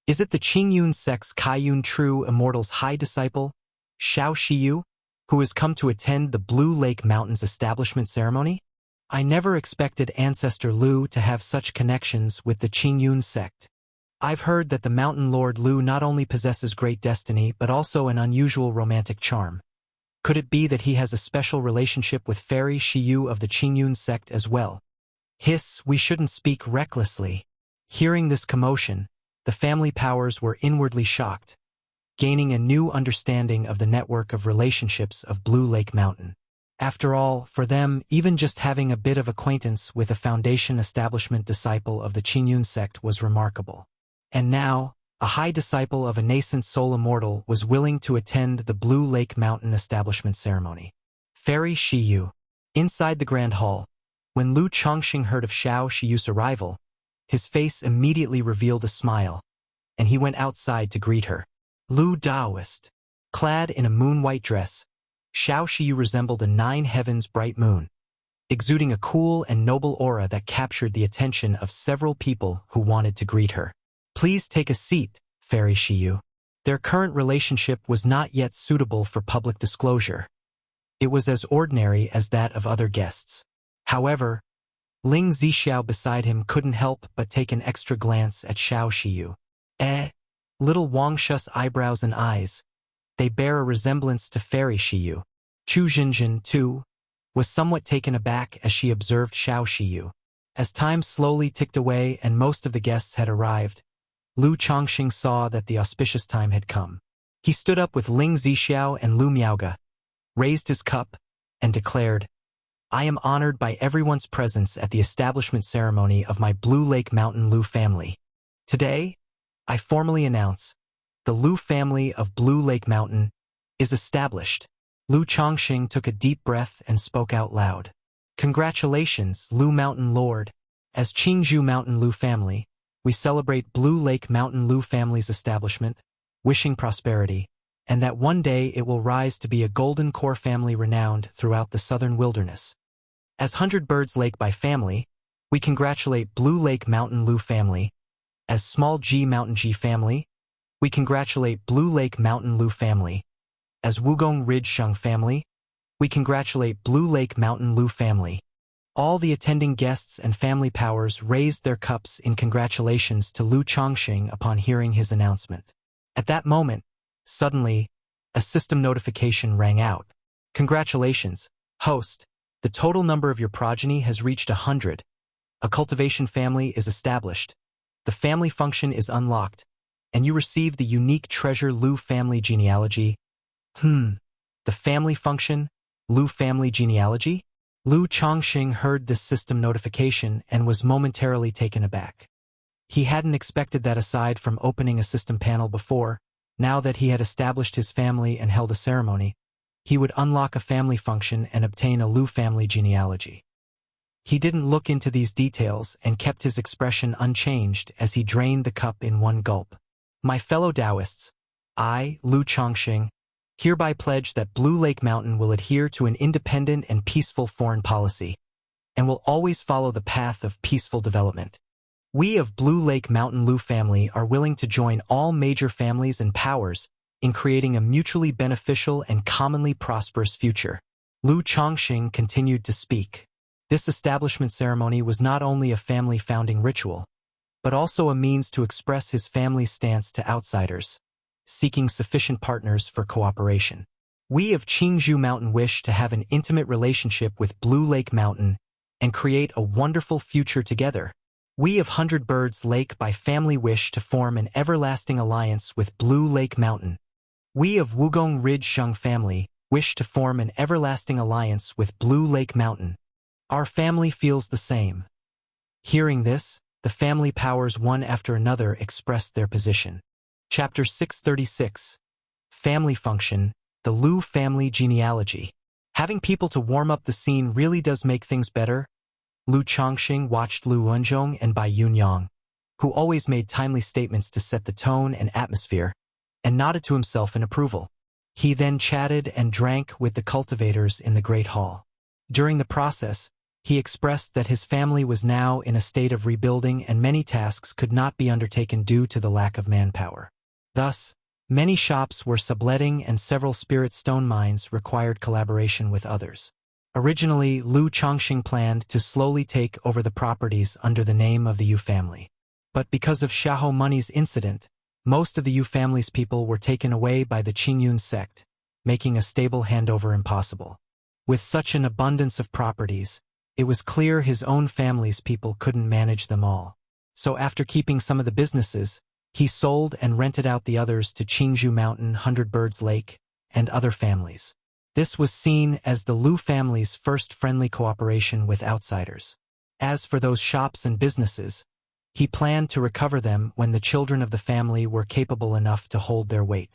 Is it the Qingyun sect's Kaiyun True Immortal's high disciple, Xiao Shiyu, who has come to attend the Blue Lake Mountain's establishment ceremony? I never expected Ancestor Lu to have such connections with the Qingyun sect. I've heard that the Mountain Lord Lu not only possesses great destiny but also an unusual romantic charm. Could it be that he has a special relationship with Fairy Shiyu of the Qingyun sect as well? Hiss, we shouldn't speak recklessly. Hearing this commotion, the family powers were inwardly shocked, gaining a new understanding of the network of relationships of Blue Lake Mountain. After all, for them, even just having a bit of acquaintance with a Foundation establishment disciple of the Qingyun sect was remarkable. And now, a high disciple of a nascent soul immortal was willing to attend the Blue Lake Mountain establishment ceremony. Fairy Shiyu. Inside the grand hall, when Lu Chongqing heard of Xiao Shiyu's arrival, his face immediately revealed a smile, and he went outside to greet her. Lu Daoist. Clad in a moon-white dress, Xiao Shiyu resembled a 9 heavens bright moon, exuding a cool and noble aura that captured the attention of several people who wanted to greet her. Please take a seat, Fairy Shiyu. Their current relationship was not yet suitable for public disclosure. It was as ordinary as that of other guests. However, Ling Zixiao beside him couldn't help but take an extra glance at Xiao Shiyu. Little Wangshu's eyebrows and eyes, they bear a resemblance to Fairy Shiyu. Chu Jinjin, too, was somewhat taken aback as she observed Xiao Shiyu. As time slowly ticked away and most of the guests had arrived, Lu Chongqing saw that the auspicious time had come. He stood up with Ling Zixiao and Lu Miaoge, raised his cup, and declared, I am honored by everyone's presence at the establishment ceremony of my Blue Lake Mountain Lu family. Today, I formally announce, the Lu family of Blue Lake Mountain is established. Lu Chongqing took a deep breath and spoke out loud. Congratulations, Lu Mountain Lord. As Qingzhou Mountain Lu family, we celebrate Blue Lake Mountain Lu family's establishment, wishing prosperity, and that one day it will rise to be a golden core family renowned throughout the southern wilderness. As 100 Birds Lake by family, we congratulate Blue Lake Mountain Lu family. As Small G Mountain G family, We congratulate Blue Lake Mountain Lu family. As Wugong Ridge Sheng family, we congratulate Blue Lake Mountain Lu family. All the attending guests and family powers raised their cups in congratulations to Lu Chongqing upon hearing his announcement. At that moment, suddenly, a system notification rang out. Congratulations, host. The total number of your progeny has reached 100. A cultivation family is established. The family function is unlocked, and you receive the unique treasure Lu family genealogy. The family function, Lu family genealogy? Lu Chongqing heard this system notification and was momentarily taken aback. He hadn't expected that aside from opening a system panel before, now that he had established his family and held a ceremony, he would unlock a family function and obtain a Lu family genealogy. He didn't look into these details and kept his expression unchanged as he drained the cup in one gulp. My fellow Taoists, I, Lu Chongqing, hereby pledge that Blue Lake Mountain will adhere to an independent and peaceful foreign policy, and will always follow the path of peaceful development. We of Blue Lake Mountain Lu family are willing to join all major families and powers in creating a mutually beneficial and commonly prosperous future. Lu Chongqing continued to speak. This establishment ceremony was not only a family founding ritual, but also a means to express his family's stance to outsiders, seeking sufficient partners for cooperation. We of Qingzhou Mountain wish to have an intimate relationship with Blue Lake Mountain and create a wonderful future together. We of 100 Birds Lake by family wish to form an everlasting alliance with Blue Lake Mountain. We of Wugong Ridge Sheng family wish to form an everlasting alliance with Blue Lake Mountain. Our family feels the same. Hearing this, the family powers one after another expressed their position. Chapter 636. Family Function, the Lu Family Genealogy. Having people to warm up the scene really does make things better. Lu Chongqing watched Lu Wenzhong and Bai Yunyang, who always made timely statements to set the tone and atmosphere, and nodded to himself in approval. He then chatted and drank with the cultivators in the Great Hall. During the process, he expressed that his family was now in a state of rebuilding and many tasks could not be undertaken due to the lack of manpower. Thus, many shops were subletting and several spirit stone mines required collaboration with others. Originally, Lu Chongqing planned to slowly take over the properties under the name of the Yu family. But because of Xiahou Money's incident, most of the Yu family's people were taken away by the Qingyun sect, making a stable handover impossible. With such an abundance of properties, it was clear his own family's people couldn't manage them all. So after keeping some of the businesses, he sold and rented out the others to Qingzhou Mountain, 100 Birds Lake, and other families. This was seen as the Lu family's first friendly cooperation with outsiders. As for those shops and businesses, he planned to recover them when the children of the family were capable enough to hold their weight.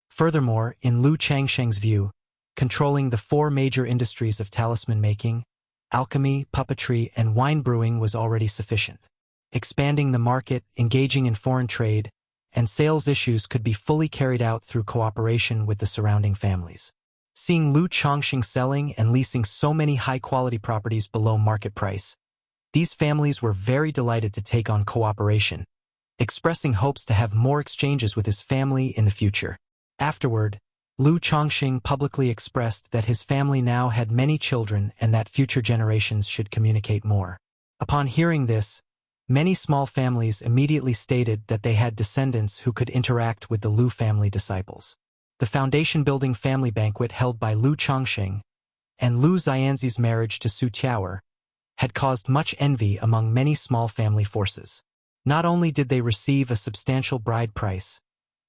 Furthermore, in Lu Changsheng's view, controlling the 4 major industries of talisman making, alchemy, puppetry, and wine brewing was already sufficient. Expanding the market, engaging in foreign trade, and sales issues could be fully carried out through cooperation with the surrounding families. Seeing Lu Chongqing selling and leasing so many high-quality properties below market price, these families were very delighted to take on cooperation, expressing hopes to have more exchanges with his family in the future. Afterward, Lu Chongqing publicly expressed that his family now had many children and that future generations should communicate more. Upon hearing this, many small families immediately stated that they had descendants who could interact with the Lu family disciples. The foundation-building family banquet held by Lu Chongqing and Lu Xianzi's marriage to Su Tiaoer had caused much envy among many small family forces. Not only did they receive a substantial bride price,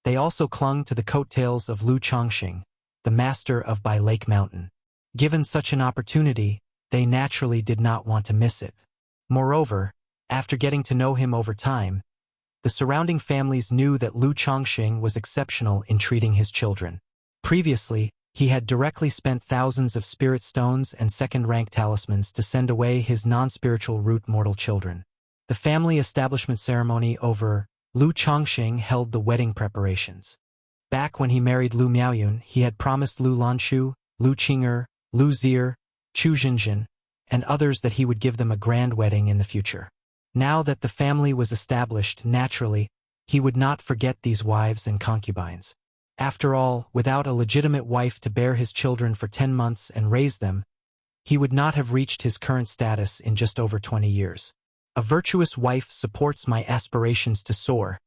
they also clung to the coattails of Lu Chongqing, the master of Bai Lake Mountain. Given such an opportunity, they naturally did not want to miss it. Moreover, after getting to know him over time, the surrounding families knew that Lu Chongqing was exceptional in treating his children. Previously, he had directly spent thousands of spirit stones and second-rank talismans to send away his non-spiritual root mortal children. The family establishment ceremony over Lu Chongqing held the wedding preparations. Back when he married Lu Miaoyun, he had promised Lu Lanshu, Lu Qing'er, Lu Zier, Chu Jinjin, and others that he would give them a grand wedding in the future. Now that the family was established, naturally, he would not forget these wives and concubines. After all, without a legitimate wife to bear his children for 10 months and raise them, he would not have reached his current status in just over 20 years. A virtuous wife supports my aspirations to soar,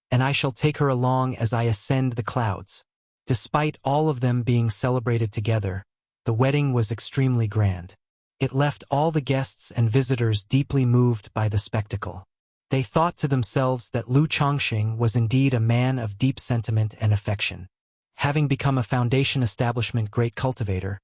and I shall take her along as I ascend the clouds. Despite all of them being celebrated together, the wedding was extremely grand. It left all the guests and visitors deeply moved by the spectacle. They thought to themselves that Lu Chongqing was indeed a man of deep sentiment and affection. Having become a foundation establishment great cultivator,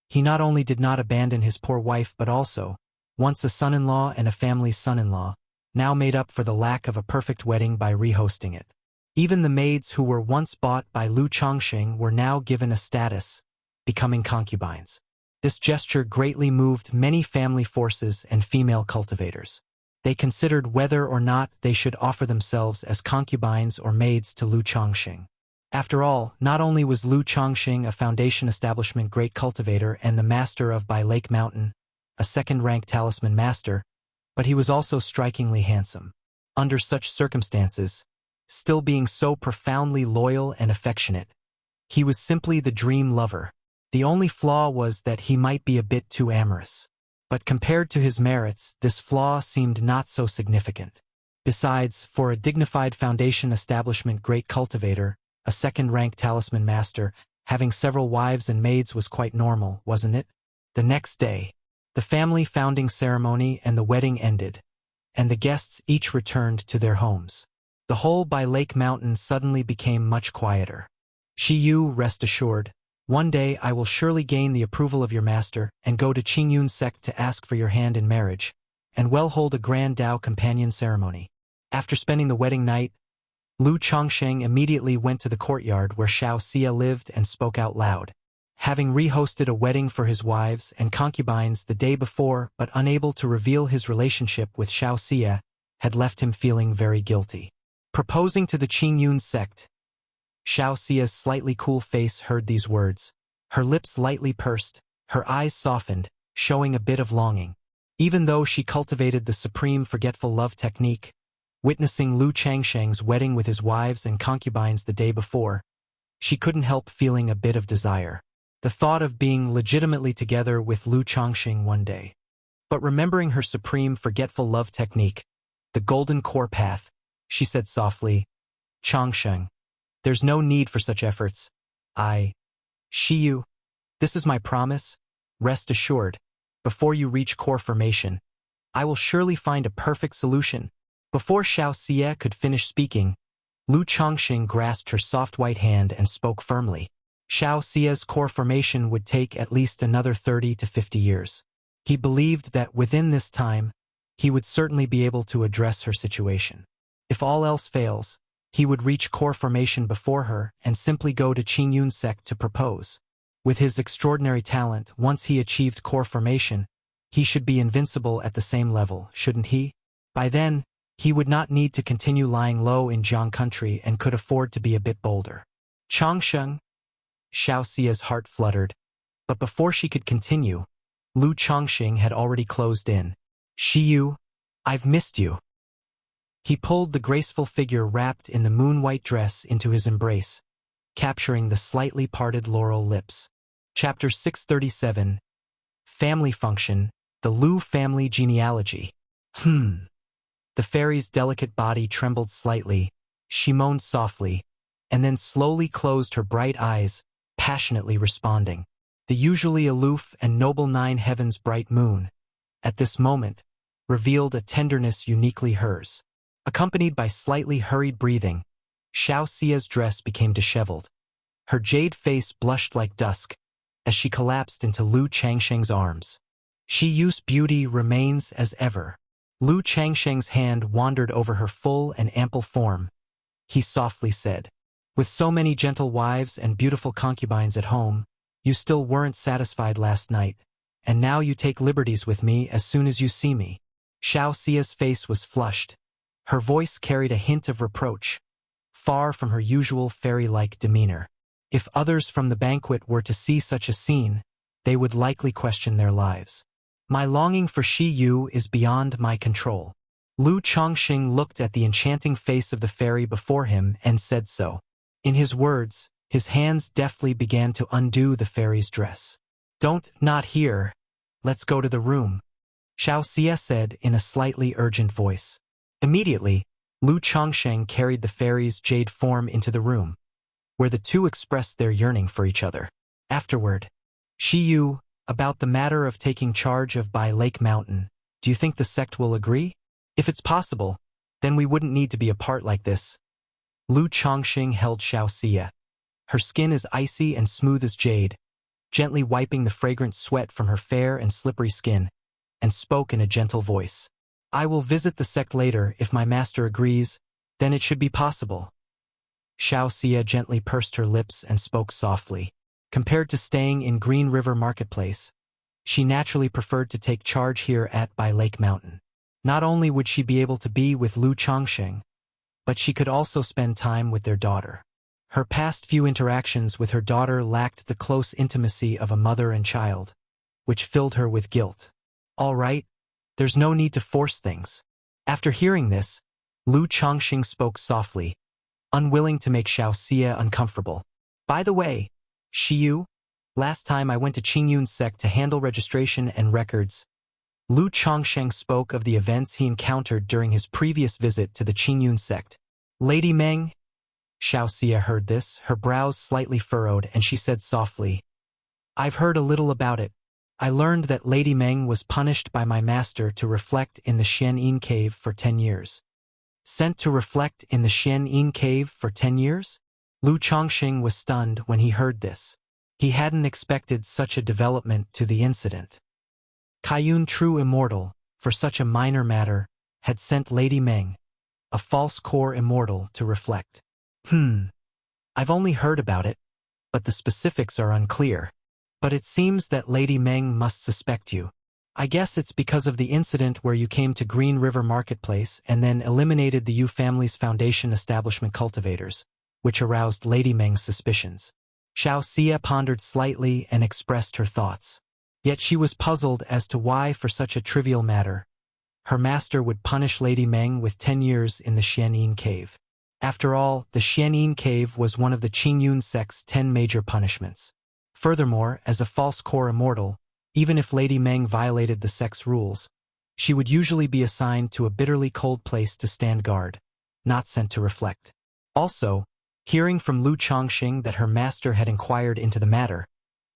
he not only did not abandon his poor wife but also, once a son-in-law and a family's son-in-law, now made up for the lack of a perfect wedding by rehosting it. Even the maids who were once bought by Lu Chongqing were now given a status, becoming concubines. This gesture greatly moved many family forces and female cultivators. They considered whether or not they should offer themselves as concubines or maids to Lu Chongqing. After all, not only was Lu Chongqing a foundation establishment great cultivator and the master of By Lake Mountain, a second-rank talisman master, but he was also strikingly handsome. Under such circumstances, still being so profoundly loyal and affectionate, he was simply the dream lover. The only flaw was that he might be a bit too amorous. But compared to his merits, this flaw seemed not so significant. Besides, for a dignified foundation establishment great cultivator, a second-rank talisman master, having several wives and maids was quite normal, wasn't it? The next day, the family founding ceremony and the wedding ended, and the guests each returned to their homes. The whole By Lake Mountain suddenly became much quieter. Shiyu, rest assured, one day I will surely gain the approval of your master and go to Qingyun sect to ask for your hand in marriage, and well hold a grand Dao companion ceremony. After spending the wedding night, Lu Chongqing immediately went to the courtyard where Xiao Xia lived and spoke out loud. Having rehosted a wedding for his wives and concubines the day before but unable to reveal his relationship with Xiao Xia, had left him feeling very guilty. Proposing to the Qingyun sect, Xiao Xia's slightly cool face heard these words. Her lips lightly pursed, her eyes softened, showing a bit of longing. Even though she cultivated the supreme forgetful love technique, witnessing Lu Changsheng's wedding with his wives and concubines the day before, she couldn't help feeling a bit of desire. The thought of being legitimately together with Lu Chongqing one day. But remembering her supreme forgetful love technique, the golden core path, she said softly, Chongsheng, there's no need for such efforts. Shiyu, this is my promise. Rest assured, before you reach core formation, I will surely find a perfect solution. Before Xiao Xia could finish speaking, Lu Chongqing grasped her soft white hand and spoke firmly. Xiao Xia's core formation would take at least another 30 to 50 years. He believed that within this time, he would certainly be able to address her situation. If all else fails, he would reach core formation before her and simply go to Qingyun sect to propose. With his extraordinary talent, once he achieved core formation, he should be invincible at the same level, shouldn't he? By then, he would not need to continue lying low in Jiang country and could afford to be a bit bolder. Chongsheng, Xiao Xia's heart fluttered, but before she could continue, Lu Chongqing had already closed in. Shiyu, I've missed you. He pulled the graceful figure wrapped in the moon-white dress into his embrace, capturing the slightly parted laurel lips. Chapter 637, Family Function, the Lu Family Genealogy. The fairy's delicate body trembled slightly, she moaned softly, and then slowly closed her bright eyes, passionately responding. The usually aloof and noble nine heavens bright moon, at this moment, revealed a tenderness uniquely hers. Accompanied by slightly hurried breathing, Xiao Xia's dress became disheveled. Her jade face blushed like dusk, as she collapsed into Lu Changsheng's arms. Shiyu's beauty remains as ever. Lu Changsheng's hand wandered over her full and ample form. He softly said, with so many gentle wives and beautiful concubines at home, you still weren't satisfied last night, and now you take liberties with me as soon as you see me. Xiao Xia's face was flushed. Her voice carried a hint of reproach, far from her usual fairy-like demeanor. If others from the banquet were to see such a scene, they would likely question their lives. My longing for Shiyu is beyond my control. Lu Chongqing looked at the enchanting face of the fairy before him and said so. In his words, his hands deftly began to undo the fairy's dress. Not here. Let's go to the room, Xiao Xie said in a slightly urgent voice. Immediately, Lu Chongqing carried the fairy's jade form into the room, where the two expressed their yearning for each other. Afterward, Shiyu, about the matter of taking charge of Bai Lake Mountain, do you think the sect will agree? If it's possible, then we wouldn't need to be apart like this. Lu Chongqing held Xiao Xie. Her skin is icy and smooth as jade, gently wiping the fragrant sweat from her fair and slippery skin, and spoke in a gentle voice. I will visit the sect later if my master agrees, then it should be possible. Xiao Xie gently pursed her lips and spoke softly. Compared to staying in Green River Marketplace, she naturally preferred to take charge here at Bai Lake Mountain. Not only would she be able to be with Lu Chongqing, but she could also spend time with their daughter. Her past few interactions with her daughter lacked the close intimacy of a mother and child, which filled her with guilt. All right, there's no need to force things. After hearing this, Lu Chongqing spoke softly, unwilling to make Xiao Xie uncomfortable. By the way, Shiyu, last time I went to Qingyun's sect to handle registration and records. Lu Chongqing spoke of the events he encountered during his previous visit to the Qingyun sect. Lady Meng? Xiao Xie heard this, her brows slightly furrowed, and she said softly, I've heard a little about it. I learned that Lady Meng was punished by my master to reflect in the Xianyin cave for 10 years. Sent to reflect in the Xianyin cave for 10 years? Lu Chongqing was stunned when he heard this. He hadn't expected such a development to the incident. Kaiyun True Immortal, for such a minor matter, had sent Lady Meng, a false core immortal, to reflect. I've only heard about it, but the specifics are unclear. But it seems that Lady Meng must suspect you. I guess it's because of the incident where you came to Green River Marketplace and then eliminated the Yu family's foundation establishment cultivators, which aroused Lady Meng's suspicions. Xiao Xie pondered slightly and expressed her thoughts. Yet she was puzzled as to why, for such a trivial matter, her master would punish Lady Meng with 10 years in the Xianyin cave. After all, the Xianyin cave was one of the Qingyun sect's 10 major punishments. Furthermore, as a false core immortal, even if Lady Meng violated the sect's rules, she would usually be assigned to a bitterly cold place to stand guard, not sent to reflect. Also, hearing from Lu Chongqing that her master had inquired into the matter,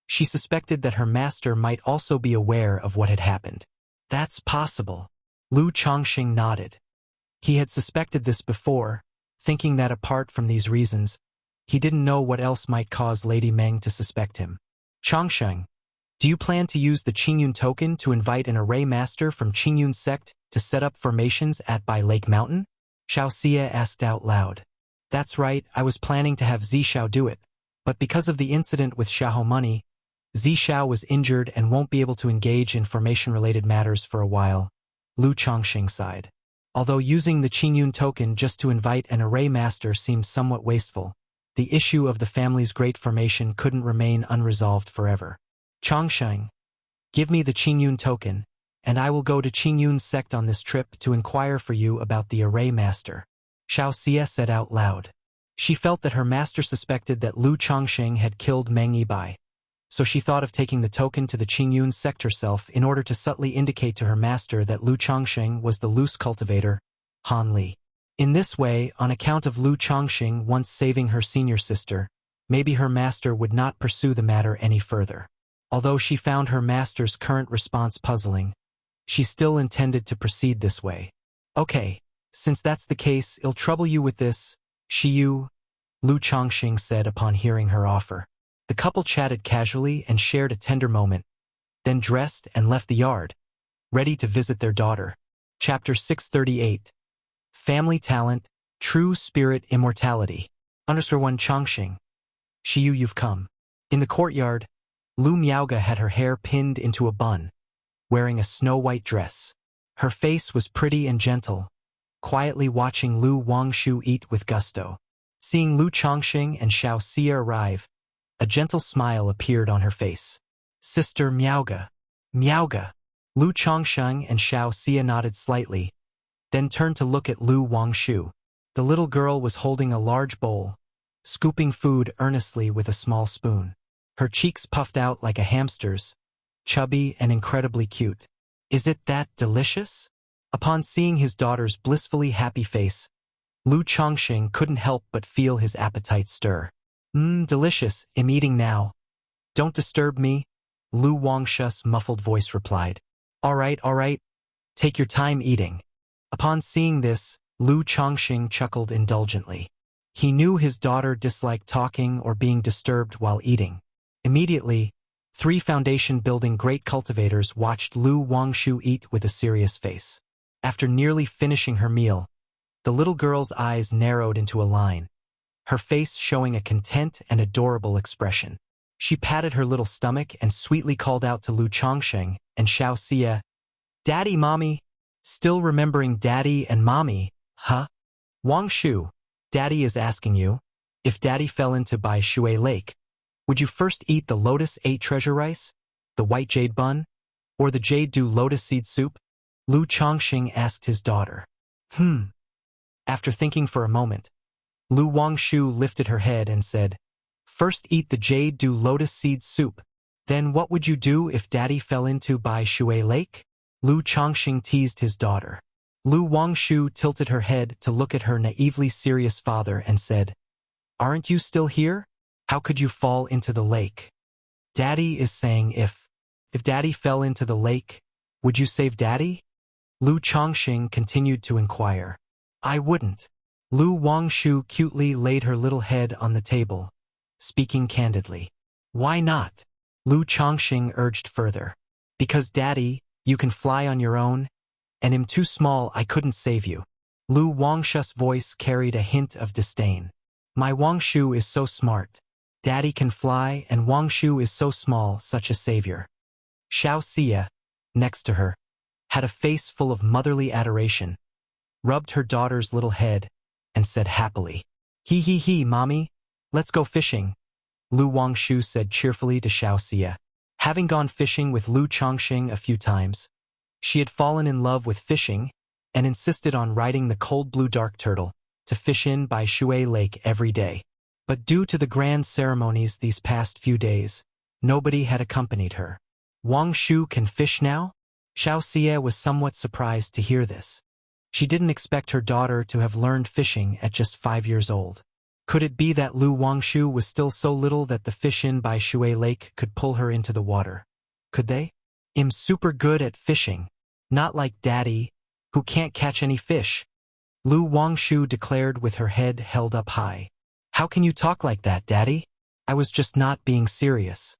she suspected that her master might also be aware of what had happened. That's possible. Lu Chongqing nodded. He had suspected this before, thinking that apart from these reasons, he didn't know what else might cause Lady Meng to suspect him. Chongqing, do you plan to use the Qingyun token to invite an array master from Qingyun sect to set up formations at Bai Lake Mountain? Xiao Xie asked out loud. That's right, I was planning to have Zishao do it, but because of the incident with Xiahou Money, Zishao was injured and won't be able to engage in formation-related matters for a while. Lu Chongqing sighed. Although using the Qingyun token just to invite an array master seemed somewhat wasteful, the issue of the family's great formation couldn't remain unresolved forever. Chongqing, give me the Qingyun token, and I will go to Qingyun's sect on this trip to inquire for you about the array master. Xiao Xie said out loud. She felt that her master suspected that Lu Chongqing had killed Meng Yibai, so she thought of taking the token to the Qingyun sect herself in order to subtly indicate to her master that Lu Chongqing was the loose cultivator, Han Li. In this way, on account of Lu Chongqing once saving her senior sister, maybe her master would not pursue the matter any further. Although she found her master's current response puzzling, she still intended to proceed this way. Okay, since that's the case, I'll trouble you with this, Shiyu, Lu Chongqing said upon hearing her offer. The couple chatted casually and shared a tender moment, then dressed and left the yard, ready to visit their daughter. Chapter 638. Family Talent, True Spirit Immortality. _1 Chongqing. Shiyu, you've come. In the courtyard, Lu Miaoga had her hair pinned into a bun, wearing a snow-white dress. Her face was pretty and gentle, quietly watching Lu Wangshu eat with gusto. Seeing Lu Chongqing and Xiao Xie arrive, a gentle smile appeared on her face. Sister Miaoga. Miaoga. Lu Chongqing and Xiao Xie nodded slightly, then turned to look at Lu Wangshu. The little girl was holding a large bowl, scooping food earnestly with a small spoon. Her cheeks puffed out like a hamster's, chubby and incredibly cute. Is it that delicious? Upon seeing his daughter's blissfully happy face, Lu Chongqing couldn't help but feel his appetite stir. Delicious, I'm eating now. Don't disturb me, Lu Wangshu's muffled voice replied. All right, take your time eating. Upon seeing this, Lu Chongqing chuckled indulgently. He knew his daughter disliked talking or being disturbed while eating. Immediately, 3 foundation-building great cultivators watched Lu Wangshu eat with a serious face. After nearly finishing her meal, the little girl's eyes narrowed into a line, her face showing a content and adorable expression. She patted her little stomach and sweetly called out to Lu Chongqing and Xiao Xie, "Daddy, Mommy." Still remembering Daddy and Mommy, huh? Wangshu, Daddy is asking you, if Daddy fell into Bai Shui Lake, would you first eat the Lotus 8 treasure rice, the white jade bun, or the jade dew lotus seed soup? Lu Chongqing asked his daughter. After thinking for a moment, Lu Wangshu lifted her head and said, "First eat the jade dew lotus seed soup. Then what would you do if Daddy fell into Bai Shui Lake?" Lu Chongqing teased his daughter. Lu Wangshu tilted her head to look at her naively serious father and said, "Aren't you still here? How could you fall into the lake?" Daddy is saying if Daddy fell into the lake, would you save Daddy? Lu Chongqing continued to inquire. "I wouldn't." Lu Wangshu cutely laid her little head on the table, speaking candidly. "Why not?" Lu Chongqing urged further. "Because Daddy, you can fly on your own, and I'm too small I couldn't save you." Lu Wangshu's voice carried a hint of disdain. "My Wangshu is so smart. Daddy can fly and Wangshu is so small, such a savior." Xiao Xie, next to her, had a face full of motherly adoration, rubbed her daughter's little head, and said happily, He, Mommy, let's go fishing." Lu Wangshu said cheerfully to Xiao Xie. Having gone fishing with Lu Chongqing a few times, she had fallen in love with fishing and insisted on riding the cold blue dark turtle to fish in Bai Shui Lake every day. But due to the grand ceremonies these past few days, nobody had accompanied her. "Wangshu can fish now?" Xiao Xie was somewhat surprised to hear this. She didn't expect her daughter to have learned fishing at just 5 years old. Could it be that Lu Wangshu was still so little that the fish in Bai Shui Lake could pull her into the water? Could they? "I'm super good at fishing. Not like Daddy, who can't catch any fish," Lu Wangshu declared with her head held up high. "How can you talk like that, Daddy? I was just not being serious."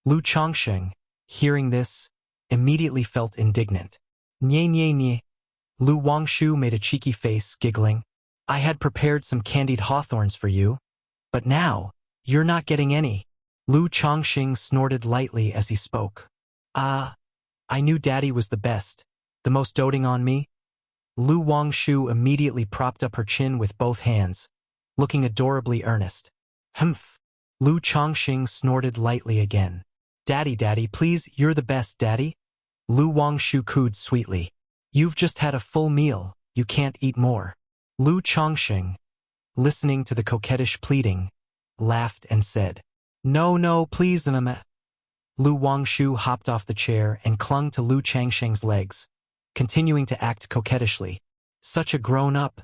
Lu Chongqing, hearing this, immediately felt indignant. Nye. Lu Wangshu made a cheeky face, giggling. "I had prepared some candied hawthorns for you, but now, you're not getting any." Lu Chongqing snorted lightly as he spoke. I knew Daddy was the best, the most doting on me." Lu Wangshu immediately propped up her chin with both hands, looking adorably earnest. "Humph." Lu Chongqing snorted lightly again. Daddy, please, you're the best, Daddy." Lu Wangshu cooed sweetly. "You've just had a full meal, you can't eat more." Lu Chongqing, listening to the coquettish pleading, laughed and said, No, please, Mama." Lu Wangshu hopped off the chair and clung to Lu Changsheng's legs, continuing to act coquettishly. Such a grown-up,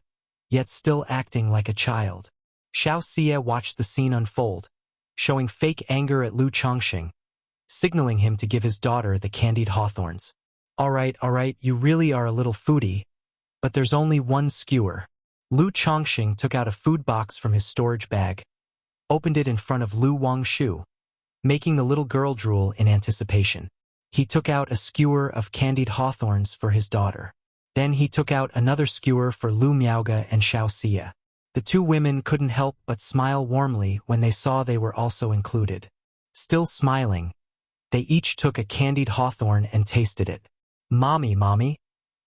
yet still acting like a child. Xiao Xie watched the scene unfold, showing fake anger at Lu Chongqing, signaling him to give his daughter the candied hawthorns. All right, you really are a little foodie, but there's only one skewer." Lu Chongqing took out a food box from his storage bag, opened it in front of Lu Wangshu, making the little girl drool in anticipation. He took out a skewer of candied hawthorns for his daughter. Then he took out another skewer for Lu Miaoge and Xiao Xie. The 2 women couldn't help but smile warmly when they saw they were also included. Still smiling, they each took a candied hawthorn and tasted it. Mommy,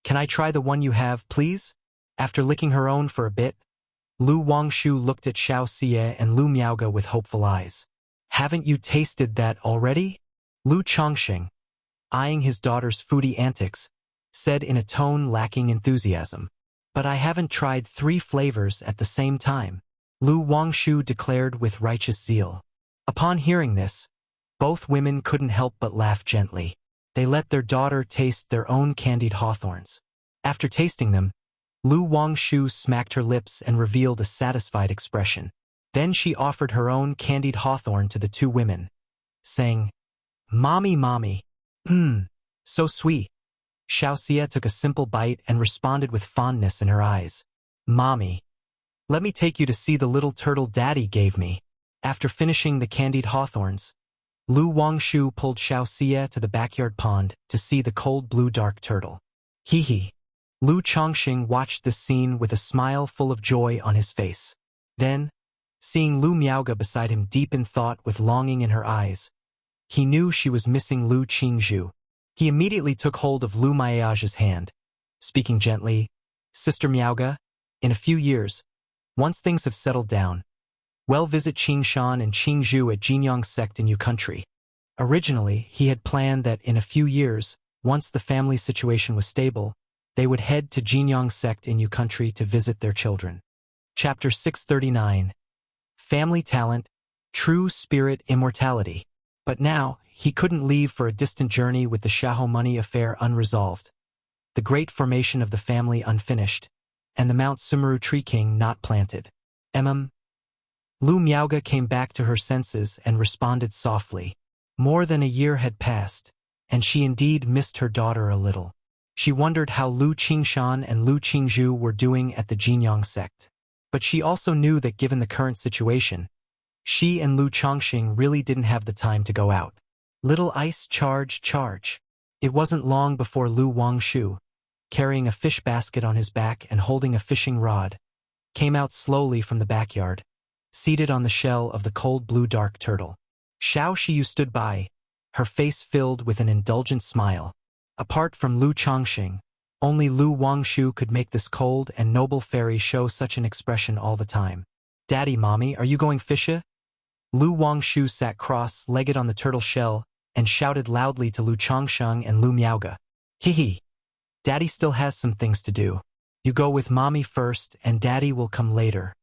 can I try the one you have, please?" After licking her own for a bit, Lu Wangshu looked at Xiao Xie and Lu Miaoge with hopeful eyes. "Haven't you tasted that already?" Lu Chongqing, eyeing his daughter's foodie antics, said in a tone lacking enthusiasm. But I haven't tried 3 flavors at the same time, Lu Wangshu declared with righteous zeal. Upon hearing this, both women couldn't help but laugh gently. They let their daughter taste their own candied hawthorns. After tasting them, Lu Wangshu smacked her lips and revealed a satisfied expression. Then she offered her own candied hawthorn to the 2 women, saying, "Mommy, mommy. So sweet." Xiaoxia took a simple bite and responded with fondness in her eyes. "Mommy, let me take you to see the little turtle Daddy gave me." After finishing the candied hawthorns, Lu Wangshu pulled Xiaoxia to the backyard pond to see the cold blue dark turtle. Hee hee. Lu Chongqing watched this scene with a smile full of joy on his face. Then, seeing Lu Miaoge beside him deep in thought with longing in her eyes, he knew she was missing Lu Qingzhu. He immediately took hold of Lu Miaoge's hand, speaking gently, "Sister Miaoge, in a few years, once things have settled down, well visit Qingshan and Qingzhu at Jinyang sect in Yu country." Originally, he had planned that in a few years, once the family situation was stable, they would head to Jinyang sect in Yu country to visit their children. Chapter 639. Family Talent, True Spirit Immortality. But now, he couldn't leave for a distant journey with the Xiahou money affair unresolved, the great formation of the family unfinished, and the Mount Sumeru Tree King not planted. Lu Miaoge came back to her senses and responded softly. More than a year had passed, and she indeed missed her daughter a little. She wondered how Lu Qingshan and Lu Qingzhu were doing at the Jinyang sect. But she also knew that given the current situation, she and Lu Chongqing really didn't have the time to go out. Little ice charge. It wasn't long before Lu Wangshu, carrying a fish basket on his back and holding a fishing rod, came out slowly from the backyard, seated on the shell of the cold blue dark turtle. Xiaoxiu stood by, her face filled with an indulgent smile. Apart from Lu Chongqing, only Lu Wangshu could make this cold and noble fairy show such an expression all the time. "Daddy, mommy, are you going fishing?" Lu Wangshu sat cross-legged on the turtle shell and shouted loudly to Lu Chongqing and Lu Miaoge. "Hee hee. Daddy still has some things to do. You go with mommy first and Daddy will come later,"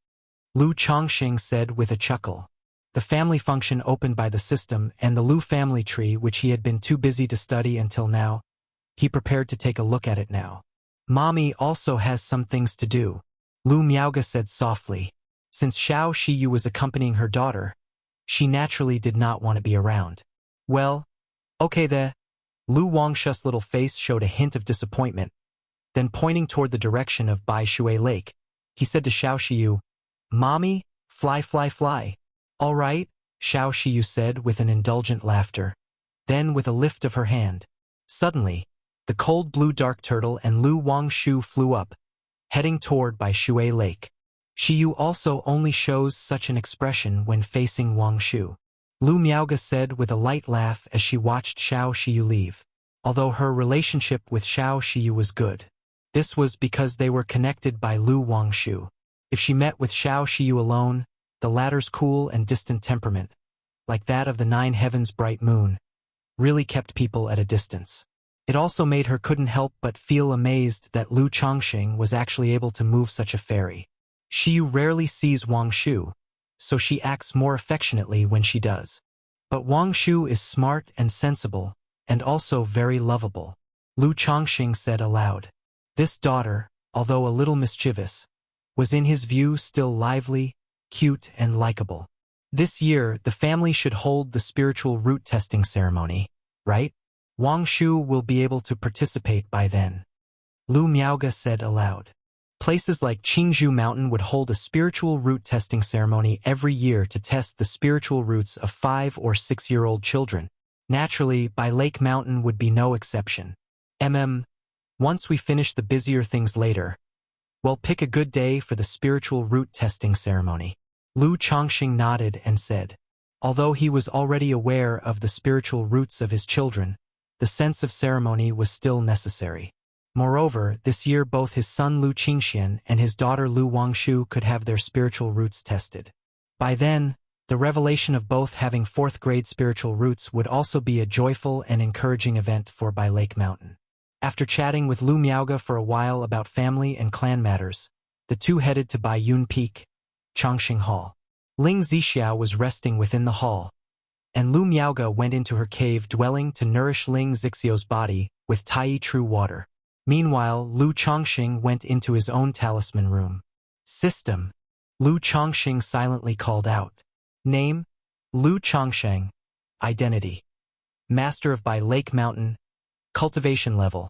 Lu Chongqing said with a chuckle. The family function opened by the system and the Lu family tree, which he had been too busy to study until now, he prepared to take a look at it now. "Mommy also has some things to do," Lu Miaoge said softly. Since Xiaoxiu was accompanying her daughter, she naturally did not want to be around. "Well, okay then." Lu Wangshu's little face showed a hint of disappointment. Then pointing toward the direction of Bai Shui Lake, he said to Xiaoxiu, "Mommy, fly. "All right," Xiaoxiu said with an indulgent laughter. Then with a lift of her hand, suddenly, the cold blue dark turtle and Lu Wangshu flew up, heading toward Bai Shui Lake. Xiu also only shows such an expression when facing Wangshu, Lu Miaoge said with a light laugh as she watched Xiaoxiu leave. Although her relationship with Xiaoxiu was good, this was because they were connected by Lu Wangshu. If she met with Xiaoxiu alone, the latter's cool and distant temperament, like that of the 9 heavens bright moon, really kept people at a distance. It also made her couldn't help but feel amazed that Lu Chongqing was actually able to move such a fairy. Xiu rarely sees Wangshu, so she acts more affectionately when she does. But Wangshu is smart and sensible, and also very lovable, Lu Chongqing said aloud. This daughter, although a little mischievous, was in his view still lively, cute and likable. This year, the family should hold the spiritual root testing ceremony, right? Wangshu will be able to participate by then, Lu Miaoge said aloud. Places like Qingzhu Mountain would hold a spiritual root testing ceremony every year to test the spiritual roots of 5- or 6-year-old children. Naturally, Bai Lake Mountain would be no exception. Once we finish the busier things later, we'll pick a good day for the spiritual root testing ceremony. Lu Chongqing nodded and said. Although he was already aware of the spiritual roots of his children, the sense of ceremony was still necessary. Moreover, this year both his son Lu Qingxian and his daughter Lu Wangshu could have their spiritual roots tested. By then, the revelation of both having 4th grade spiritual roots would also be a joyful and encouraging event for Bai Lake Mountain. After chatting with Lu Miaoge for a while about family and clan matters, the two headed to Baiyun Peak, Chongqing Hall. Ling Zixiao was resting within the hall, and Lu Miaoge went into her cave dwelling to nourish Ling Zixiao's body with Tai True water. Meanwhile, Lu Chongqing went into his own talisman room. System. Lu Chongqing silently called out. Name, Lu Chongqing. Identity. Master of Bai Lake Mountain. Cultivation level.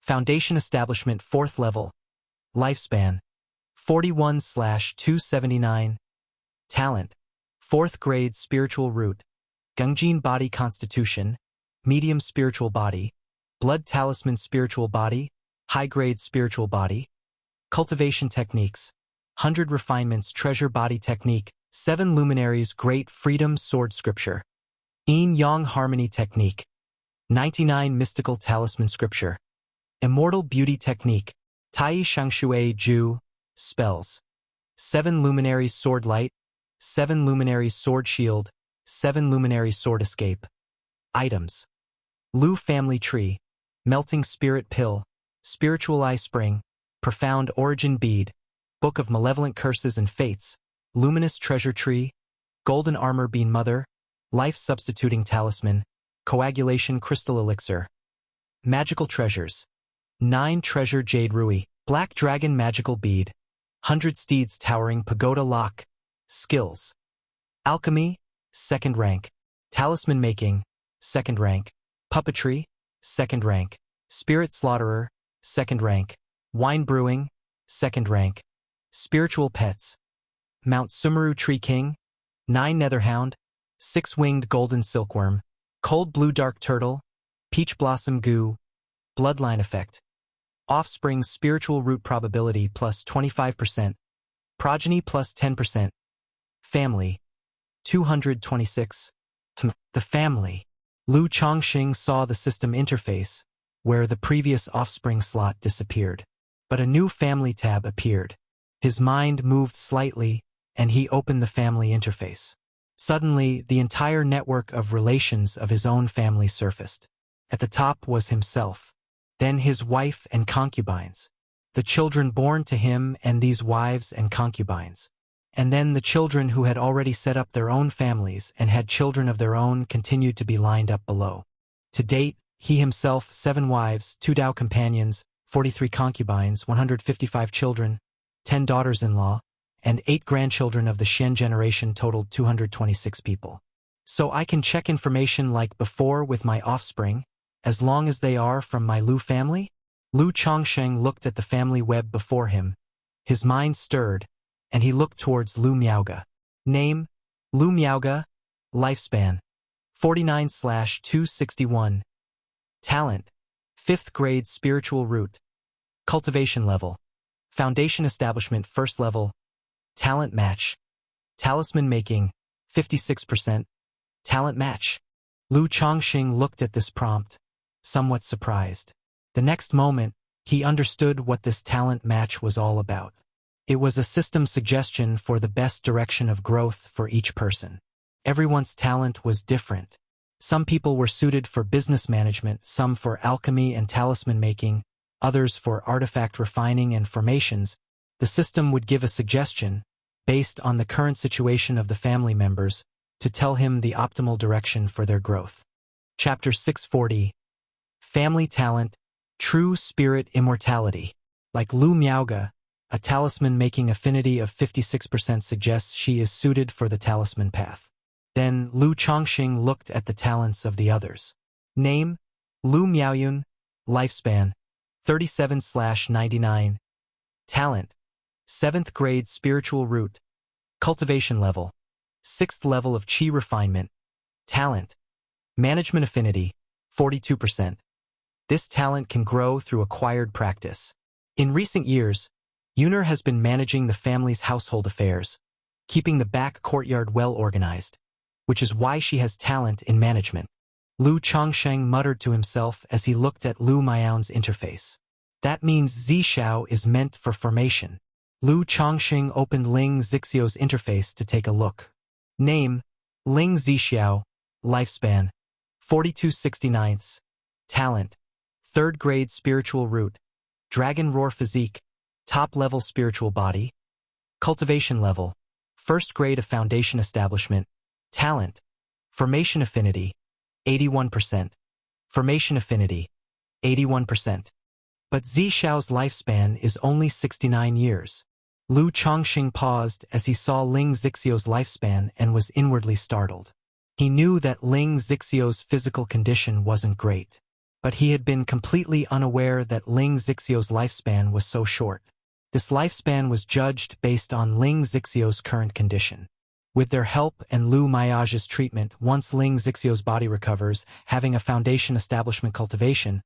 Foundation establishment 4th level. Lifespan. 41/279. Talent. 4th grade spiritual root. Gungjin body constitution. Medium spiritual body. Blood talisman spiritual body. High grade spiritual body. Cultivation techniques. 100 refinements treasure body technique. 7 luminaries great freedom sword scripture. Yin Yang harmony technique. 99 mystical talisman scripture. Immortal beauty technique. Tai Shangshui Ju. Spells. 7 luminaries sword light. 7 luminaries sword shield. 7 luminaries sword escape. Items. Lu family tree. Melting spirit pill. Spiritual eye spring. Profound origin bead. Book of malevolent curses and fates. Luminous treasure tree. Golden armor bean mother. Life substituting talisman. Coagulation crystal elixir. Magical treasures. 9 treasure jade rui. Black dragon magical bead. 100 steeds towering pagoda lock. Skills. Alchemy, 2nd rank. Talisman making, 2nd rank. Puppetry, 2nd rank. Spirit slaughterer, 2nd rank. Wine brewing, 2nd rank. Spiritual pets. Mount Sumeru Tree King. 9 Netherhound. 6-winged golden silkworm. Cold blue dark turtle. Peach blossom goo. Bloodline effect. Offspring's spiritual root probability plus 25%. Progeny plus 10%. Family. 226. The family. Lu Chongqing saw the system interface, where the previous offspring slot disappeared. But a new family tab appeared. His mind moved slightly, and he opened the family interface. Suddenly, the entire network of relations of his own family surfaced. At the top was himself, then his wife and concubines, the children born to him and these wives and concubines, and then the children who had already set up their own families and had children of their own continued to be lined up below. To date, he himself, 7 wives, 2 Dao companions, 43 concubines, 155 children, 10 daughters-in-law, and 8 grandchildren of the Xian generation totaled 226 people. So I can check information like before with my offspring, as long as they are from my Lu family? Lu Chongqing looked at the family web before him. His mind stirred, and he looked towards Lu Miaoge. Name, Lu Miaoge. Lifespan, 49/261. Talent, 5th grade spiritual root. Cultivation level. Foundation establishment 1st level. Talent match. Talisman making, 56%. Talent match. Lu Chongqing looked at this prompt, somewhat surprised. The next moment, he understood what this talent match was all about. It was a system suggestion for the best direction of growth for each person. Everyone's talent was different. Some people were suited for business management, some for alchemy and talisman making, others for artifact refining and formations. The system would give a suggestion, based on the current situation of the family members, to tell him the optimal direction for their growth. Chapter 640. Family Talent, True Spirit Immortality. Like Lu Miaoge, a talisman making affinity of 56% suggests she is suited for the talisman path. Then Lu Chongqing looked at the talents of the others. Name, Lu Miaoyun. Lifespan, 37/99. Talent, 7th grade spiritual root. Cultivation level, 6th level of Qi refinement. Talent, management affinity, 42%. This talent can grow through acquired practice. In recent years, Yuner has been managing the family's household affairs, keeping the back courtyard well organized, which is why she has talent in management. Lu Chongqing muttered to himself as he looked at Lu Miao's interface. That means Zixiao is meant for formation. Lu Chongqing opened Ling Zixiao's interface to take a look. Name, Ling Zixiao. Lifespan, 42/69. Talent, 3rd grade spiritual root, dragon roar physique, top level spiritual body, cultivation level, 1st grade of foundation establishment, talent, formation affinity, 81%, formation affinity, 81%. But Zi Xiao's lifespan is only 69 years. Lu Chongqing paused as he saw Ling Zixio's lifespan and was inwardly startled. He knew that Ling Zixio's physical condition wasn't great, but he had been completely unaware that Ling Zixio's lifespan was so short. This lifespan was judged based on Ling Zixio's current condition. With their help and Lu Miage's treatment, once Ling Zixio's body recovers, having a foundation establishment cultivation,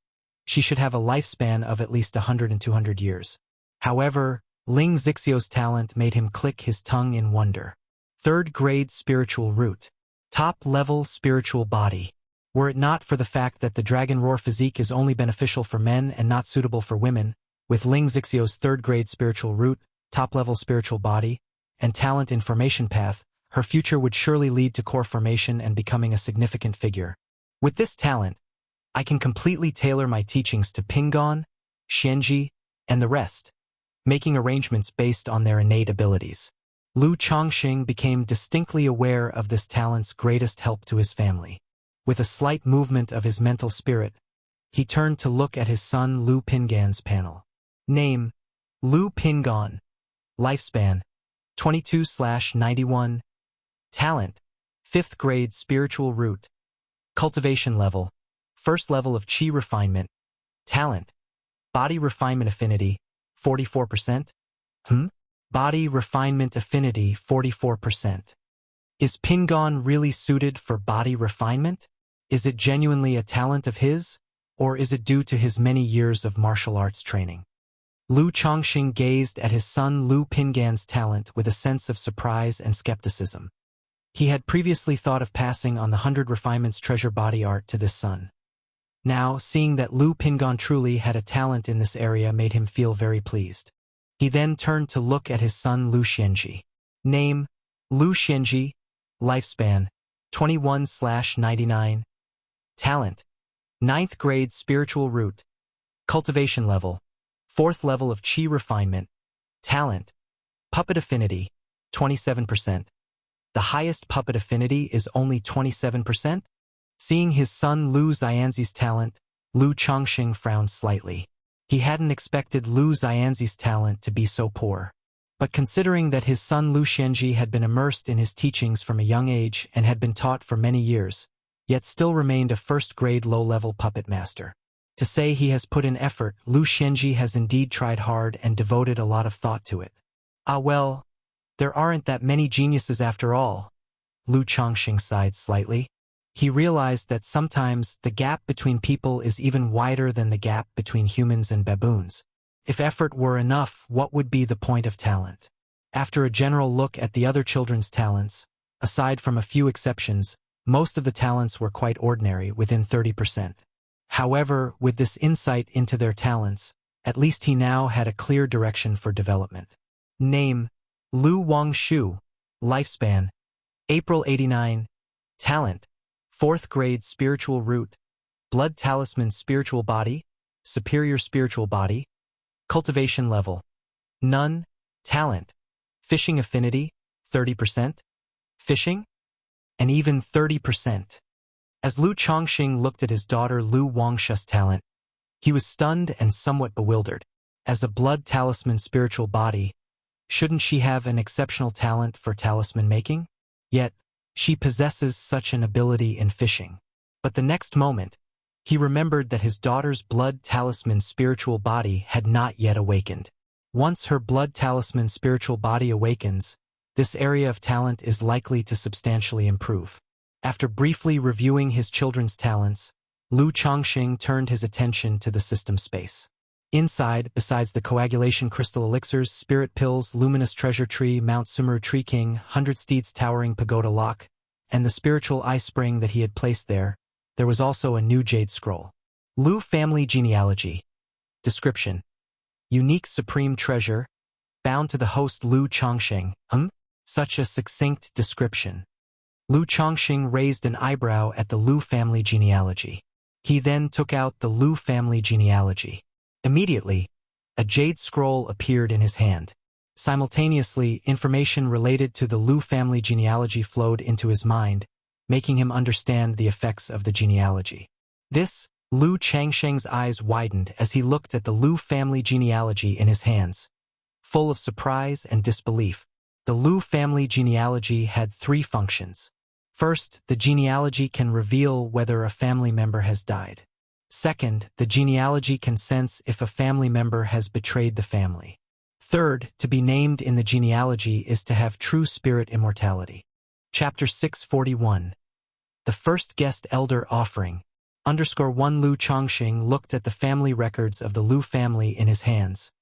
she should have a lifespan of at least 100 and 200 years. However, Ling Zixio's talent made him click his tongue in wonder. 3rd grade spiritual root, top level spiritual body. Were it not for the fact that the dragon roar physique is only beneficial for men and not suitable for women, with Ling Zixio's 3rd grade spiritual root, top level spiritual body, and talent in formation path, her future would surely lead to core formation and becoming a significant figure. With this talent, I can completely tailor my teachings to Pingon, Xianji, and the rest, making arrangements based on their innate abilities. Lu Chongqing became distinctly aware of this talent's greatest help to his family. With a slight movement of his mental spirit, he turned to look at his son Lu Pingan's panel. Name, Lu Pingan. Lifespan, 22/91. Talent, 5th grade spiritual root. Cultivation level, 1st level of Qi refinement. Talent, body refinement affinity, 44%. Body refinement affinity, 44%. Is Pingon really suited for body refinement? Is it genuinely a talent of his, or is it due to his many years of martial arts training? Lu Chongqing gazed at his son Lu Pingan's talent with a sense of surprise and skepticism. He had previously thought of passing on the 100 refinements treasure body art to this son. Now, seeing that Lu Pingan truly had a talent in this area made him feel very pleased. He then turned to look at his son Lu Xianji. Name, Lu Xianji. Lifespan, 21/99. Talent, 9th grade spiritual root. Cultivation level, 4th level of Qi refinement. Talent, puppet affinity, 27%. The highest puppet affinity is only 27%? Seeing his son Lu Xianzi's talent, Lu Chongqing frowned slightly. He hadn't expected Lu Xianzi's talent to be so poor. But considering that his son Lu Xianji had been immersed in his teachings from a young age and had been taught for many years, yet still remained a 1st grade low-level puppet master. To say he has put in effort, Lu Xianji has indeed tried hard and devoted a lot of thought to it. Ah well, there aren't that many geniuses after all. Lu Chongqing sighed slightly. He realized that sometimes the gap between people is even wider than the gap between humans and baboons. If effort were enough, what would be the point of talent? After a general look at the other children's talents, aside from a few exceptions, most of the talents were quite ordinary, within 30%. However, with this insight into their talents, at least he now had a clear direction for development. Name, Lu Wangshu. Lifespan, April 89. Talent, 4th grade spiritual root. Blood talisman spiritual body, superior spiritual body. Cultivation level, none. Talent, fishing affinity, 30%. Fishing, and even 30%. As Lu Chongqing looked at his daughter Lu Wangshu's talent, he was stunned and somewhat bewildered. As a blood talisman spiritual body, shouldn't she have an exceptional talent for talisman making? Yet, she possesses such an ability in fishing. But the next moment, he remembered that his daughter's blood talisman spiritual body had not yet awakened. Once her blood talisman spiritual body awakens, this area of talent is likely to substantially improve. After briefly reviewing his children's talents, Lu Chongqing turned his attention to the system space. Inside, besides the coagulation crystal elixirs, spirit pills, luminous treasure tree, Mount Sumeru Tree King, 100 Steeds towering pagoda lock, and the spiritual eye spring that he had placed there was also a new jade scroll. Lu family genealogy. Description. Unique supreme treasure, bound to the host Lu Chongqing. Such a succinct description. Lu Chongqing raised an eyebrow at the Lu family genealogy. He then took out the Lu family genealogy. Immediately, a jade scroll appeared in his hand. Simultaneously, information related to the Lu family genealogy flowed into his mind, making him understand the effects of the genealogy. Lu Changsheng's eyes widened as he looked at the Lu family genealogy in his hands. Full of surprise and disbelief, the Lu family genealogy had three functions. First, the genealogy can reveal whether a family member has died. Second, the genealogy can sense if a family member has betrayed the family. Third, to be named in the genealogy is to have true spirit immortality. Chapter 641. The First Guest Elder Offering. _1 Lu Chongqing looked at the family records of the Lu family in his hands.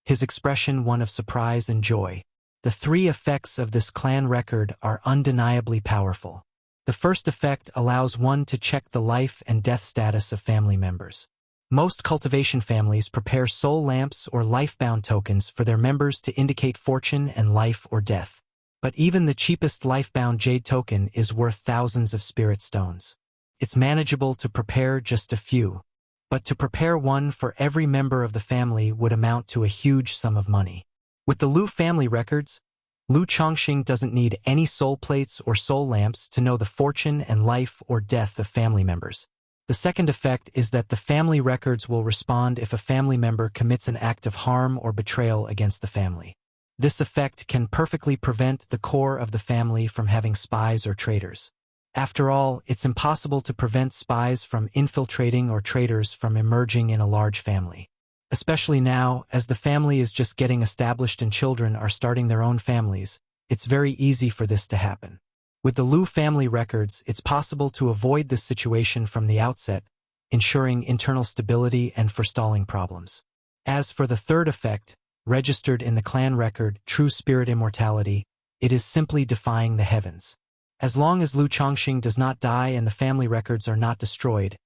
His expression one of surprise and joy. The three effects of this clan record are undeniably powerful. The first effect allows one to check the life and death status of family members. Most cultivation families prepare soul lamps or lifebound tokens for their members to indicate fortune and life or death. But even the cheapest lifebound jade token is worth thousands of spirit stones. It's manageable to prepare just a few, but to prepare one for every member of the family would amount to a huge sum of money. With the Lu family records, Lu Chongqing doesn't need any soul plates or soul lamps to know the fortune and life or death of family members. The second effect is that the family records will respond if a family member commits an act of harm or betrayal against the family. This effect can perfectly prevent the core of the family from having spies or traitors. After all, it's impossible to prevent spies from infiltrating or traitors from emerging in a large family. Especially now, as the family is just getting established and children are starting their own families, it's very easy for this to happen. With the Lu family records, it's possible to avoid this situation from the outset, ensuring internal stability and forestalling problems. As for the third effect, registered in the clan record, true spirit immortality, it is simply defying the heavens. As long as Lu Chongqing does not die and the family records are not destroyed,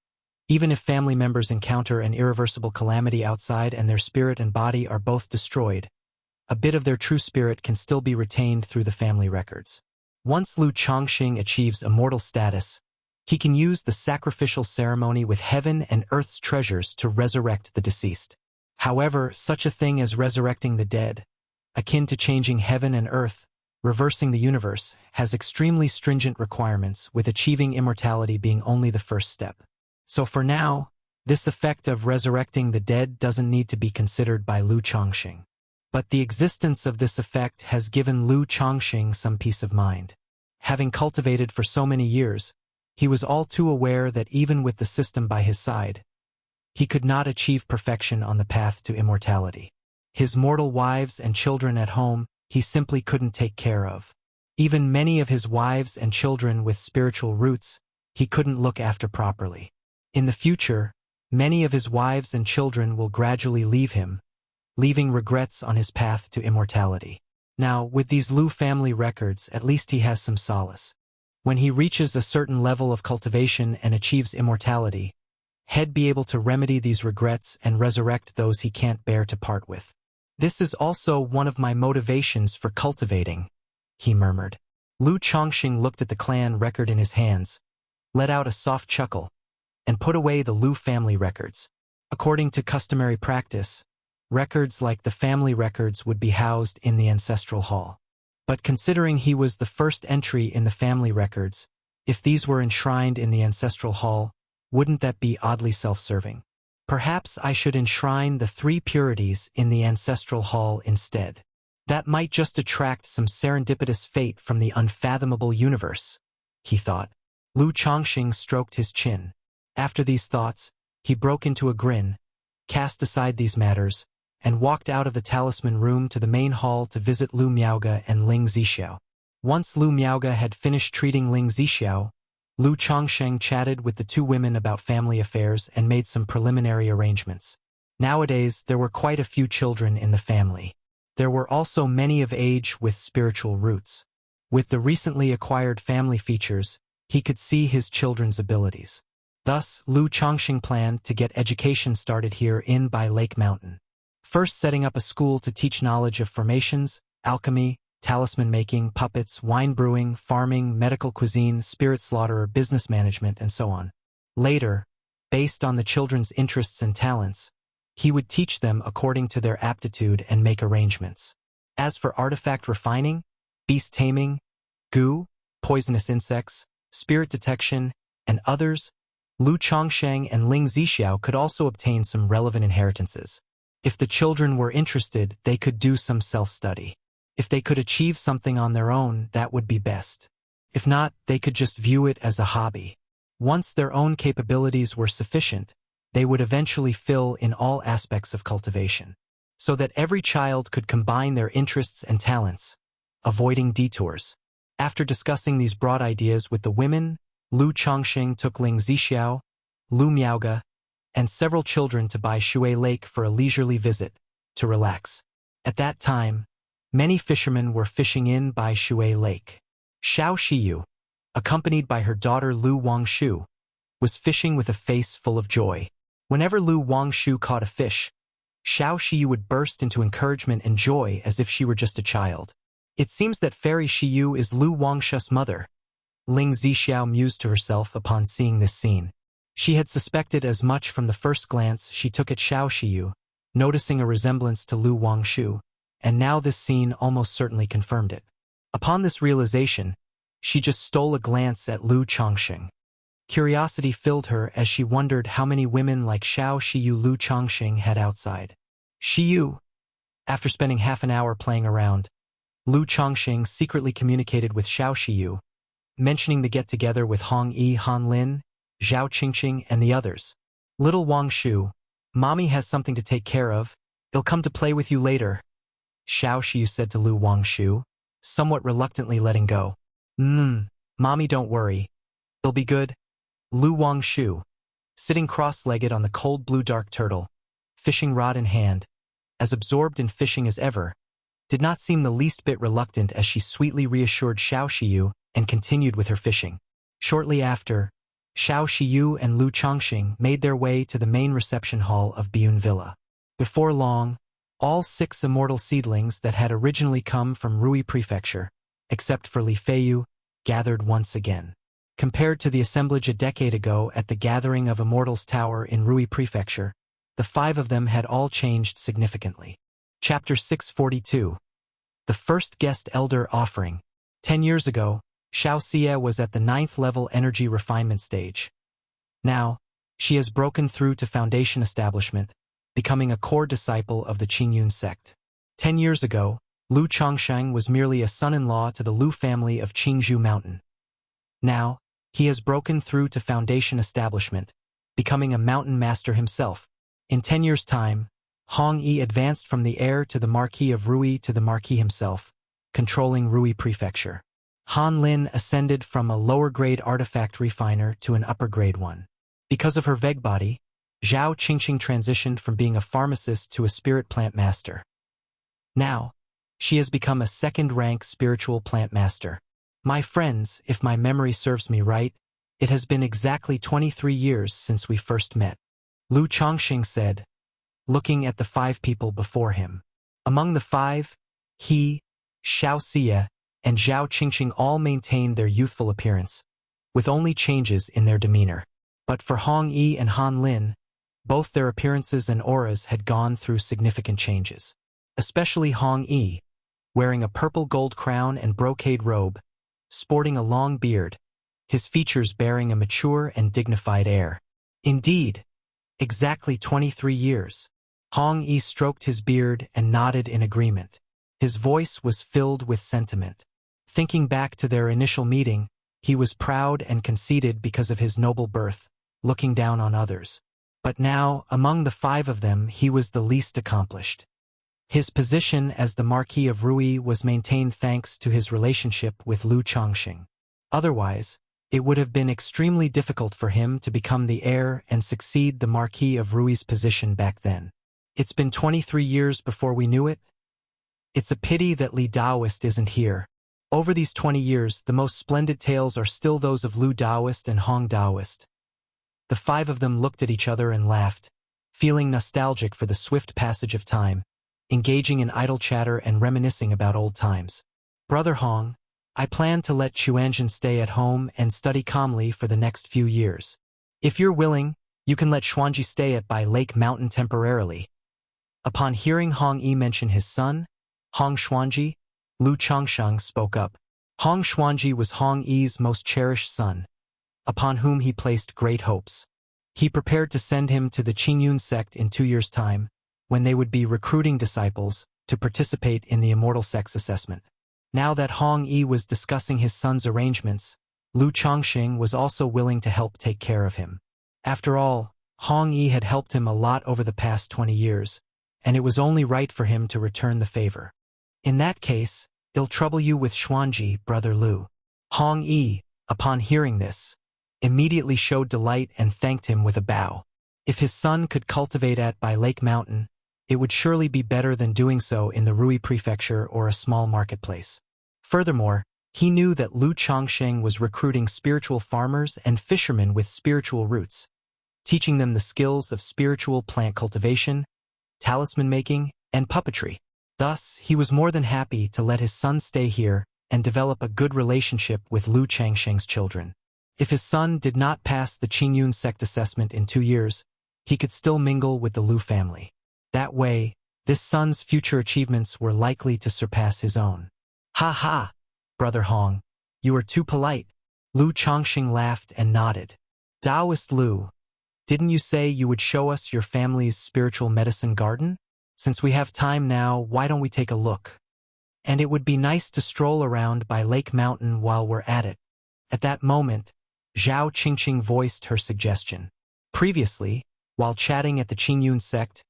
even if family members encounter an irreversible calamity outside and their spirit and body are both destroyed, a bit of their true spirit can still be retained through the family records. Once Lu Chongqing achieves immortal status, he can use the sacrificial ceremony with heaven and earth's treasures to resurrect the deceased. However, such a thing as resurrecting the dead, akin to changing heaven and earth, reversing the universe, has extremely stringent requirements, with achieving immortality being only the first step. So for now, this effect of resurrecting the dead doesn't need to be considered by Lu Chongqing. But the existence of this effect has given Lu Chongqing some peace of mind. Having cultivated for so many years, he was all too aware that even with the system by his side, he could not achieve perfection on the path to immortality. His mortal wives and children at home, he simply couldn't take care of. Even many of his wives and children with spiritual roots, he couldn't look after properly. In the future, many of his wives and children will gradually leave him, leaving regrets on his path to immortality. Now, with these Lu family records, at least he has some solace. When he reaches a certain level of cultivation and achieves immortality, he'd be able to remedy these regrets and resurrect those he can't bear to part with. This is also one of my motivations for cultivating, he murmured. Lu Chongqing looked at the clan record in his hands, let out a soft chuckle, and put away the Lu family records. According to customary practice, records like the family records would be housed in the ancestral hall. But considering he was the first entry in the family records, if these were enshrined in the ancestral hall, wouldn't that be oddly self-serving? Perhaps I should enshrine the three purities in the ancestral hall instead. That might just attract some serendipitous fate from the unfathomable universe, he thought. Lu Chongqing stroked his chin. After these thoughts, he broke into a grin, cast aside these matters, and walked out of the talisman room to the main hall to visit Lu Miaoge and Ling Zixiao. Once Lu Miaoge had finished treating Ling Zixiao, Lu Chongqing chatted with the two women about family affairs and made some preliminary arrangements. Nowadays, there were quite a few children in the family. There were also many of age with spiritual roots. With the recently acquired family features, he could see his children's abilities. Thus, Lu Chongqing planned to get education started here by Lake Mountain. First setting up a school to teach knowledge of formations, alchemy, talisman making, puppets, wine brewing, farming, medical cuisine, spirit slaughterer, business management, and so on. Later, Based on the children's interests and talents, he would teach them according to their aptitude and make arrangements. As for artifact refining, beast taming, goo, poisonous insects, spirit detection, and others, Lu Chongsheng and Ling Zixiao could also obtain some relevant inheritances. If the children were interested, they could do some self-study. If they could achieve something on their own, that would be best. If not, they could just view it as a hobby. Once their own capabilities were sufficient, they would eventually fill in all aspects of cultivation, so that every child could combine their interests and talents, avoiding detours. After discussing these broad ideas with the women, Lu Chongsheng took Ling Zixiao, Lu Miaoge, and several children to Bai Shui Lake for a leisurely visit, to relax. At that time, many fishermen were fishing in Bai Shui Lake. Xiao Shiyu, accompanied by her daughter Lu Wangshu, was fishing with a face full of joy. Whenever Lu Wangshu caught a fish, Xiao Shiyu would burst into encouragement and joy as if she were just a child. It seems that Fairy Shiyu is Lu Wangshu's mother. Ling Zixiao mused to herself upon seeing this scene. She had suspected as much from the first glance she took at Xiao Shiyu, noticing a resemblance to Lu Wangshu, and now this scene almost certainly confirmed it. Upon this realization, she just stole a glance at Lu Chongsheng. Curiosity filled her as she wondered how many women like Xiao Shiyu Lu Chongsheng had outside. Shiyu. After spending half an hour playing around, Lu Chongsheng secretly communicated with Xiao Shiyu, mentioning the get-together with Hong Yi, Han Lin, Zhao Qingqing, and the others. Little Wangshu, Mommy has something to take care of. I'll come to play with you later, Xiao Shiyu said to Lu Wangshu, somewhat reluctantly letting go. Mommy, don't worry. It'll be good. Lu Wangshu, sitting cross-legged on the cold blue dark turtle, fishing rod in hand, as absorbed in fishing as ever, did not seem the least bit reluctant as she sweetly reassured Xiao Shiyu and continued with her fishing. Shortly after, Xiao Shiyu and Lu Chongsheng made their way to the main reception hall of Biyun Villa. Before long, all 6 immortal seedlings that had originally come from Rui Prefecture, except for Li Feiyu, gathered once again. Compared to the assemblage a decade ago at the gathering of Immortal's Tower in Rui Prefecture, the 5 of them had all changed significantly. Chapter 642. The First Guest Elder Offering. 10 years ago, Xiao Xie was at the 9th level energy refinement stage. Now, she has broken through to foundation establishment, becoming a core disciple of the Qingyun sect. 10 years ago, Lu Chongsheng was merely a son-in-law to the Lu family of Qingzhou Mountain. Now, he has broken through to foundation establishment, becoming a mountain master himself. In 10 years' time, Hong Yi advanced from the heir to the Marquis of Rui to the Marquis himself, controlling Rui Prefecture. Han Lin ascended from a lower-grade artifact refiner to an upper-grade one. Because of her Veg body, Zhao Qingqing transitioned from being a pharmacist to a spirit plant master. Now, she has become a second-rank spiritual plant master. My friends, if my memory serves me right, it has been exactly 23 years since we first met. Lu Chongqing said, looking at the 5 people before him. Among the 5, he, Xiao Xie, and Zhao Qingqing all maintained their youthful appearance, with only changes in their demeanor. But for Hong Yi and Han Lin, both their appearances and auras had gone through significant changes. Especially Hong Yi, wearing a purple gold crown and brocade robe, sporting a long beard, his features bearing a mature and dignified air. Indeed, exactly 23 years. Hong Yi stroked his beard and nodded in agreement. His voice was filled with sentiment. Thinking back to their initial meeting, he was proud and conceited because of his noble birth, looking down on others. But now, among the 5 of them, he was the least accomplished. His position as the Marquis of Rui was maintained thanks to his relationship with Lu Chongqing. Otherwise, it would have been extremely difficult for him to become the heir and succeed the Marquis of Rui's position back then. It's been 23 years before we knew it. It's a pity that Li Daoist isn't here. Over these 20 years, the most splendid tales are still those of Lu Daoist and Hong Daoist. The 5 of them looked at each other and laughed, feeling nostalgic for the swift passage of time, engaging in idle chatter and reminiscing about old times. Brother Hong, I plan to let Chuanjin stay at home and study calmly for the next few years. If you're willing, You can let Xuanji stay at Bai Lake Mountain temporarily. Upon hearing Hong Yi mention his son, Hong Xuanji, Lu Changsheng spoke up. Hong Xuanji was Hong Yi's most cherished son, upon whom he placed great hopes. He prepared to send him to the Qingyun sect in 2 years' time, when they would be recruiting disciples to participate in the Immortal sect's assessment. Now that Hong Yi was discussing his son's arrangements, Lu Changxing was also willing to help take care of him. After all, Hong Yi had helped him a lot over the past 20 years, and it was only right for him to return the favor. In that case, I'll trouble you with Xuanji, brother Lu. Hong Yi, upon hearing this, immediately showed delight and thanked him with a bow. If his son could cultivate at Bai Lake Mountain, it would surely be better than doing so in the Rui Prefecture or a small marketplace. Furthermore, he knew that Lu Changxing was recruiting spiritual farmers and fishermen with spiritual roots, teaching them the skills of spiritual plant cultivation, talisman making, and puppetry. Thus, he was more than happy to let his son stay here and develop a good relationship with Lu Changxing's children. If his son did not pass the Qingyun sect assessment in 2 years, he could still mingle with the Lu family. That way, this son's future achievements were likely to surpass his own. Ha ha, brother Hong, you are too polite. Lu Changxing laughed and nodded. Taoist Lu, didn't you say you would show us your family's spiritual medicine garden? Since we have time now, why don't we take a look? And it would be nice to stroll around by Lake Mountain while we're at it. At that moment, Zhao Qingqing voiced her suggestion. Previously, while chatting at the Qingyun sect,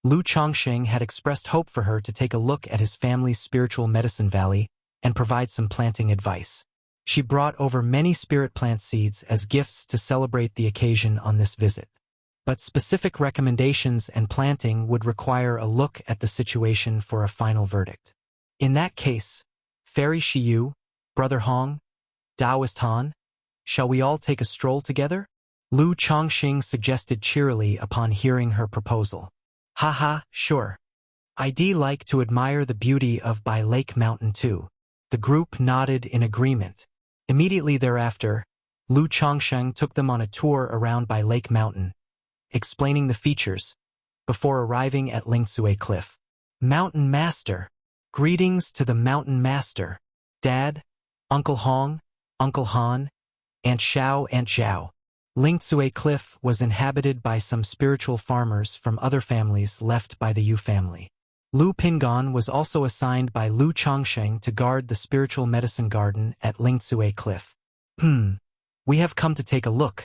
Lu Changxing had expressed hope for her to take a look at his family's spiritual medicine valley and provide some planting advice. She brought over many spirit plant seeds as gifts to celebrate the occasion on this visit. But specific recommendations and planting would require a look at the situation for a final verdict. In that case, Fairy Shiyu, Brother Hong, Taoist Han, shall we all take a stroll together? Lu Changxing suggested cheerily upon hearing her proposal. Haha, sure. I'd like to admire the beauty of Bai Lake Mountain too. The group nodded in agreement. Immediately thereafter, Lu Changxing took them on a tour around Bai Lake Mountain, explaining the features, before arriving at Lingsue Cliff. Mountain Master. Greetings to the Mountain Master. Dad, Uncle Hong, Uncle Han, Aunt Xiao, Aunt Zhao. Lingsue Cliff was inhabited by some spiritual farmers from other families left by the Yu family. Lu Pingon was also assigned by Lu Changxing to guard the spiritual medicine garden at Lingsue Cliff. We have come to take a look.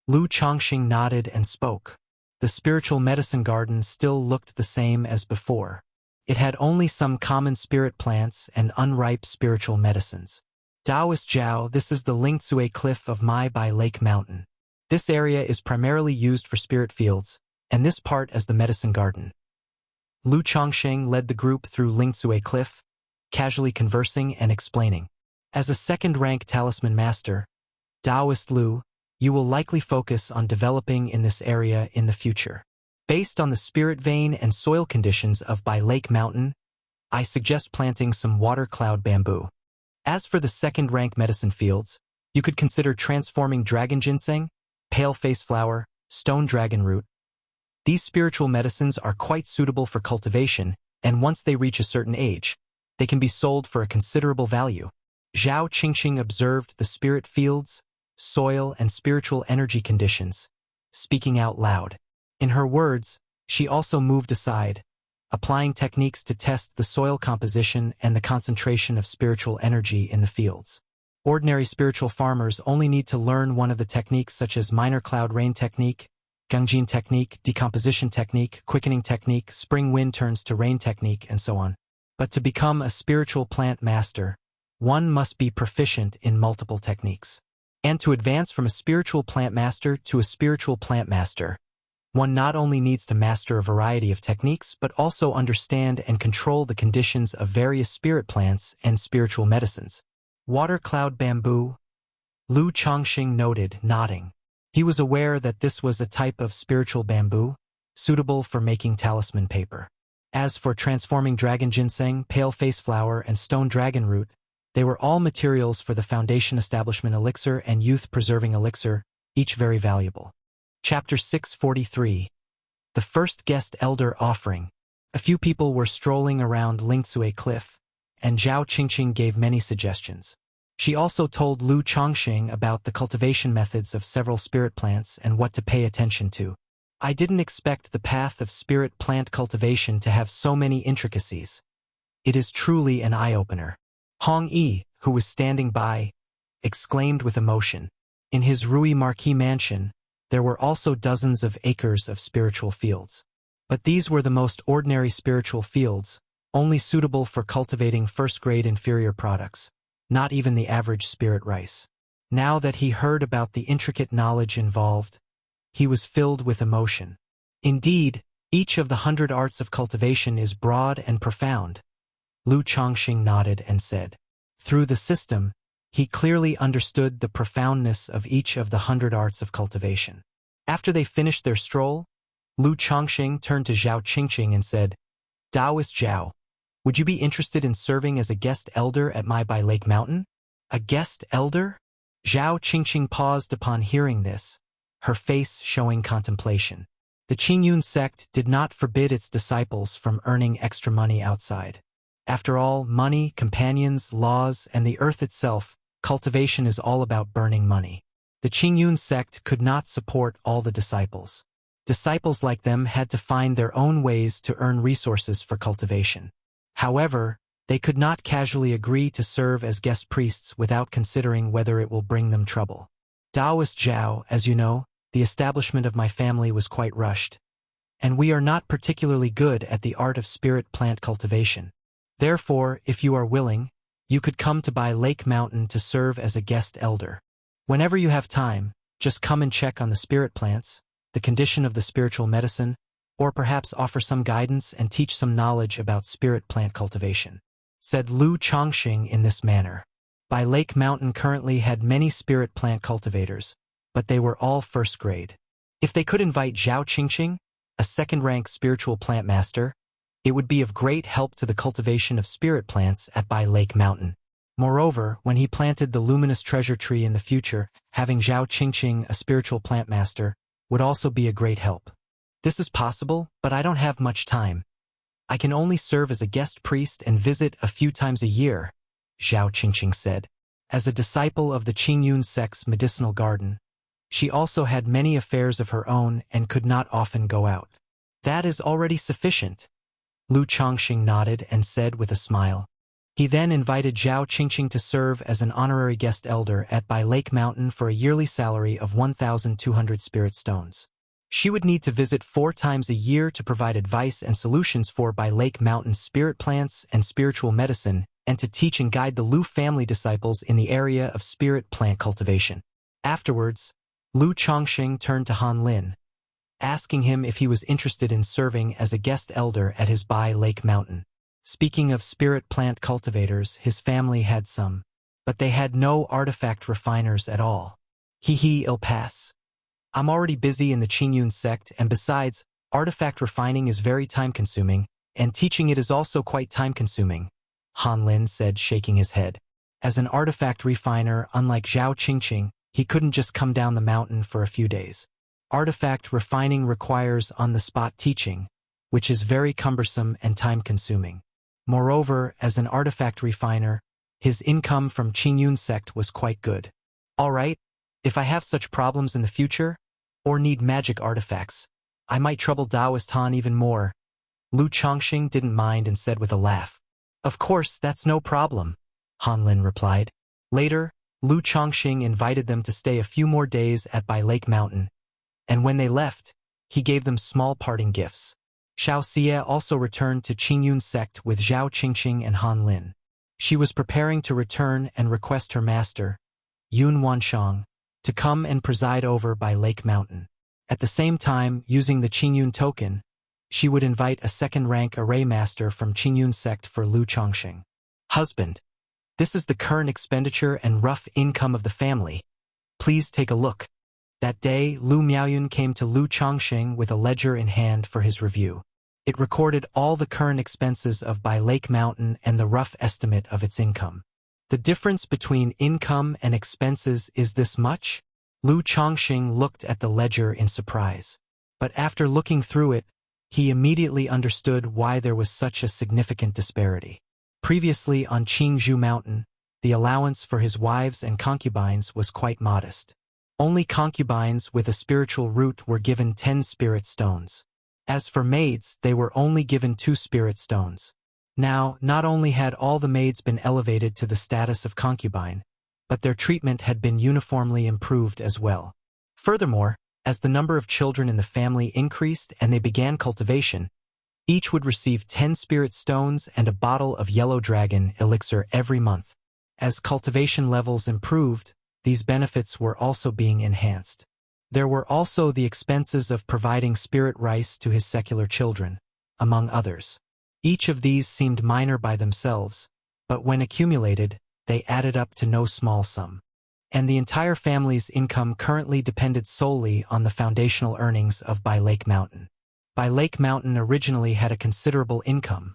Lu Changxing nodded and spoke. The spiritual medicine garden still looked the same as before. It had only some common spirit plants and unripe spiritual medicines. Taoist Zhao, this is the Lingsue Cliff of Mai Bai Lake Mountain. This area is primarily used for spirit fields, and this part as the medicine garden. Lu Changxing led the group through Lingsue Cliff, casually conversing and explaining. As a second-rank talisman master, Taoist Lu, you will likely focus on developing in this area in the future. Based on the spirit vein and soil conditions of Bai Lake Mountain, I suggest planting some water cloud bamboo. As for the second-rank medicine fields, you could consider transforming dragon ginseng, pale-face flower, stone dragon root. These spiritual medicines are quite suitable for cultivation, and once they reach a certain age, they can be sold for a considerable value. Zhao Qingqing observed the spirit fields, soil, and spiritual energy conditions, speaking out loud. In her words, she also moved aside, applying techniques to test the soil composition and the concentration of spiritual energy in the fields. Ordinary spiritual farmers only need to learn one of the techniques such as minor cloud rain technique, Gangjin technique, decomposition technique, quickening technique, spring wind turns to rain technique, and so on. But to become a spiritual plant master, one must be proficient in multiple techniques. And to advance from a spiritual plant master to a spiritual plant master, one not only needs to master a variety of techniques but also understand and control the conditions of various spirit plants and spiritual medicines. Water cloud bamboo, Lu Changxing noted, nodding. He was aware that this was a type of spiritual bamboo, suitable for making talisman paper. As for transforming dragon ginseng, pale-face flower, and stone dragon root, they were all materials for the foundation establishment elixir and youth-preserving elixir, each very valuable. Chapter 643. The First Guest Elder Offering. A few people were strolling around Lingsue Cliff, and Zhao Qingqing gave many suggestions. She also told Lu Chongxing about the cultivation methods of several spirit plants and what to pay attention to. I didn't expect the path of spirit plant cultivation to have so many intricacies. It is truly an eye-opener. Hong Yi, who was standing by, exclaimed with emotion. In his Rui Marquis mansion, there were also dozens of acres of spiritual fields. But these were the most ordinary spiritual fields, only suitable for cultivating first-grade inferior products, not even the average spirit rice. Now that he heard about the intricate knowledge involved, he was filled with emotion. Indeed, each of the 100 arts of cultivation is broad and profound. Lu Chongxing nodded and said. Through the system, he clearly understood the profoundness of each of the 100 arts of cultivation. After they finished their stroll, Lu Chongxing turned to Zhao Qingqing and said, Taoist Zhao, would you be interested in serving as a guest elder at my by Lake Mountain? A guest elder? Zhao Qingqing paused upon hearing this, her face showing contemplation. The Qingyun sect did not forbid its disciples from earning extra money outside. After all, money, companions, laws, and the earth itself, cultivation is all about burning money. The Qingyun sect could not support all the disciples. Disciples like them had to find their own ways to earn resources for cultivation. However, they could not casually agree to serve as guest priests without considering whether it will bring them trouble. Taoist Zhao, as you know, the establishment of my family was quite rushed, and we are not particularly good at the art of spirit plant cultivation. Therefore, if you are willing, you could come to by Lake Mountain to serve as a guest elder. Whenever you have time, just come and check on the spirit plants, the condition of the spiritual medicine, or perhaps offer some guidance and teach some knowledge about spirit plant cultivation. Said Lu Chongxing in this manner. By Lake Mountain currently had many spirit plant cultivators, but they were all first grade. If they could invite Zhao Qingqing, a second-rank spiritual plant master, it would be of great help to the cultivation of spirit plants at by Lake Mountain. Moreover, when he planted the luminous treasure tree in the future, having Zhao Qingqing, a spiritual plant master, would also be a great help. This is possible, but I don't have much time. I can only serve as a guest priest and visit a few times a year, Zhao Qingqing said. As a disciple of the Qingyun sect's medicinal garden, she also had many affairs of her own and could not often go out. That is already sufficient, Lu Chongxing nodded and said with a smile. He then invited Zhao Qingqing to serve as an honorary guest elder at by Lake Mountain for a yearly salary of 1,200 spirit stones. She would need to visit 4 times a year to provide advice and solutions for by Lake Mountain's spirit plants and spiritual medicine, and to teach and guide the Lu family disciples in the area of spirit plant cultivation. Afterwards, Lu Chongxing turned to Han Lin, asking him if he was interested in serving as a guest elder at his by Lake Mountain. Speaking of spirit plant cultivators, his family had some, but they had no artifact refiners at all. I'll pass. I'm already busy in the Qingyun sect, and besides, artifact refining is very time-consuming, and teaching it is also quite time-consuming, Han Lin said, shaking his head. As an artifact refiner, unlike Zhao Qingqing, he couldn't just come down the mountain for a few days. Artifact refining requires on-the-spot teaching, which is very cumbersome and time-consuming. Moreover, as an artifact refiner, his income from Qingyun sect was quite good. All right, if I have such problems in the future, or need magic artifacts, I might trouble Taoist Han even more. Lu Chongxing didn't mind and said with a laugh. Of course, that's no problem, Han Lin replied. Later, Lu Chongxing invited them to stay a few more days at by Lake Mountain, and when they left, he gave them small parting gifts. Xiao Xie also returned to Qingyun sect with Zhao Qingqing and Han Lin. She was preparing to return and request her master, Yun Wanshang, to come and preside over by Lake Mountain. At the same time, using the Qingyun token, she would invite a second-rank array master from Qingyun sect for Lu Chongxing. Husband, this is the current expenditure and rough income of the family. Please take a look. That day, Lu Miaoyun came to Lu Chongxing with a ledger in hand for his review. It recorded all the current expenses of by Lake Mountain and the rough estimate of its income. The difference between income and expenses is this much? Lu Chongqing looked at the ledger in surprise. But after looking through it, he immediately understood why there was such a significant disparity. Previously on Qingzhou Mountain, the allowance for his wives and concubines was quite modest. Only concubines with a spiritual root were given 10 spirit stones. As for maids, they were only given 2 spirit stones. Now, not only had all the maids been elevated to the status of concubine, but their treatment had been uniformly improved as well. Furthermore, as the number of children in the family increased and they began cultivation, each would receive 10 spirit stones and a bottle of yellow dragon elixir every month. As cultivation levels improved, these benefits were also being enhanced. There were also the expenses of providing spirit rice to his secular children, among others. Each of these seemed minor by themselves, but when accumulated, they added up to no small sum. And the entire family's income currently depended solely on the foundational earnings of Bai Lake Mountain. Bai Lake Mountain originally had a considerable income.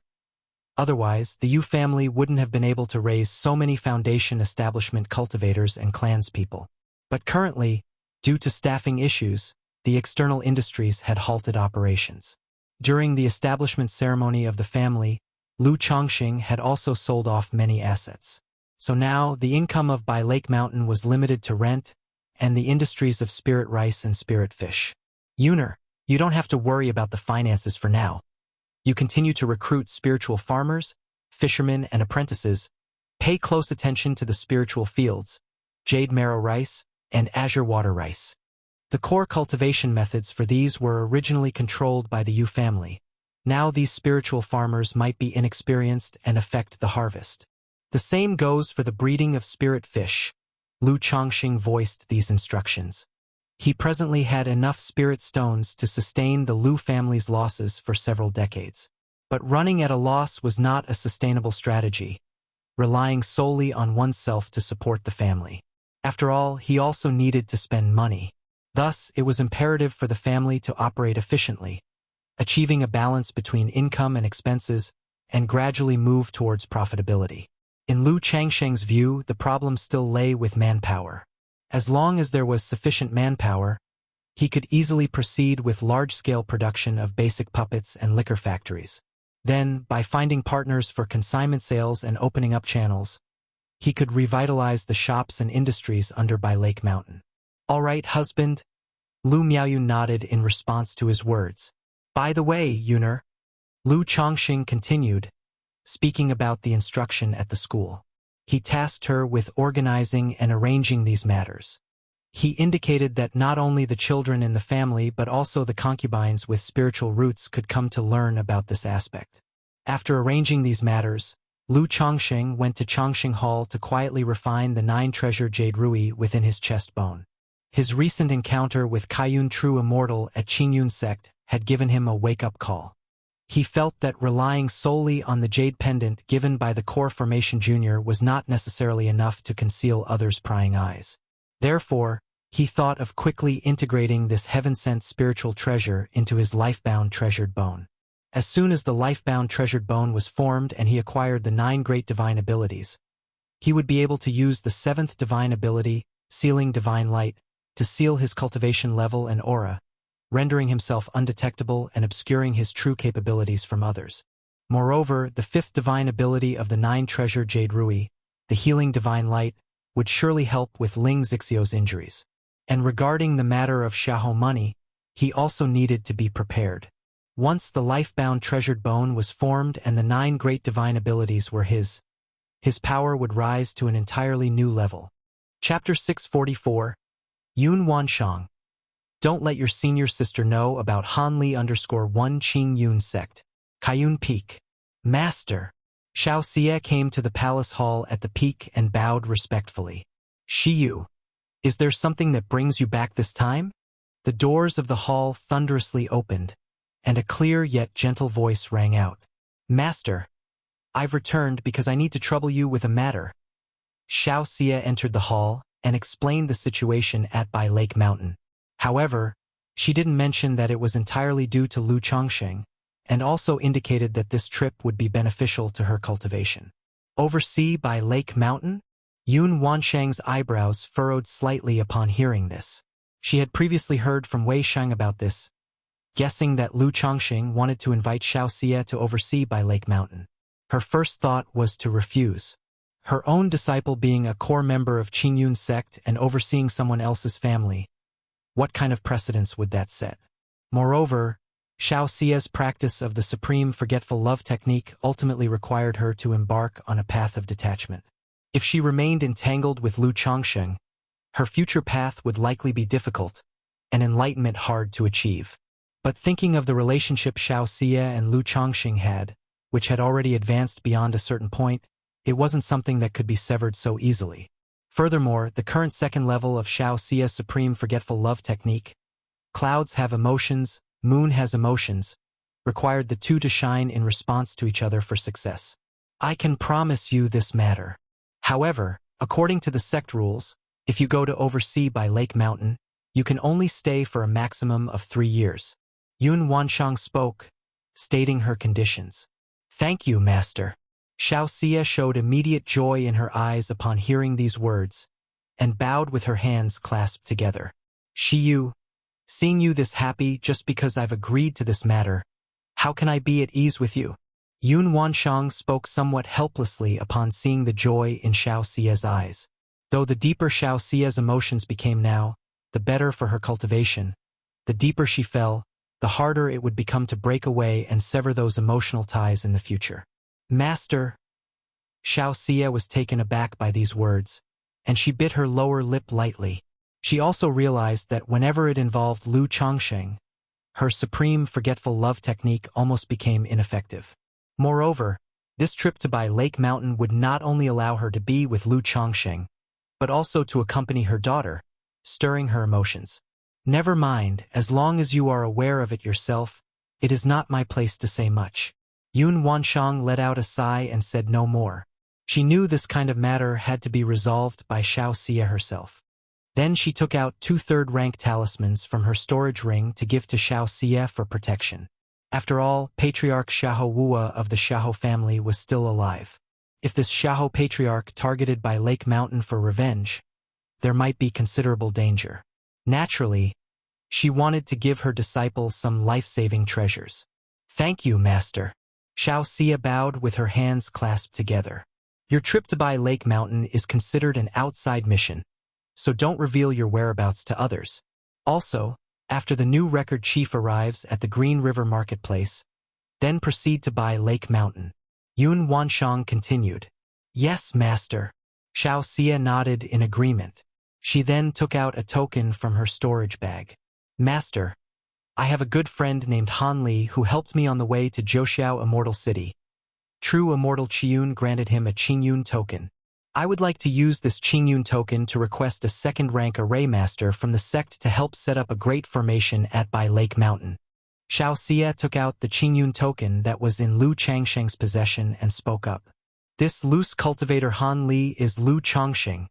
Otherwise, the Yu family wouldn't have been able to raise so many foundation establishment cultivators and clanspeople. But currently, due to staffing issues, the external industries had halted operations. During the establishment ceremony of the family, Lu Chongqing had also sold off many assets. So now, the income of Bai Lake Mountain was limited to rent and the industries of spirit rice and spirit fish. Yuner, you don't have to worry about the finances for now. You continue to recruit spiritual farmers, fishermen, and apprentices. Pay close attention to the spiritual fields, jade marrow rice, and azure water rice. The core cultivation methods for these were originally controlled by the Yu family. Now these spiritual farmers might be inexperienced and affect the harvest. The same goes for the breeding of spirit fish. Lu Chongqing voiced these instructions. He presently had enough spirit stones to sustain the Lu family's losses for several decades. But running at a loss was not a sustainable strategy, relying solely on oneself to support the family. After all, he also needed to spend money. Thus, it was imperative for the family to operate efficiently, achieving a balance between income and expenses, and gradually move towards profitability. In Lu Changsheng's view, the problem still lay with manpower. As long as there was sufficient manpower, he could easily proceed with large-scale production of basic puppets and liquor factories. Then, by finding partners for consignment sales and opening up channels, he could revitalize the shops and industries under Bai Lake Mountain. All right, husband. Lu Miaoyu nodded in response to his words. By the way, Yuner, Lu Chongqing continued, speaking about the instruction at the school. He tasked her with organizing and arranging these matters. He indicated that not only the children in the family but also the concubines with spiritual roots could come to learn about this aspect. After arranging these matters, Lu Chongqing went to Chongqing Hall to quietly refine the 9-treasure jade rui within his chest bone. His recent encounter with Kaiyun True Immortal at Qingyun Sect had given him a wake-up call. He felt that relying solely on the jade pendant given by the Core Formation Junior was not necessarily enough to conceal others' prying eyes. Therefore, he thought of quickly integrating this heaven-sent spiritual treasure into his life-bound treasured bone. As soon as the life-bound treasured bone was formed and he acquired the 9 great divine abilities, he would be able to use the 7th divine ability, Sealing Divine Light, to seal his cultivation level and aura, rendering himself undetectable and obscuring his true capabilities from others. Moreover, the 5th divine ability of the 9-treasure jade rui, the Healing Divine Light, would surely help with Ling Zixio's injuries. And regarding the matter of Xiaohou money, he also needed to be prepared. Once the life-bound treasured bone was formed and the 9 great divine abilities were his power would rise to an entirely new level. Chapter 644, Yun Wanshang. Don't let your senior sister know about Hanli_1 Qingyun Sect. Kaiyun Peak. Master. Xiao Xie came to the palace hall at the peak and bowed respectfully. Shiyu. Is there something that brings you back this time? The doors of the hall thunderously opened, and a clear yet gentle voice rang out. Master. I've returned because I need to trouble you with a matter. Xiao Xie entered the hall and explained the situation at Bai Lake Mountain. However, she didn't mention that it was entirely due to Lu Chongqing, and also indicated that this trip would be beneficial to her cultivation. Oversee Bai Lake Mountain? Yun Wanshang's eyebrows furrowed slightly upon hearing this. She had previously heard from Wei Shang about this, guessing that Lu Chongqing wanted to invite Xiao Xie to oversee by Lake Mountain. Her first thought was to refuse. Her own disciple being a core member of Qingyun's sect and overseeing someone else's family. What kind of precedence would that set? Moreover, Xiao Xie's practice of the supreme forgetful love technique ultimately required her to embark on a path of detachment. If she remained entangled with Lu Chongqing, her future path would likely be difficult, and enlightenment hard to achieve. But thinking of the relationship Xiao Xie and Lu Chongqing had, which had already advanced beyond a certain point, it wasn't something that could be severed so easily. Furthermore, the current second level of Xiao Xie's supreme forgetful love technique, clouds have emotions, moon has emotions, required the two to shine in response to each other for success. I can promise you this matter. However, according to the sect rules, if you go to oversee by Lake Mountain, you can only stay for a maximum of 3 years. Yun Wanshang spoke, stating her conditions. Thank you, Master. Xiao Xie showed immediate joy in her eyes upon hearing these words, and bowed with her hands clasped together. Shiyu, seeing you this happy just because I've agreed to this matter, how can I be at ease with you? Yun Wanshang spoke somewhat helplessly upon seeing the joy in Xiao Xie's eyes. Though the deeper Xiao Xie's emotions became now, the better for her cultivation. The deeper she fell, the harder it would become to break away and sever those emotional ties in the future. Master! Xiao Xie was taken aback by these words, and she bit her lower lip lightly. She also realized that whenever it involved Lu Chongqing, her supreme forgetful love technique almost became ineffective. Moreover, this trip to Bai Lake Mountain would not only allow her to be with Lu Chongqing, but also to accompany her daughter, stirring her emotions. Never mind, as long as you are aware of it yourself, it is not my place to say much. Yun Wanshang let out a sigh and said no more. She knew this kind of matter had to be resolved by Xiao Xie herself. Then she took out 2 third-rank talismans from her storage ring to give to Xiao Xie for protection. After all, Patriarch Xiahou Wua of the Xiahou family was still alive. If this Xiahou Patriarch targeted by Lake Mountain for revenge, there might be considerable danger. Naturally, she wanted to give her disciple some life-saving treasures. Thank you, Master. Xiao Xie bowed with her hands clasped together. Your trip to Bai Lake Mountain is considered an outside mission, so don't reveal your whereabouts to others. Also, after the new record chief arrives at the Green River Marketplace, then proceed to Bai Lake Mountain. Yun Wanshang continued. Yes, Master. Xiao Xie nodded in agreement. She then took out a token from her storage bag. Master, I have a good friend named Han Li who helped me on the way to Zhouxiao Immortal City. True Immortal Qiyun granted him a Qingyun token. I would like to use this Qingyun token to request a second-rank array master from the sect to help set up a great formation at Bai Lake Mountain. Xiao Xie took out the Qingyun token that was in Lu Changsheng's possession and spoke up. This loose cultivator Han Li is Lu Chongqing,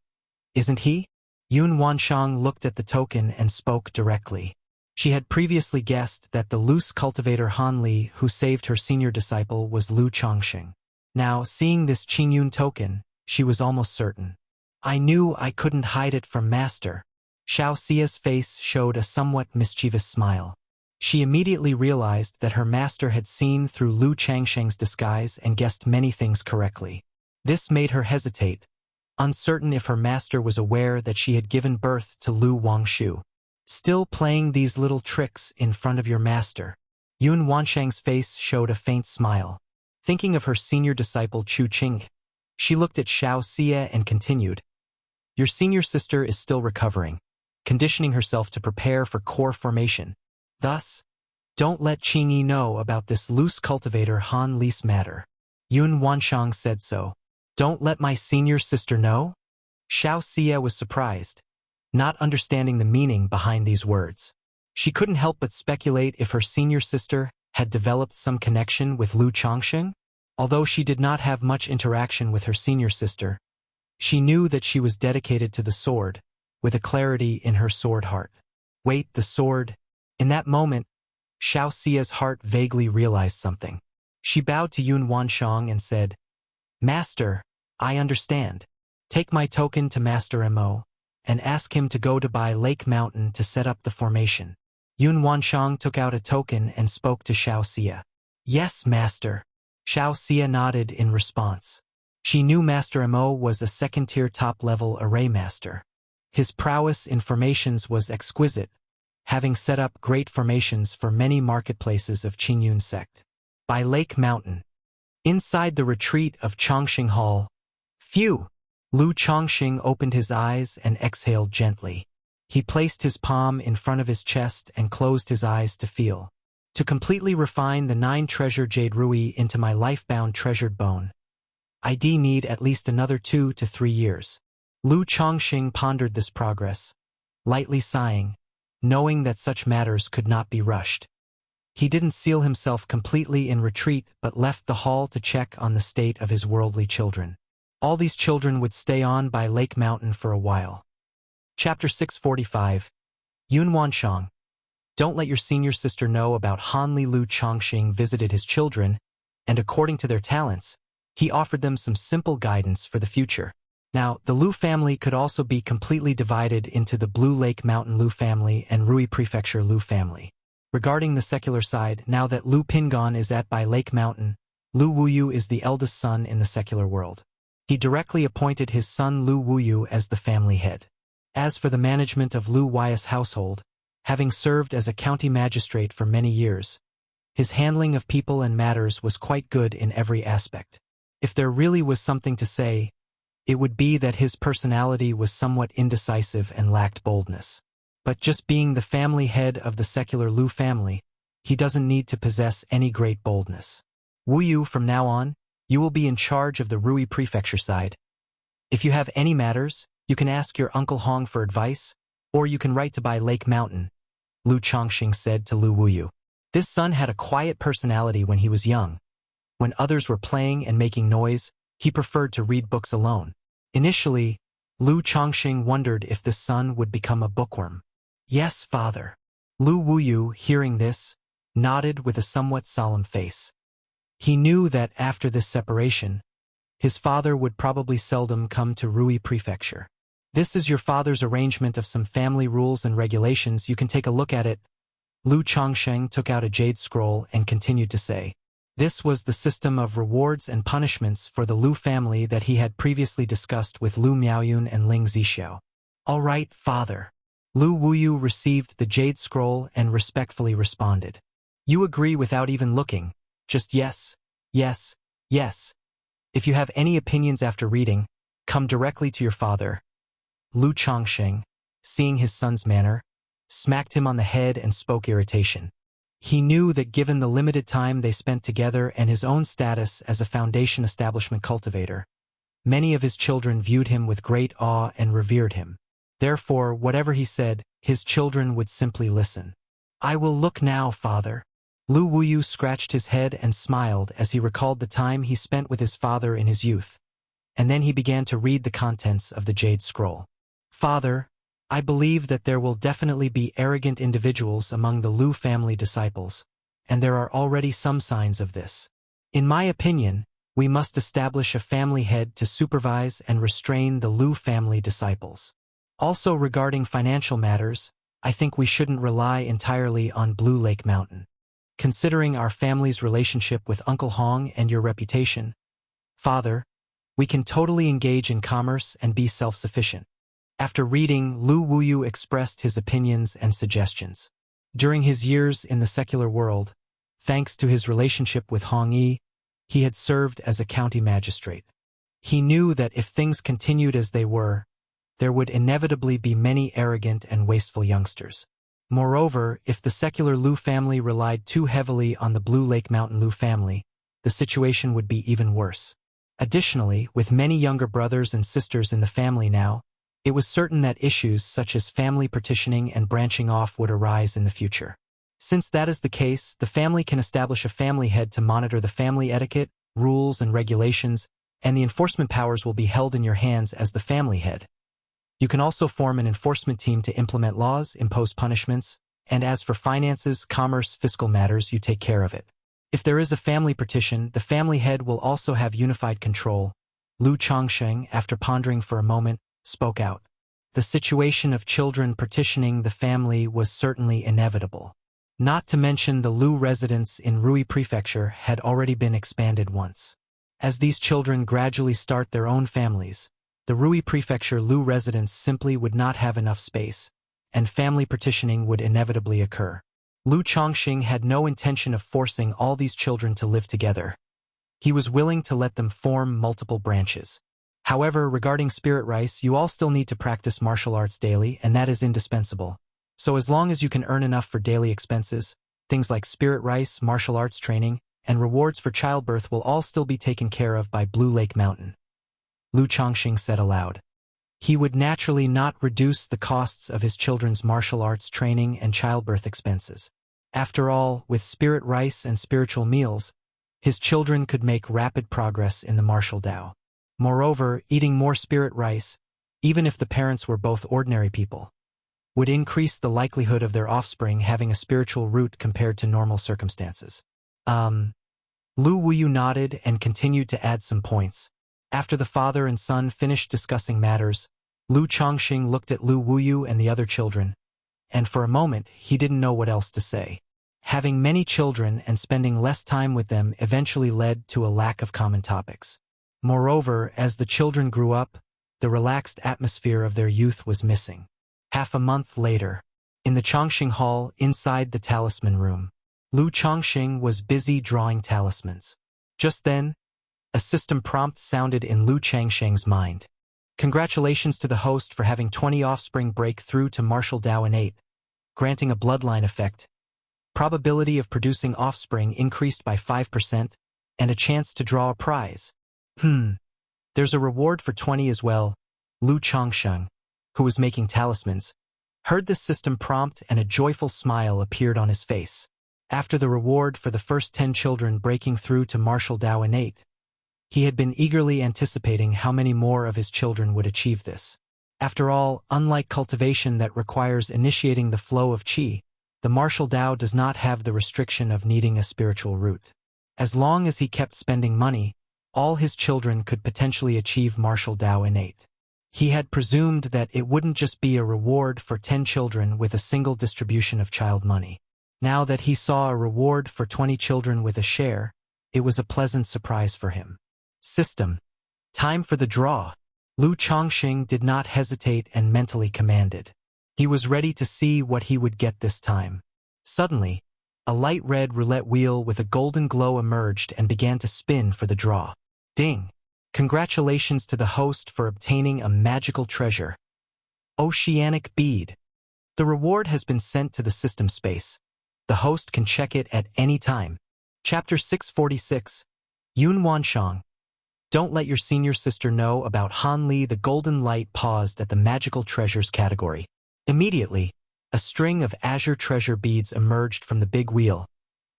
isn't he? Yun Wanshang looked at the token and spoke directly. She had previously guessed that the loose cultivator Han Li who saved her senior disciple was Lu Chongqing. Now, seeing this Qingyun token, she was almost certain. I knew I couldn't hide it from Master. Xiao Xie's face showed a somewhat mischievous smile. She immediately realized that her master had seen through Lu Changsheng's disguise and guessed many things correctly. This made her hesitate, uncertain if her master was aware that she had given birth to Lu Wangshu. Still playing these little tricks in front of your master. Yun Wanshang's face showed a faint smile. Thinking of her senior disciple Chu Qing, she looked at Xiao Xie and continued. Your senior sister is still recovering, conditioning herself to prepare for core formation. Thus, don't let Qingyi know about this loose cultivator Han Li's matter. Yun Wanshang said so. Don't let my senior sister know? Xiao Xie was surprised, not understanding the meaning behind these words. She couldn't help but speculate if her senior sister had developed some connection with Lu Chongqing. Although she did not have much interaction with her senior sister, she knew that she was dedicated to the sword, with a clarity in her sword heart. Wait, the sword? In that moment, Xiao Xie's heart vaguely realized something. She bowed to Yun Wanshang and said, Master, I understand. Take my token to Master Mo, and ask him to go to by Lake Mountain to set up the formation. Yun Wanshang took out a token and spoke to Xiao Xia. Yes, Master. Xiao Xia nodded in response. She knew Master Mo was a second-tier top-level array master. His prowess in formations was exquisite, having set up great formations for many marketplaces of Qingyun sect. By Lake Mountain. Inside the retreat of Chongqing Hall. Phew! Lu Chongqing opened his eyes and exhaled gently. He placed his palm in front of his chest and closed his eyes to feel. To completely refine the 9-treasure jade rui into my life-bound treasured bone, I'd need at least another 2 to 3 years. Lu Chongqing pondered this progress, lightly sighing, knowing that such matters could not be rushed. He didn't seal himself completely in retreat but left the hall to check on the state of his worldly children. All these children would stay on by Lake Mountain for a while. Chapter 645. Yun Wanshang. Don't let your senior sister know about Hanli. Lu Chongqing visited his children, and according to their talents, he offered them some simple guidance for the future. Now, the Lu family could also be completely divided into the Blue Lake Mountain Lu family and Rui Prefecture Lu family. Regarding the secular side, now that Lu Pingon is at by Lake Mountain, Lu Wuyu is the eldest son in the secular world. He directly appointed his son Lu Wuyu as the family head. As for the management of Lu Wei's household, having served as a county magistrate for many years, his handling of people and matters was quite good in every aspect. If there really was something to say, it would be that his personality was somewhat indecisive and lacked boldness. But just being the family head of the secular Lu family, he doesn't need to possess any great boldness. Wuyu, from now on, you will be in charge of the Rui Prefecture side. If you have any matters, you can ask your Uncle Hong for advice, or you can write to by Lake Mountain, Lu Chongqing said to Lu Wuyu. This son had a quiet personality when he was young. When others were playing and making noise, he preferred to read books alone. Initially, Lu Chongqing wondered if this son would become a bookworm. Yes, father. Lu Wuyu, hearing this, nodded with a somewhat solemn face. He knew that after this separation, his father would probably seldom come to Rui Prefecture. This is your father's arrangement of some family rules and regulations. You can take a look at it. Lu Chongqing took out a jade scroll and continued to say. This was the system of rewards and punishments for the Lu family that he had previously discussed with Lu Miaoyun and Ling Zixiao. All right, father. Lu Wuyu received the jade scroll and respectfully responded. You agree without even looking. Just yes, yes, yes. If you have any opinions after reading, come directly to your father. Lu Chongqing, seeing his son's manner, smacked him on the head and spoke irritation. He knew that given the limited time they spent together and his own status as a foundation establishment cultivator, many of his children viewed him with great awe and revered him. Therefore, whatever he said, his children would simply listen. I will look now, father. Lu Wuyu scratched his head and smiled as he recalled the time he spent with his father in his youth, and then he began to read the contents of the jade scroll. Father, I believe that there will definitely be arrogant individuals among the Lu family disciples, and there are already some signs of this. In my opinion, we must establish a family head to supervise and restrain the Lu family disciples. Also regarding financial matters, I think we shouldn't rely entirely on Blue Lake Mountain. Considering our family's relationship with Uncle Hong and your reputation, father, we can totally engage in commerce and be self-sufficient. After reading, Lu Wuyu expressed his opinions and suggestions. During his years in the secular world, thanks to his relationship with Hong Yi, he had served as a county magistrate. He knew that if things continued as they were, there would inevitably be many arrogant and wasteful youngsters. Moreover, if the secular Lu family relied too heavily on the Blue Lake Mountain Lu family, the situation would be even worse. Additionally, with many younger brothers and sisters in the family now, it was certain that issues such as family partitioning and branching off would arise in the future. Since that is the case, the family can establish a family head to monitor the family etiquette, rules and regulations, and the enforcement powers will be held in your hands as the family head. You can also form an enforcement team to implement laws, impose punishments, and as for finances, commerce, fiscal matters, you take care of it. If there is a family partition, the family head will also have unified control, Lu Chongsheng, after pondering for a moment, spoke out. The situation of children partitioning the family was certainly inevitable. Not to mention the Lu residence in Rui Prefecture had already been expanded once. As these children gradually start their own families, the Rui Prefecture Lu residence simply would not have enough space, and family partitioning would inevitably occur. Lu Chongxing had no intention of forcing all these children to live together. He was willing to let them form multiple branches. However, regarding spirit rice, you all still need to practice martial arts daily, and that is indispensable. So as long as you can earn enough for daily expenses, things like spirit rice, martial arts training, and rewards for childbirth will all still be taken care of by Blue Lake Mountain. Lu Chongxing said aloud. He would naturally not reduce the costs of his children's martial arts training and childbirth expenses. After all, with spirit rice and spiritual meals, his children could make rapid progress in the martial Tao. Moreover, eating more spirit rice, even if the parents were both ordinary people, would increase the likelihood of their offspring having a spiritual root compared to normal circumstances. Lu Wuyu nodded and continued to add some points. After the father and son finished discussing matters, Lu Chongxing looked at Lu Wuyu and the other children, and for a moment he didn't know what else to say. Having many children and spending less time with them eventually led to a lack of common topics. Moreover, as the children grew up, the relaxed atmosphere of their youth was missing. Half a month later, in the Chongxing Hall inside the talisman room, Lu Chongxing was busy drawing talismans. Just then, a system prompt sounded in Lu Changsheng's mind. Congratulations to the host for having 20 offspring break through to martial Tao innate, granting a bloodline effect. Probability of producing offspring increased by 5%, and a chance to draw a prize. There's a reward for 20 as well. Lu Chongsheng, who was making talismans, heard this system prompt and a joyful smile appeared on his face. After the reward for the first 10 children breaking through to martial Tao innate, he had been eagerly anticipating how many more of his children would achieve this. After all, unlike cultivation that requires initiating the flow of qi, the martial Tao does not have the restriction of needing a spiritual root. As long as he kept spending money, all his children could potentially achieve martial Tao innate. He had presumed that it wouldn't just be a reward for 10 children with a single distribution of child money. Now that he saw a reward for 20 children with a share, it was a pleasant surprise for him. System. Time for the draw. Lu Chongxing did not hesitate and mentally commanded. He was ready to see what he would get this time. Suddenly, a light red roulette wheel with a golden glow emerged and began to spin for the draw. Ding! Congratulations to the host for obtaining a magical treasure. Oceanic bead. The reward has been sent to the system space. The host can check it at any time. Chapter 646. Yun Wanshang. Don't let your senior sister know about Han Li. The golden light paused at the magical treasures category. Immediately, a string of azure treasure beads emerged from the big wheel,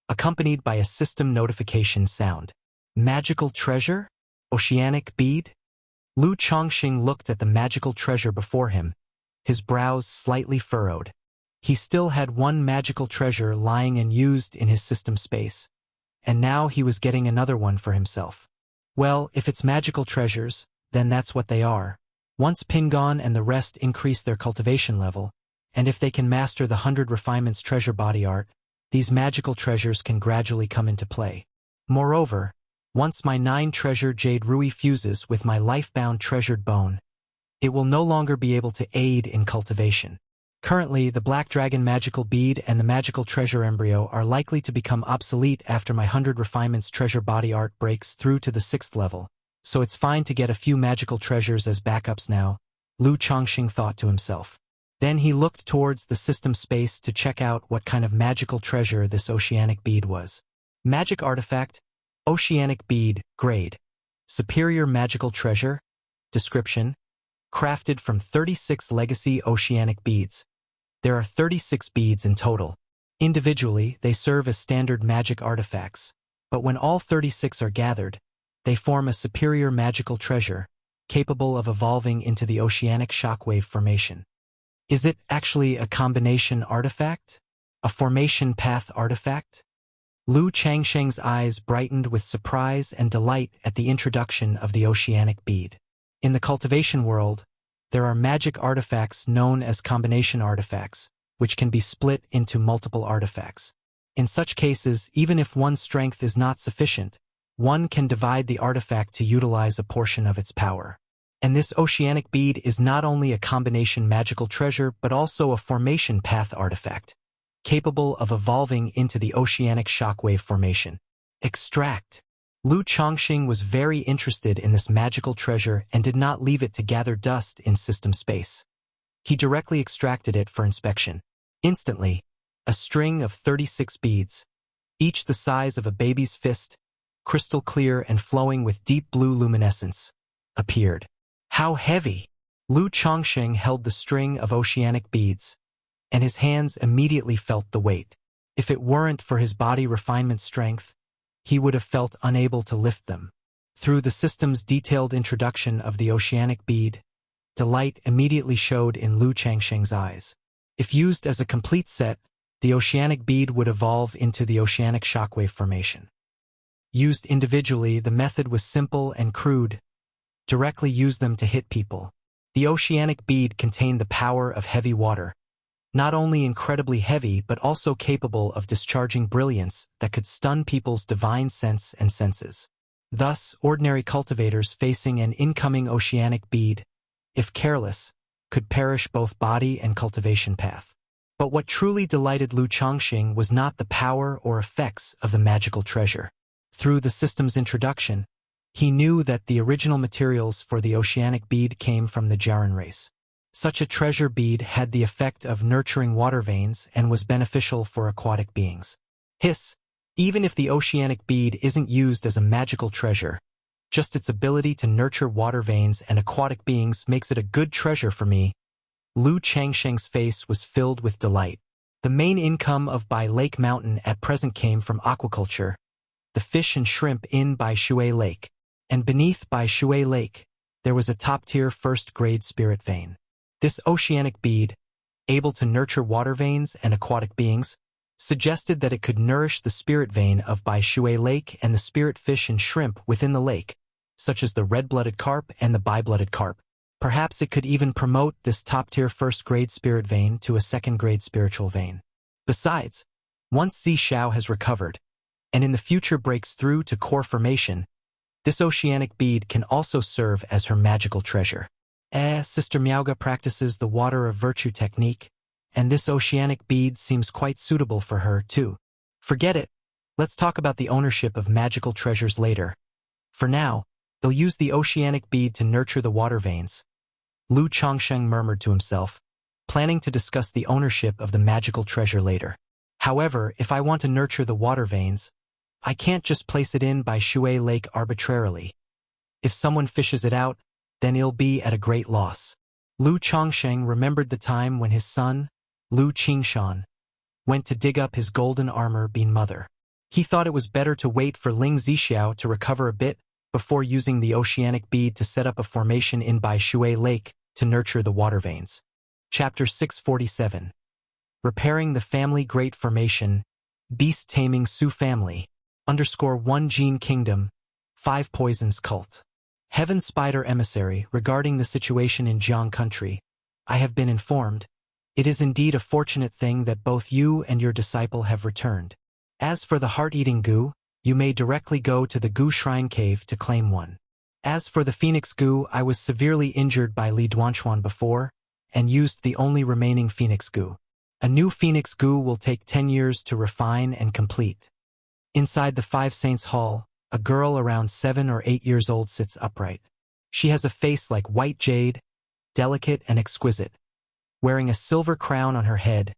accompanied by a system notification sound. Magical treasure? Oceanic bead? Lu Chongxing looked at the magical treasure before him, his brows slightly furrowed. He still had one magical treasure lying unused in his system space, and now he was getting another one for himself. Well, if it's magical treasures, then that's what they are. Once Pingon and the rest increase their cultivation level, and if they can master the 100 Refinements treasure body art, these magical treasures can gradually come into play. Moreover, once my 9 treasure jade Rui fuses with my life-bound treasured bone, it will no longer be able to aid in cultivation. Currently, the Black Dragon magical bead and the magical treasure embryo are likely to become obsolete after my 100 Refinements treasure body art breaks through to the 6th level, so it's fine to get a few magical treasures as backups now, Lu Chongxing thought to himself. Then he looked towards the system space to check out what kind of magical treasure this oceanic bead was. Magic artifact, oceanic bead, grade. Superior magical treasure. Description. Crafted from 36 legacy oceanic beads. There are 36 beads in total. Individually, they serve as standard magic artifacts, but when all 36 are gathered, they form a superior magical treasure, capable of evolving into the oceanic shockwave formation. Is it actually a combination artifact? A formation path artifact? Lu Changsheng's eyes brightened with surprise and delight at the introduction of the oceanic bead. In the cultivation world, there are magic artifacts known as combination artifacts, which can be split into multiple artifacts. In such cases, even if one's strength is not sufficient, one can divide the artifact to utilize a portion of its power. And this oceanic bead is not only a combination magical treasure but also a formation path artifact, capable of evolving into the oceanic shockwave formation. Extract. Lu Chongqing was very interested in this magical treasure and did not leave it to gather dust in system space. He directly extracted it for inspection. Instantly, a string of 36 beads, each the size of a baby's fist, crystal clear and flowing with deep blue luminescence, appeared. How heavy! Lu Chongqing held the string of oceanic beads, and his hands immediately felt the weight. If it weren't for his body refinement strength, he would have felt unable to lift them. Through the system's detailed introduction of the oceanic bead, delight immediately showed in Lu Changsheng's eyes. If used as a complete set, the oceanic bead would evolve into the oceanic shockwave formation. Used individually, the method was simple and crude. Directly use them to hit people. The oceanic bead contained the power of heavy water, not only incredibly heavy but also capable of discharging brilliance that could stun people's divine sense and senses. Thus, ordinary cultivators facing an incoming oceanic bead, if careless, could perish both body and cultivation path. But what truly delighted Lu Chongqing was not the power or effects of the magical treasure. Through the system's introduction, he knew that the original materials for the oceanic bead came from the Jaren race. Such a treasure bead had the effect of nurturing water veins and was beneficial for aquatic beings. Even if the oceanic bead isn't used as a magical treasure, just its ability to nurture water veins and aquatic beings makes it a good treasure for me. Lu Changsheng's face was filled with delight. The main income of Bai Lake Mountain at present came from aquaculture, the fish and shrimp in Bai Shui Lake, and beneath Bai Shui Lake, there was a top-tier first-grade spirit vein. This oceanic bead, able to nurture water veins and aquatic beings, suggested that it could nourish the spirit vein of Bai Shui Lake and the spirit fish and shrimp within the lake, such as the red-blooded carp and the bi-blooded carp. Perhaps it could even promote this top-tier first-grade spirit vein to a second-grade spiritual vein. Besides, once Zishao has recovered, and in the future breaks through to core formation, this oceanic bead can also serve as her magical treasure. Sister Miaoga practices the water of virtue technique, and this oceanic bead seems quite suitable for her, too. Forget it. Let's talk about the ownership of magical treasures later. For now, they'll use the oceanic bead to nurture the water veins. Lu Chongsheng murmured to himself, planning to discuss the ownership of the magical treasure later. However, if I want to nurture the water veins, I can't just place it in Bai Shui Lake arbitrarily. If someone fishes it out, then it'll be at a great loss. Lu Chongsheng remembered the time when his son, Lu Qingshan, went to dig up his golden armor-bean mother. He thought it was better to wait for Ling Zixiao to recover a bit before using the oceanic bead to set up a formation in Bai Shui Lake to nurture the water veins. Chapter 647. Repairing the Family Great Formation, Beast Taming Sioux Family, _1 Gene Kingdom, 5 Poisons Cult. Heaven Spider Emissary, regarding the situation in Jiang Country, I have been informed. It is indeed a fortunate thing that both you and your disciple have returned. As for the heart-eating goo, you may directly go to the Goo Shrine Cave to claim one. As for the Phoenix Goo, I was severely injured by Li Duanchuan before, and used the only remaining Phoenix Goo. A new Phoenix Goo will take 10 years to refine and complete. Inside the Five Saints Hall, a girl around 7 or 8 years old sits upright. She has a face like white jade, delicate and exquisite, wearing a silver crown on her head,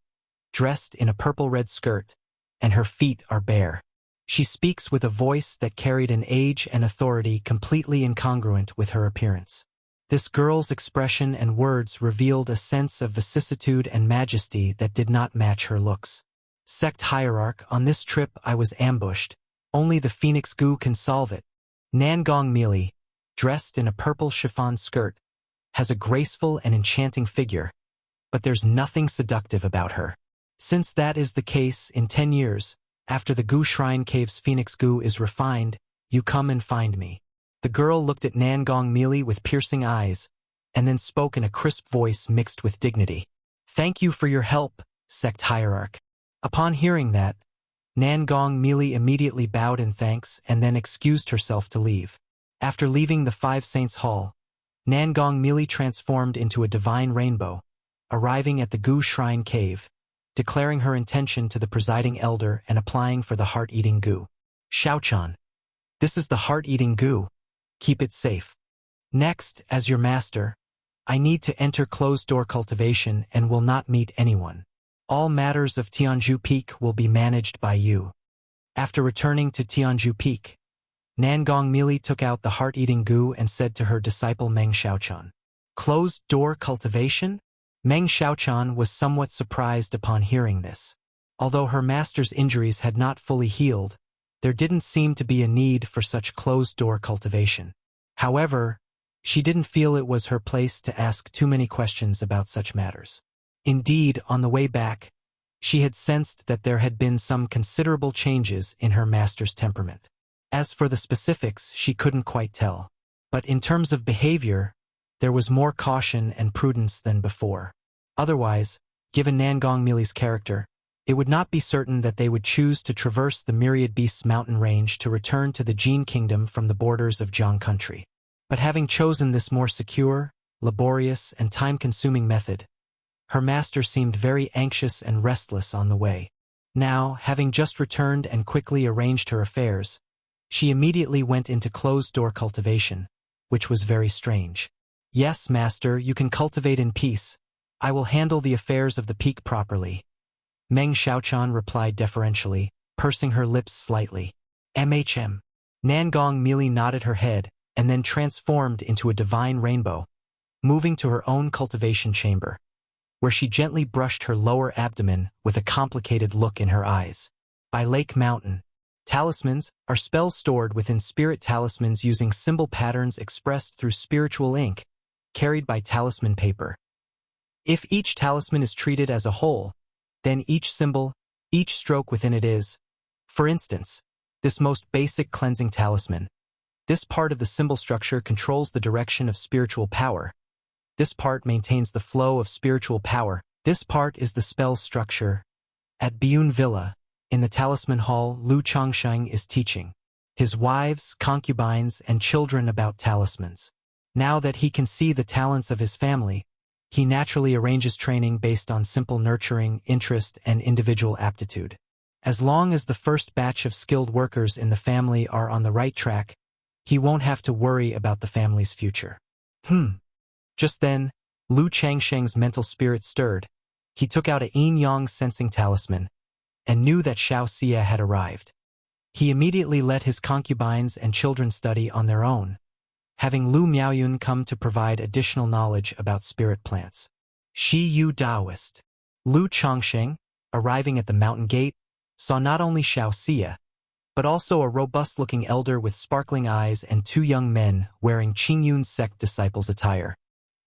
dressed in a purple-red skirt, and her feet are bare. She speaks with a voice that carried an age and authority completely incongruent with her appearance. This girl's expression and words revealed a sense of vicissitude and majesty that did not match her looks. Sect Hierarch, on this trip I was ambushed. Only the Phoenix Goo can solve it. Nangong Mealy, dressed in a purple chiffon skirt, has a graceful and enchanting figure, but there's nothing seductive about her. Since that is the case, in 10 years, After the Gu Shrine Cave's phoenix goo is refined, you come and find me. The girl looked at Nangong Meili with piercing eyes, and then spoke in a crisp voice mixed with dignity. Thank you for your help, sect hierarch. Upon hearing that, Nangong Meili immediately bowed in thanks and then excused herself to leave. After leaving the Five Saints Hall, Nangong Meili transformed into a divine rainbow, arriving at the Gu Shrine Cave, declaring her intention to the presiding elder and applying for the heart-eating goo. Xiaochan, this is the heart-eating goo. Keep it safe. Next, as your master, I need to enter closed-door cultivation and will not meet anyone. All matters of Tianzhu Peak will be managed by you. After returning to Tianzhu Peak, Nangong Meili took out the heart-eating goo and said to her disciple Meng Xiaochan, Closed-door cultivation? Meng Xiaochan was somewhat surprised upon hearing this. Although her master's injuries had not fully healed, there didn't seem to be a need for such closed-door cultivation. However, she didn't feel it was her place to ask too many questions about such matters. Indeed, on the way back, she had sensed that there had been some considerable changes in her master's temperament. As for the specifics, she couldn't quite tell. But in terms of behavior, there was more caution and prudence than before. Otherwise, given Nangong Meili's character, it would not be certain that they would choose to traverse the Myriad Beasts mountain range to return to the Jin Kingdom from the borders of Jiang country. But having chosen this more secure, laborious, and time-consuming method, her master seemed very anxious and restless on the way. Now, having just returned and quickly arranged her affairs, she immediately went into closed-door cultivation, which was very strange. Yes, master, you can cultivate in peace. I will handle the affairs of the peak properly. Meng Xiaochan replied deferentially, pursing her lips slightly. MHM. Nangong Meili nodded her head and then transformed into a divine rainbow, moving to her own cultivation chamber, where she gently brushed her lower abdomen with a complicated look in her eyes. By Lake Mountain, talismans are spells stored within spirit talismans using symbol patterns expressed through spiritual ink, carried by talisman paper. If each talisman is treated as a whole, then each symbol, each stroke within it is, for instance, this most basic cleansing talisman. This part of the symbol structure controls the direction of spiritual power. This part maintains the flow of spiritual power. This part is the spell structure. At Biyun Villa, in the Talisman Hall, Lu Chongsheng is teaching his wives, concubines, and children about talismans. Now that he can see the talents of his family, he naturally arranges training based on simple nurturing, interest, and individual aptitude. As long as the first batch of skilled workers in the family are on the right track, he won't have to worry about the family's future. Just then, Lu Changsheng's mental spirit stirred. He took out a yin-yang sensing talisman and knew that Xiao Xia had arrived. He immediately let his concubines and children study on their own, having Lu Miaoyun come to provide additional knowledge about spirit plants. Shi Yu Daoist. Lu Chongsheng, arriving at the mountain gate, saw not only Xiao Xia, but also a robust-looking elder with sparkling eyes and two young men wearing Qingyun sect disciples' attire.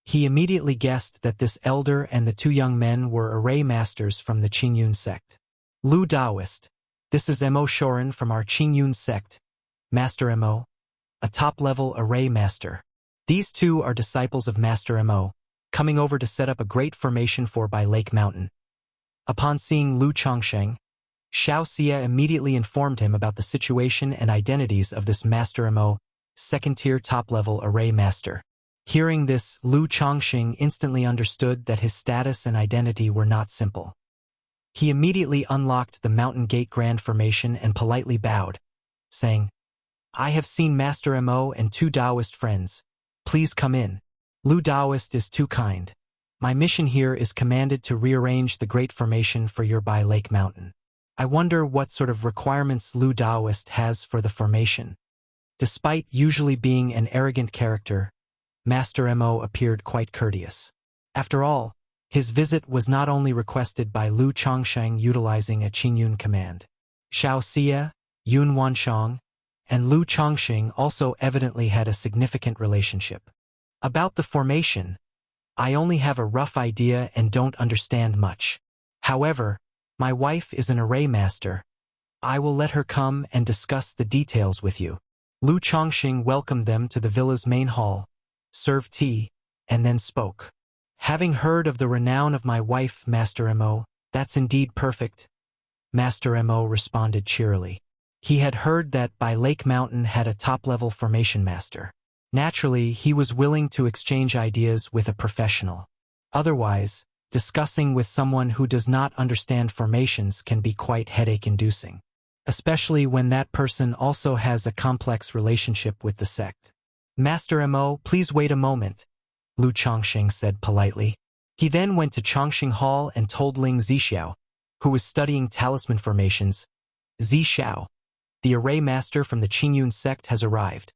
He immediately guessed that this elder and the two young men were array masters from the Qingyun sect. Lu Daoist, this is Mo Shorin from our Qingyun sect, Master Mo, a top-level array master. These two are disciples of Master Mo, coming over to set up a great formation for by Lake Mountain. Upon seeing Lu Chongsheng, Xiao Xia immediately informed him about the situation and identities of this Master Mo, second-tier top-level array master. Hearing this, Lu Chongsheng instantly understood that his status and identity were not simple. He immediately unlocked the Mountain Gate Grand Formation and politely bowed, saying, I have seen Master Mo and two Taoist friends. Please come in. Lu Daoist is too kind. My mission here is commanded to rearrange the Great Formation for your by Lake Mountain. I wonder what sort of requirements Lu Daoist has for the formation. Despite usually being an arrogant character, Master Mo appeared quite courteous. After all, his visit was not only requested by Lu Chongsheng utilizing a Qingyun command. Xiao Xia, Yun Wanshang, and Lu Chongsheng also evidently had a significant relationship. About the formation, I only have a rough idea and don't understand much. However, my wife is an array master. I will let her come and discuss the details with you. Lu Chongqing welcomed them to the villa's main hall, served tea, and then spoke. Having heard of the renown of my wife, Master Mo, that's indeed perfect. Master Mo responded cheerily. He had heard that by Lake Mountain had a top-level formation master. Naturally, he was willing to exchange ideas with a professional. Otherwise, discussing with someone who does not understand formations can be quite headache-inducing, especially when that person also has a complex relationship with the sect. Master Mo, please wait a moment, Lu Chongqing said politely. He then went to Chongqing Hall and told Ling Zixiao, who was studying talisman formations, Zixiao, the array master from the Qingyun sect has arrived.